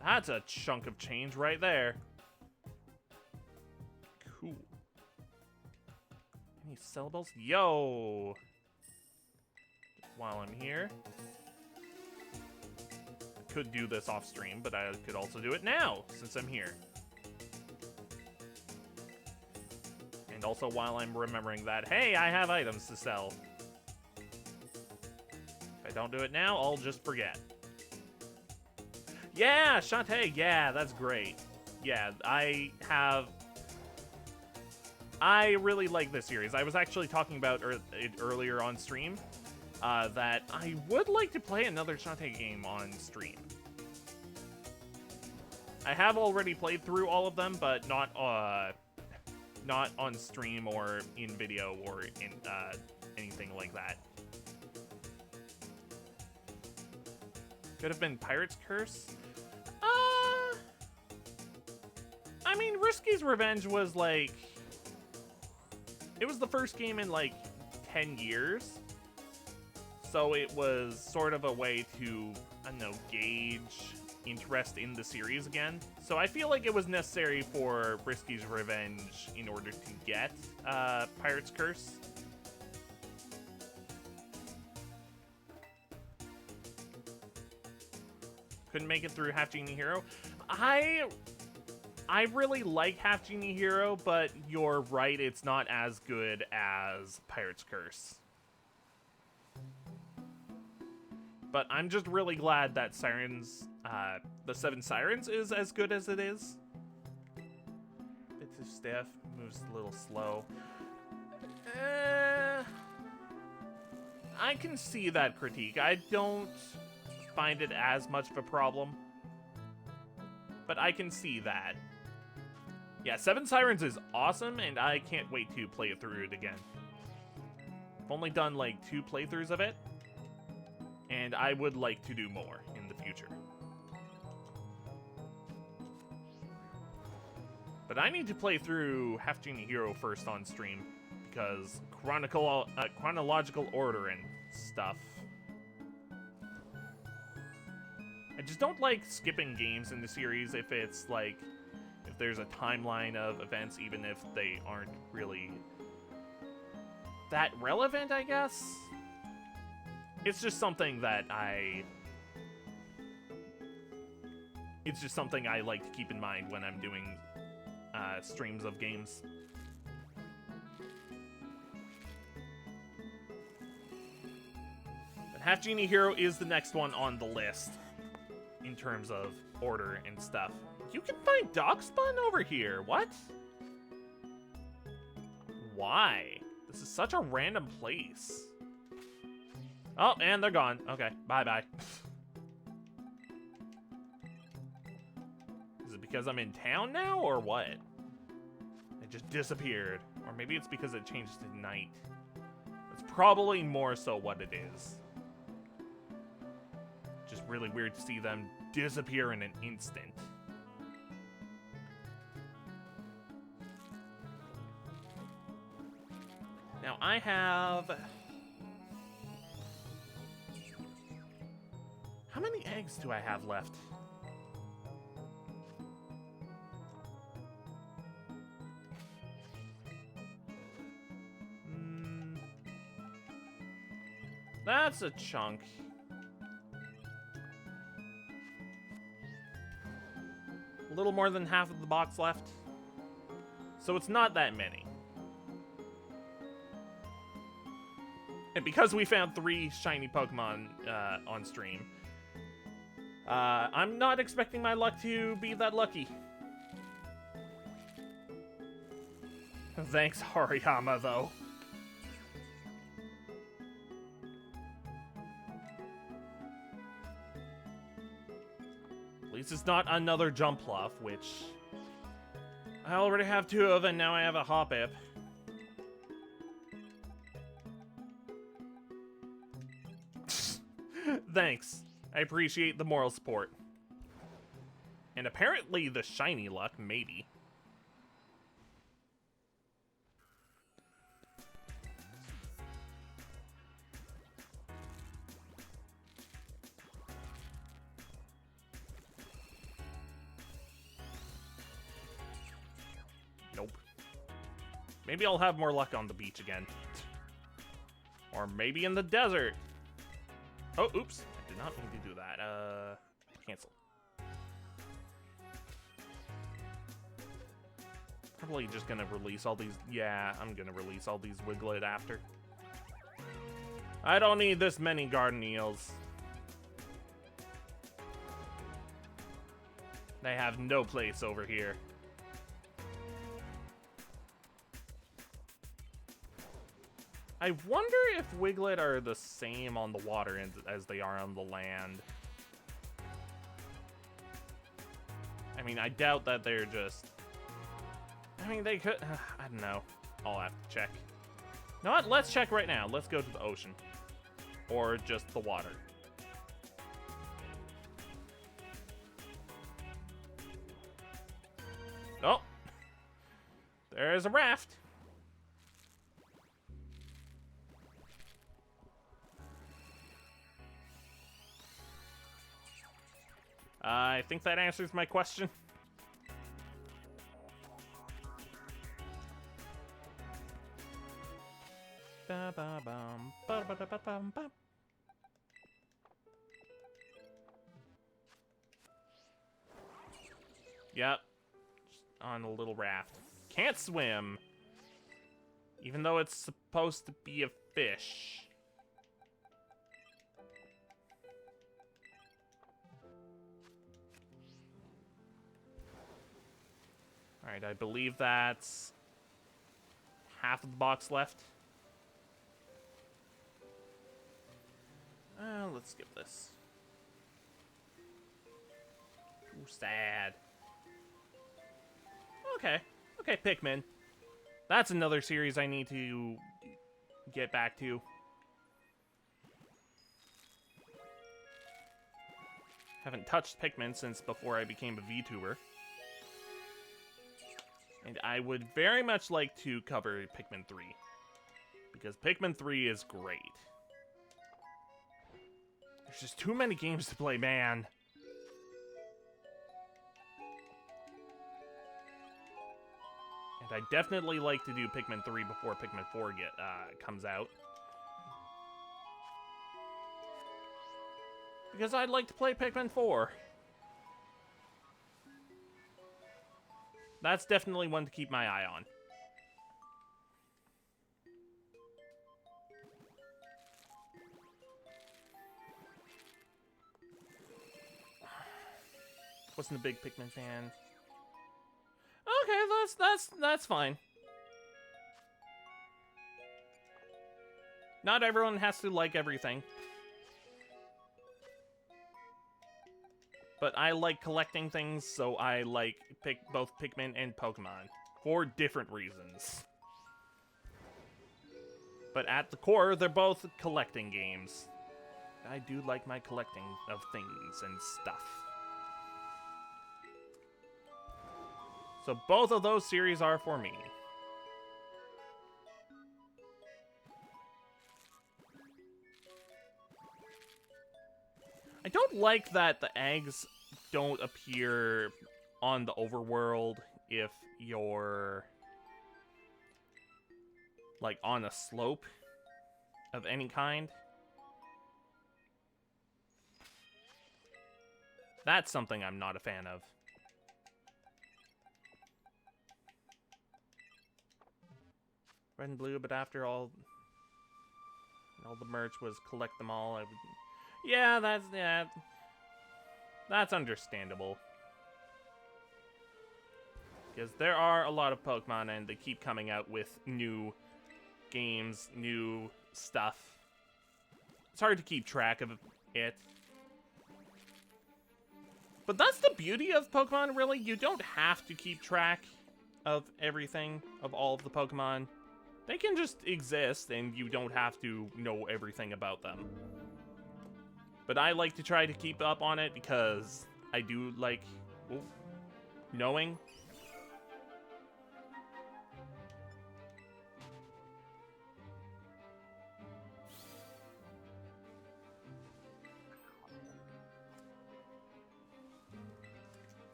That's a chunk of change right there. Cool. Any syllables? Yo! While I'm here. Could do this off stream, but I could also do it now since I'm here. And also while I'm remembering that, hey, I have items to sell. If I don't do it now, I'll just forget. Yeah, Shantae, yeah, that's great. Yeah, I have I really like this series. I was actually talking about it earlier on stream, that I would like to play another Shantae game on stream. I have already played through all of them, but not on stream or in video or in anything like that. Could have been Pirate's Curse. I mean, Risky's Revenge was like, it was the first game in like 10 years. So it was sort of a way to, I don't know, gauge interest in the series again. So I feel like it was necessary for Risky's Revenge in order to get Pirate's Curse. Couldn't make it through Half Genie Hero. I really like Half Genie Hero, but you're right, it's not as good as Pirate's Curse. But I'm just really glad that Sirens, the Seven Sirens is as good as it is. Bit too stiff, moves a little slow. I can see that critique. I don't find it as much of a problem, but I can see that. Yeah, Seven Sirens is awesome, and I can't wait to play it through it again. I've only done like 2 playthroughs of it, and I would like to do more in the future. But I need to play through Half Genie Hero first on stream, because chronological order and stuff. I just don't like skipping games in the series if it's like, if there's a timeline of events, even if they aren't really that relevant, I guess. It's just something that it's just something I like to keep in mind when I'm doing streams of games. But Half Genie Hero is the next one on the list in terms of order and stuff. You can find Dogspun over here. What? Why? This is such a random place. Oh, and they're gone. Okay, bye-bye. Is it because I'm in town now, or what? It just disappeared. Or maybe it's because it changed to night. It's probably more so what it is. Just really weird to see them disappear in an instant. Now I have... How many eggs do I have left? That's a chunk. A little more than half of the box left. So it's not that many. And because we found 3 shiny Pokemon on stream, I'm not expecting my luck to be that lucky. Thanks, Hariyama, though. At least it's not another Jumpluff, which I already have 2 of, and now I have a Hoppip. Thanks. I appreciate the moral support. And apparently the shiny luck, maybe. Nope. Maybe I'll have more luck on the beach again. Or maybe in the desert. Oh, oops. I did not mean to do that. Cancel. Probably just gonna release all these. Yeah, I'm gonna release all these Wiglet after. I don't need this many garden eels. They have no place over here. I wonder if Wiglet are the same on the water as they are on the land. I mean, I doubt that they're just... I mean, they could... I don't know. I'll have to check. You know what? Let's check right now. Let's go to the ocean. Or just the water. Oh! There's a raft. I think that answers my question. Ba-ba-bum, ba-ba-da-ba-bum-bum. Yep. Just on a little raft. Can't swim. Even though it's supposed to be a fish. Alright, I believe that's half of the box left. Let's skip this. Too sad. Okay. Okay, Pikmin. That's another series I need to get back to. Haven't touched Pikmin since before I became a VTuber. And I would very much like to cover Pikmin 3. Because Pikmin 3 is great. There's just too many games to play, man. And I definitely like to do Pikmin 3 before Pikmin 4 comes out. Because I'd like to play Pikmin 4. That's definitely one to keep my eye on. Wasn't a big Pikmin fan. Okay, that's fine. Not everyone has to like everything. But I like collecting things, so I like both Pikmin and Pokemon. For different reasons. But at the core, they're both collecting games. I do like my collecting of things and stuff. So both of those series are for me. I don't like that the eggs don't appear on the overworld if you're like on a slope of any kind. That's something I'm not a fan of. Red and blue, but after all the merch was collect them all, I would... Yeah, that's understandable. Because there are a lot of Pokemon and they keep coming out with new games, new stuff. It's hard to keep track of it. But that's the beauty of Pokemon, really. You don't have to keep track of everything, of all of the Pokemon. They can just exist and you don't have to know everything about them. But I like to try to keep up on it because I do like knowing.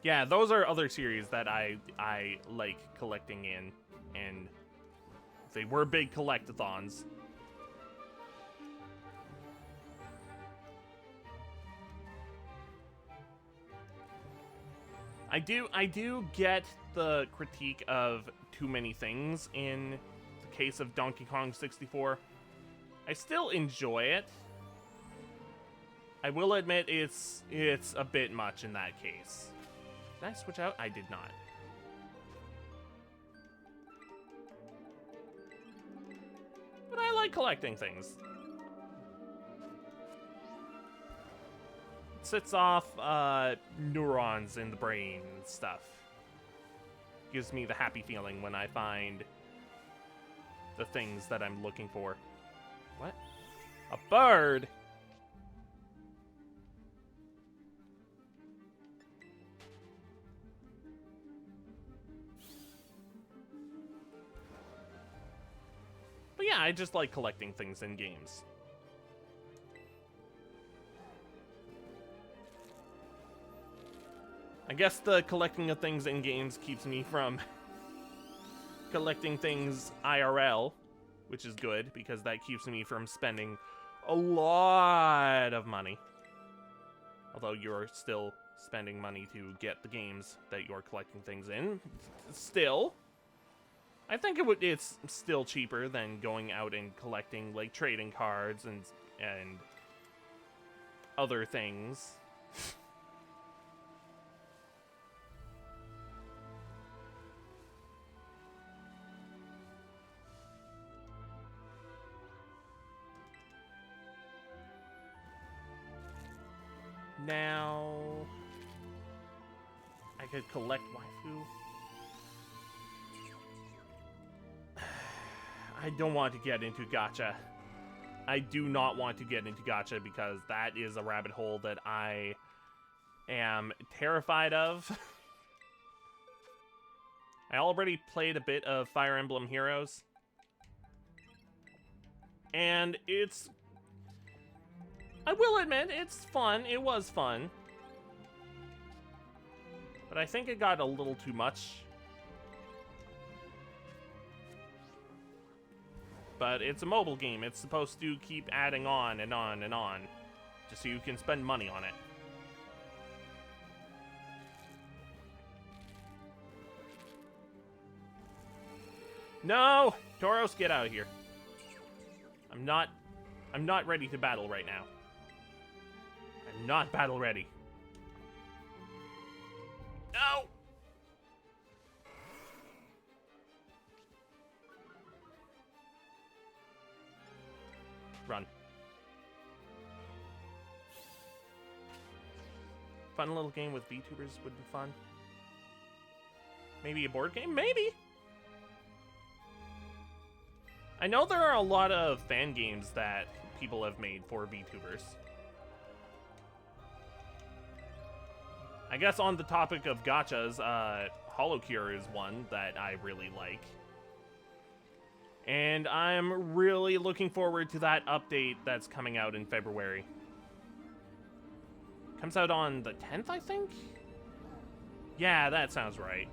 Yeah, those are other series that I like collecting in, and they were big collectathons. I do get the critique of too many things in the case of Donkey Kong 64. I still enjoy it. I will admit it's a bit much in that case. Did I switch out? I did not. But I like collecting things. It sets off neurons in the brain and stuff. Gives me the happy feeling when I find the things that I'm looking for. What? A bird? But yeah, I just like collecting things in games. I guess the collecting of things in games keeps me from collecting things IRL, which is good because that keeps me from spending a lot of money. Although you're still spending money to get the games that you're collecting things in. Still, I think it's still cheaper than going out and collecting like trading cards and other things. Now, I could collect waifu. I don't want to get into gacha. I do not want to get into gacha because that is a rabbit hole that I am terrified of. I already played a bit of Fire Emblem Heroes. And it's... I will admit, it's fun. It was fun. But I think it got a little too much. But it's a mobile game. It's supposed to keep adding on and on and on. Just so you can spend money on it. No! Tauros, get out of here. I'm not ready to battle right now. I'm not battle ready. No! Run. Fun little game with VTubers would be fun. Maybe a board game? Maybe! I know there are a lot of fan games that people have made for VTubers. I guess on the topic of gachas, HoloCure is one that I really like. And I'm really looking forward to that update that's coming out in February. Comes out on the 10th, I think? Yeah, that sounds right.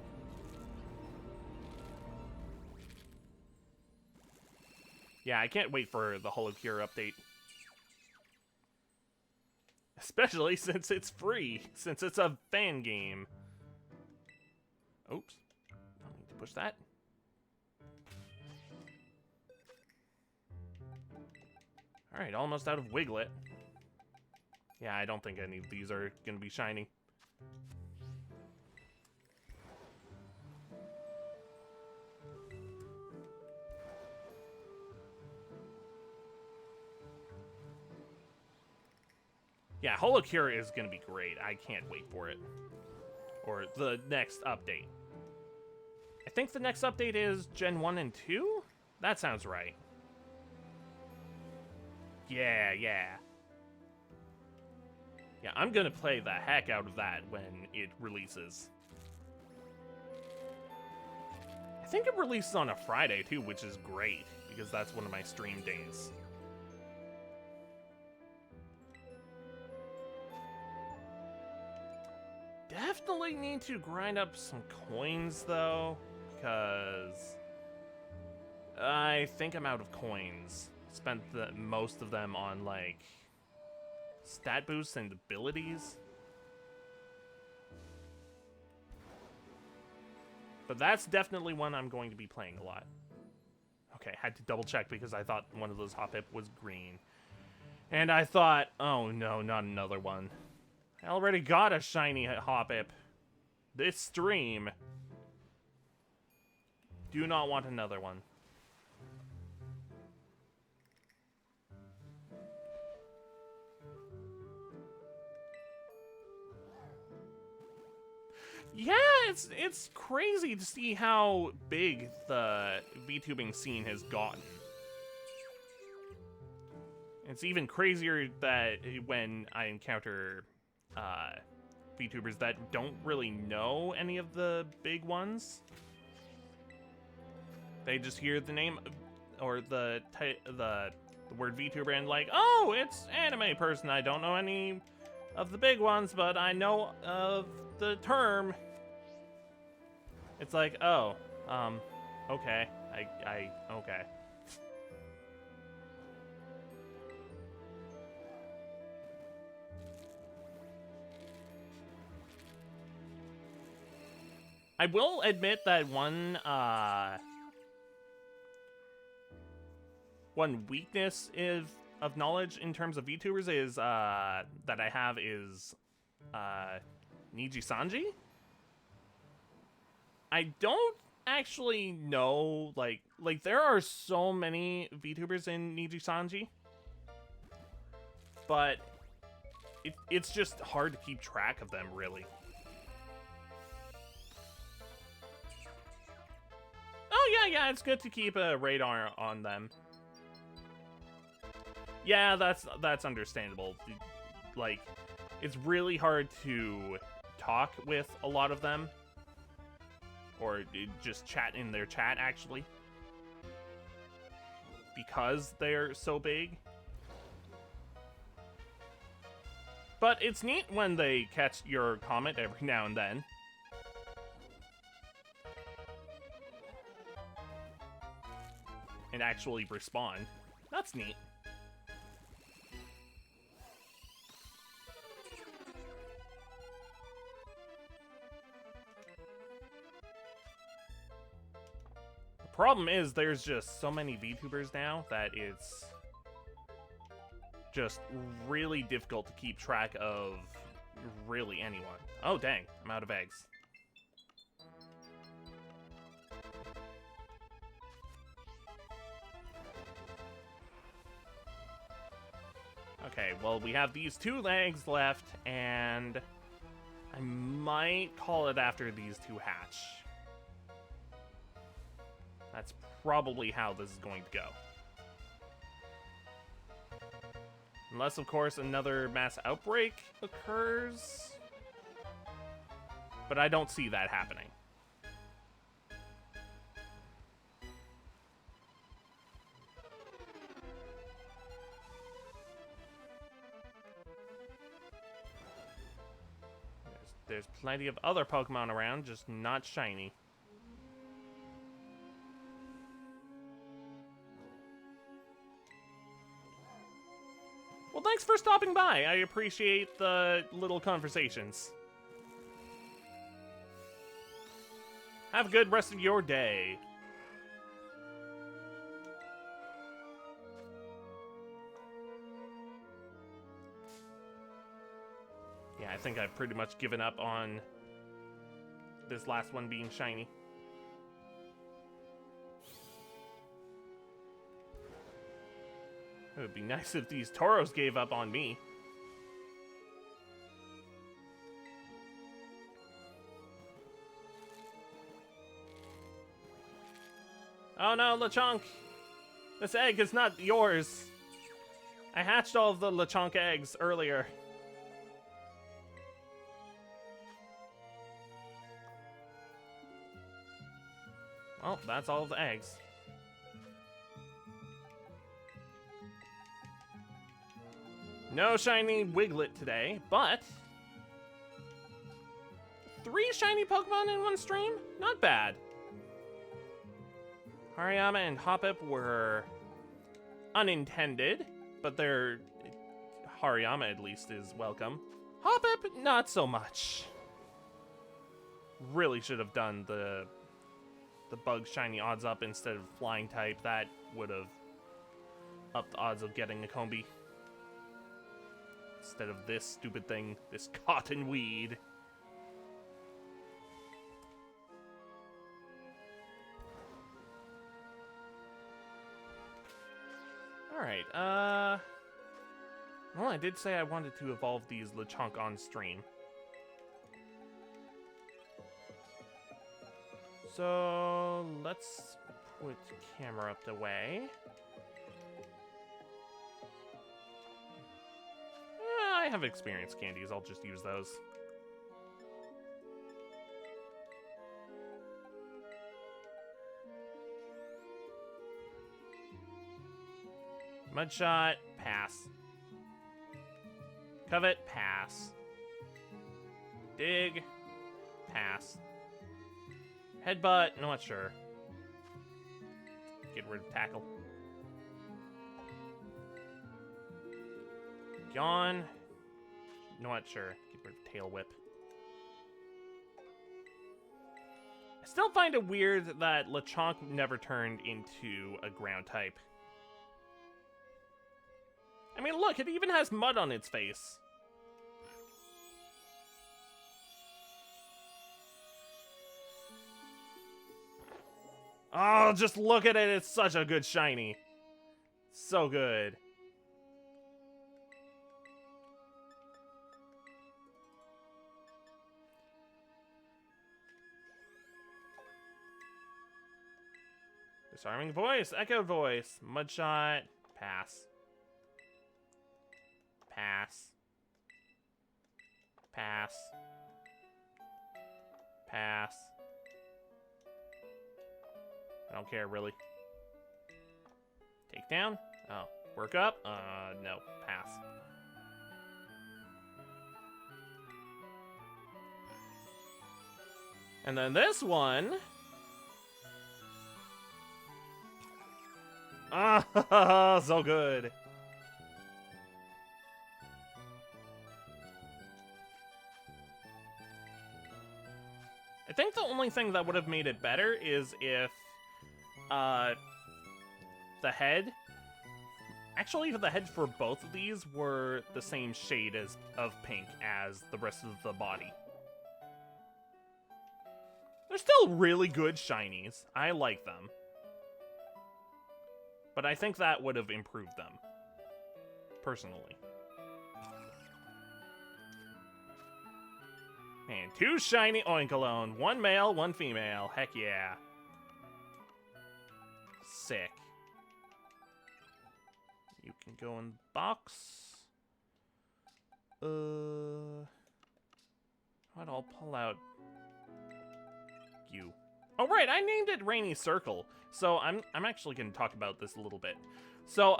Yeah, I can't wait for the HoloCure update. Especially since it's free, since it's a fan game. Oops. Don't need to push that. Alright, almost out of Wiglet. Yeah, I don't think any of these are going to be shiny. Yeah, HoloCure is going to be great. I can't wait for it. Or the next update. I think the next update is Gen 1 and 2? That sounds right. Yeah. Yeah, I'm going to play the heck out of that when it releases. I think it releases on a Friday, too, which is great. Because that's one of my stream days. Definitely need to grind up some coins, though, because I think I'm out of coins. Spent most of them on, like, stat boosts and abilities. But that's definitely one I'm going to be playing a lot. Okay, had to double check because I thought one of those Hoppip was green. And I thought, oh no, not another one. I already got a shiny Hoppip. This stream. Do not want another one. Yeah, it's crazy to see how big the VTubing scene has gotten. It's even crazier that when I encounter VTubers that don't really know any of the big ones. They just hear the name or the word VTuber and like, oh, it's anime person. I don't know any of the big ones, but I know of the term. It's like, oh, okay, okay. I will admit that one weakness of knowledge in terms of VTubers is that I have is Niji Sanji. I don't actually know like there are so many VTubers in Niji Sanji, but it's just hard to keep track of them really. Oh yeah, it's good to keep a radar on them. Yeah, that's understandable. Like, it's really hard to talk with a lot of them. Or just chat in their chat, actually. Because they're so big. But it's neat when they catch your comment every now and then. And actually respond. That's neat. The problem is there's just so many VTubers now that it's just really difficult to keep track of really anyone. Oh dang, I'm out of eggs. Okay, well, we have these 2 legs left, and I might call it after these 2 hatch. That's probably how this is going to go. Unless, of course, another mass outbreak occurs. But I don't see that happening. There's plenty of other Pokemon around, just not shiny. Well, thanks for stopping by. I appreciate the little conversations. Have a good rest of your day. Yeah, I think I've pretty much given up on this last one being shiny. It would be nice if these Tauros gave up on me. Oh no, Lechonk! This egg is not yours. I hatched all of the Lechonk eggs earlier. Well, that's all of the eggs. No shiny Wiglet today, but 3 shiny Pokemon in one stream? Not bad. Hariyama and Hoppip were unintended, but their Hariyama at least is welcome. Hoppip, not so much. Really should have done the bug shiny odds up instead of flying type. That would have upped the odds of getting a Combi. Instead of this stupid thing, this cotton weed. Alright, well, I did say I wanted to evolve these Lechonk on stream. So let's put camera up the way. I have experience candies. I'll just use those. Mudshot, pass. Covet, pass. Dig, pass. Headbutt, not sure. Get rid of tackle. Yawn, not sure. Get rid of tail whip. I still find it weird that Lechonk never turned into a ground type. I mean, look, it even has mud on its face. Oh, just look at it. It's such a good shiny. So good. Disarming voice, echo voice, mudshot, pass. Pass. Pass. Pass. I don't care, really. Take down? Oh. Work up? No. Pass. And then this one... Ah, so good. I think the only thing that would have made it better is if the head... Actually, the heads for both of these were the same shade of pink as the rest of the body. They're still really good shinies. I like them. But I think that would have improved them. Personally. And 2 shiny Oinkologne. 1 male, 1 female. Heck yeah. Sick. You can go in the box. I'll pull out you. Oh right, I named it Rainy Circle. So I'm actually gonna talk about this a little bit. So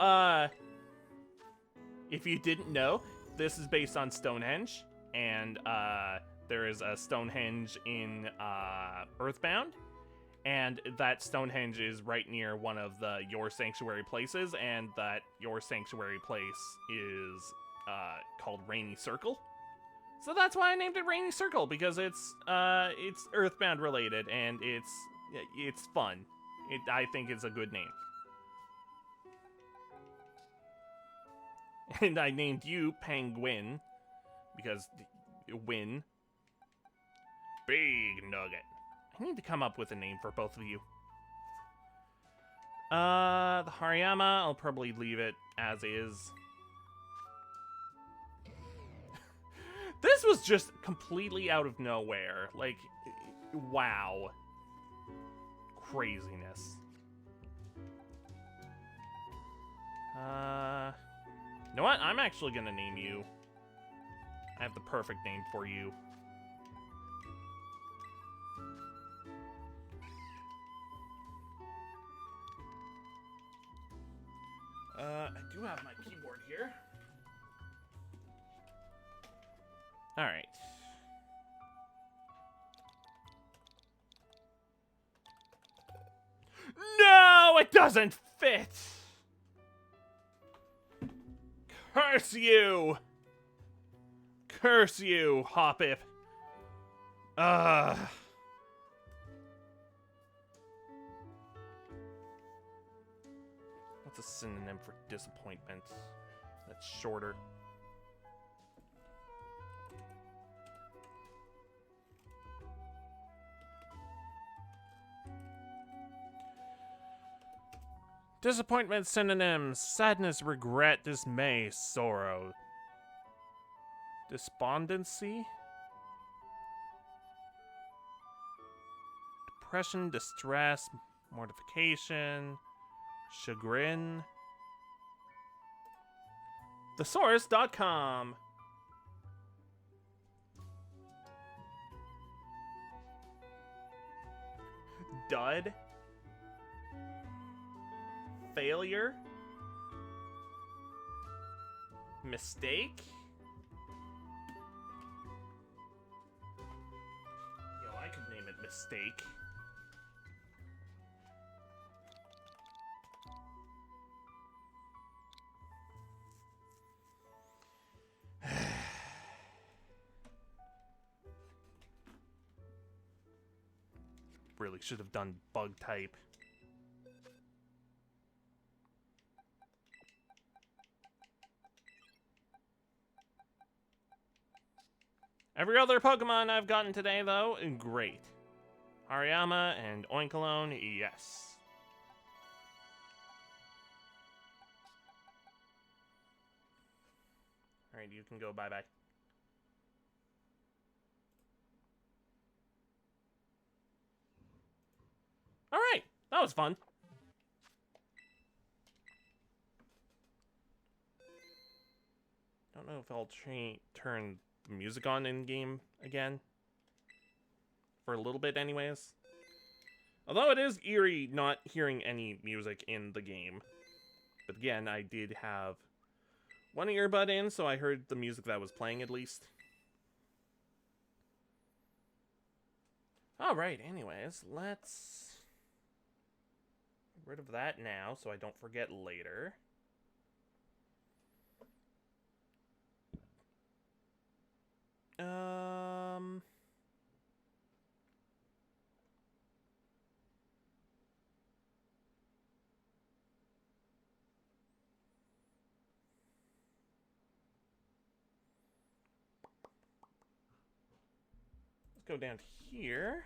if you didn't know, this is based on Stonehenge, and there is a Stonehenge in Earthbound, and that Stonehenge is right near one of the Your Sanctuary places, and that Your Sanctuary place is called Rainy Circle. So that's why I named it Rainy Circle, because it's Earthbound related, and it's fun. I think it's a good name. And I named you Penguin, because win. Big Nugget. I need to come up with a name for both of you. The Hariyama, I'll probably leave it as is. This was just completely out of nowhere. Like, wow. Craziness. You know what? I'm actually gonna name you. I have the perfect name for you. I do have my keyboard here. Alright. No, it doesn't fit! Curse you! Curse you, Hoppip. Ugh. What's a synonym for disappointment? That's shorter. Disappointment synonyms: sadness, regret, dismay, sorrow. Despondency? depression, distress, mortification, chagrin. Thesaurus.com. Dud. Failure. Mistake. Yo, I could name it Mistake. Really should have done bug type. Every other Pokemon I've gotten today, though, great. Hariyama and Oinkalone, yes. Alright, you can go bye-bye. Alright, that was fun. Don't know if I'll turn the music on in-game again. For a little bit anyways. Although it is eerie not hearing any music in the game. But again, I did have one earbud in, so I heard the music that was playing at least. Alright, anyways, let's get rid of that now so I don't forget later. Let's go down to here.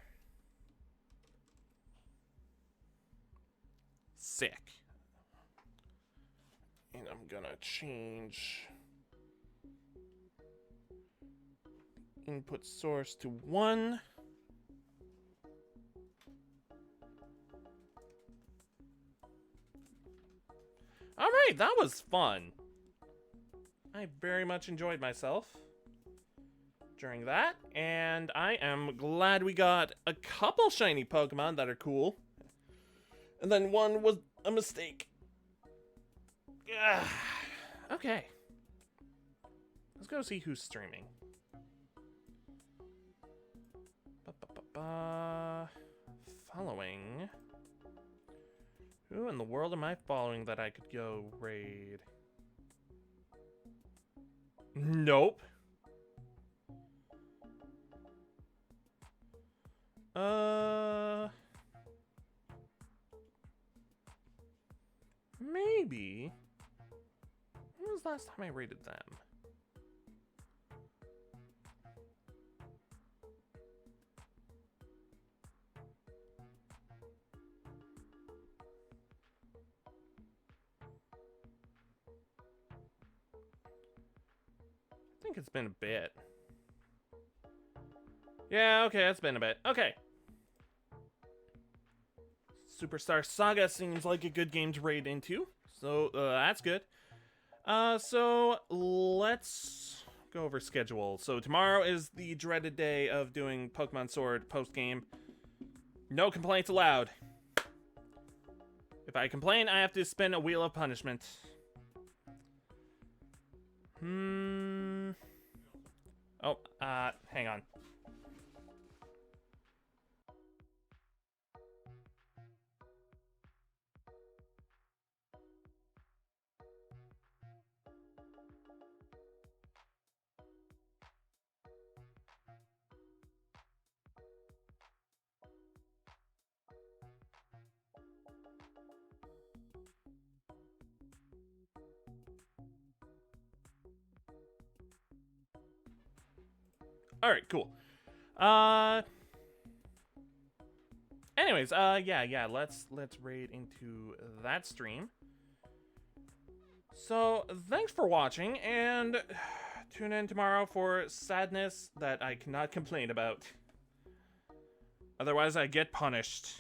Sick. And I'm gonna change input source to 1. Alright, that was fun. I very much enjoyed myself during that, and I am glad we got a couple shiny Pokemon that are cool. And then one was a mistake. Ugh. Okay. Let's go see who's streaming. Following. Who in the world am I following that I could go raid? Nope. Maybe. When was the last time I raided them? I think it's been a bit. Yeah, okay, it's been a bit. Okay. Superstar Saga seems like a good game to raid into. So, that's good. So, let's go over schedule. So, tomorrow is the dreaded day of doing Pokemon Sword post-game. No complaints allowed. If I complain, I have to spin a Wheel of Punishment. Oh, hang on. Alright, cool. Anyways, yeah, let's raid into that stream. So, thanks for watching, and tune in tomorrow for sadness that I cannot complain about. Otherwise, I get punished.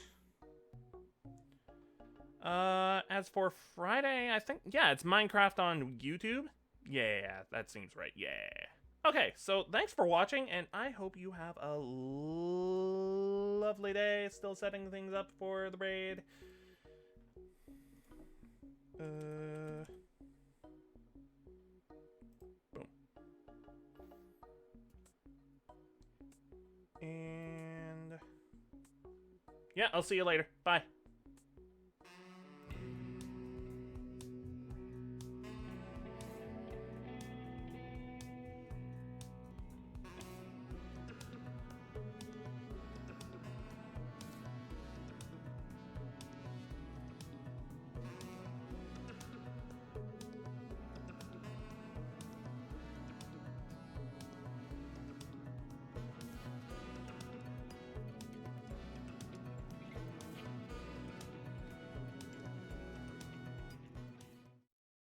As for Friday, I think, yeah, it's Minecraft on YouTube. Yeah, that seems right. Yeah. Okay, so thanks for watching, and I hope you have a lovely day. Still setting things up for the raid. Boom. And yeah, I'll see you later. Bye.